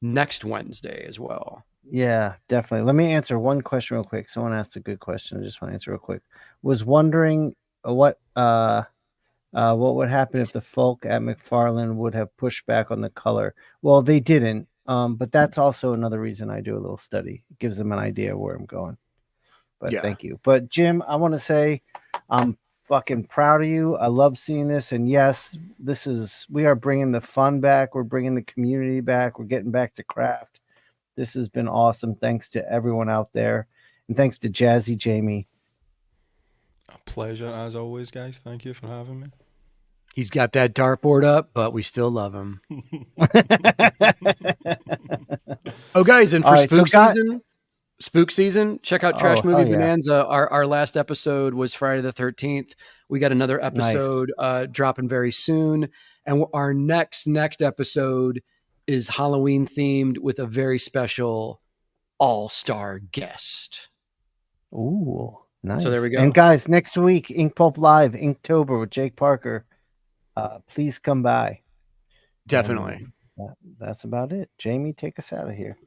next Wednesday as well. Yeah, definitely. Let me answer one question real quick. Someone asked a good question. I just want to answer real quick. Was wondering what would happen if the folk at McFarlane would have pushed back on the color. Well, they didn't. But that's also another reason I do a little study. It gives them an idea of where I'm going. But thank you. But Jim, I want to say I'm fucking proud of you. I love seeing this. And yes, we are bringing the fun back. We're bringing the community back. We're getting back to craft. This has been awesome. Thanks to everyone out there. And thanks to Jazzy Jamie. A pleasure as always, guys. Thank you for having me. He's got that dartboard up, but we still love him. Oh, guys, and for spook season, check out Trash Movie Bonanza. Our last episode was Friday the 13th. We got another episode dropping very soon. And our next episode is Halloween themed with a very special all-star guest. Ooh, nice. So there we go. And guys, next week, Ink Pulp Live, Inktober with Jake Parker. Please come by. Definitely. That's about it. Jamie, take us out of here.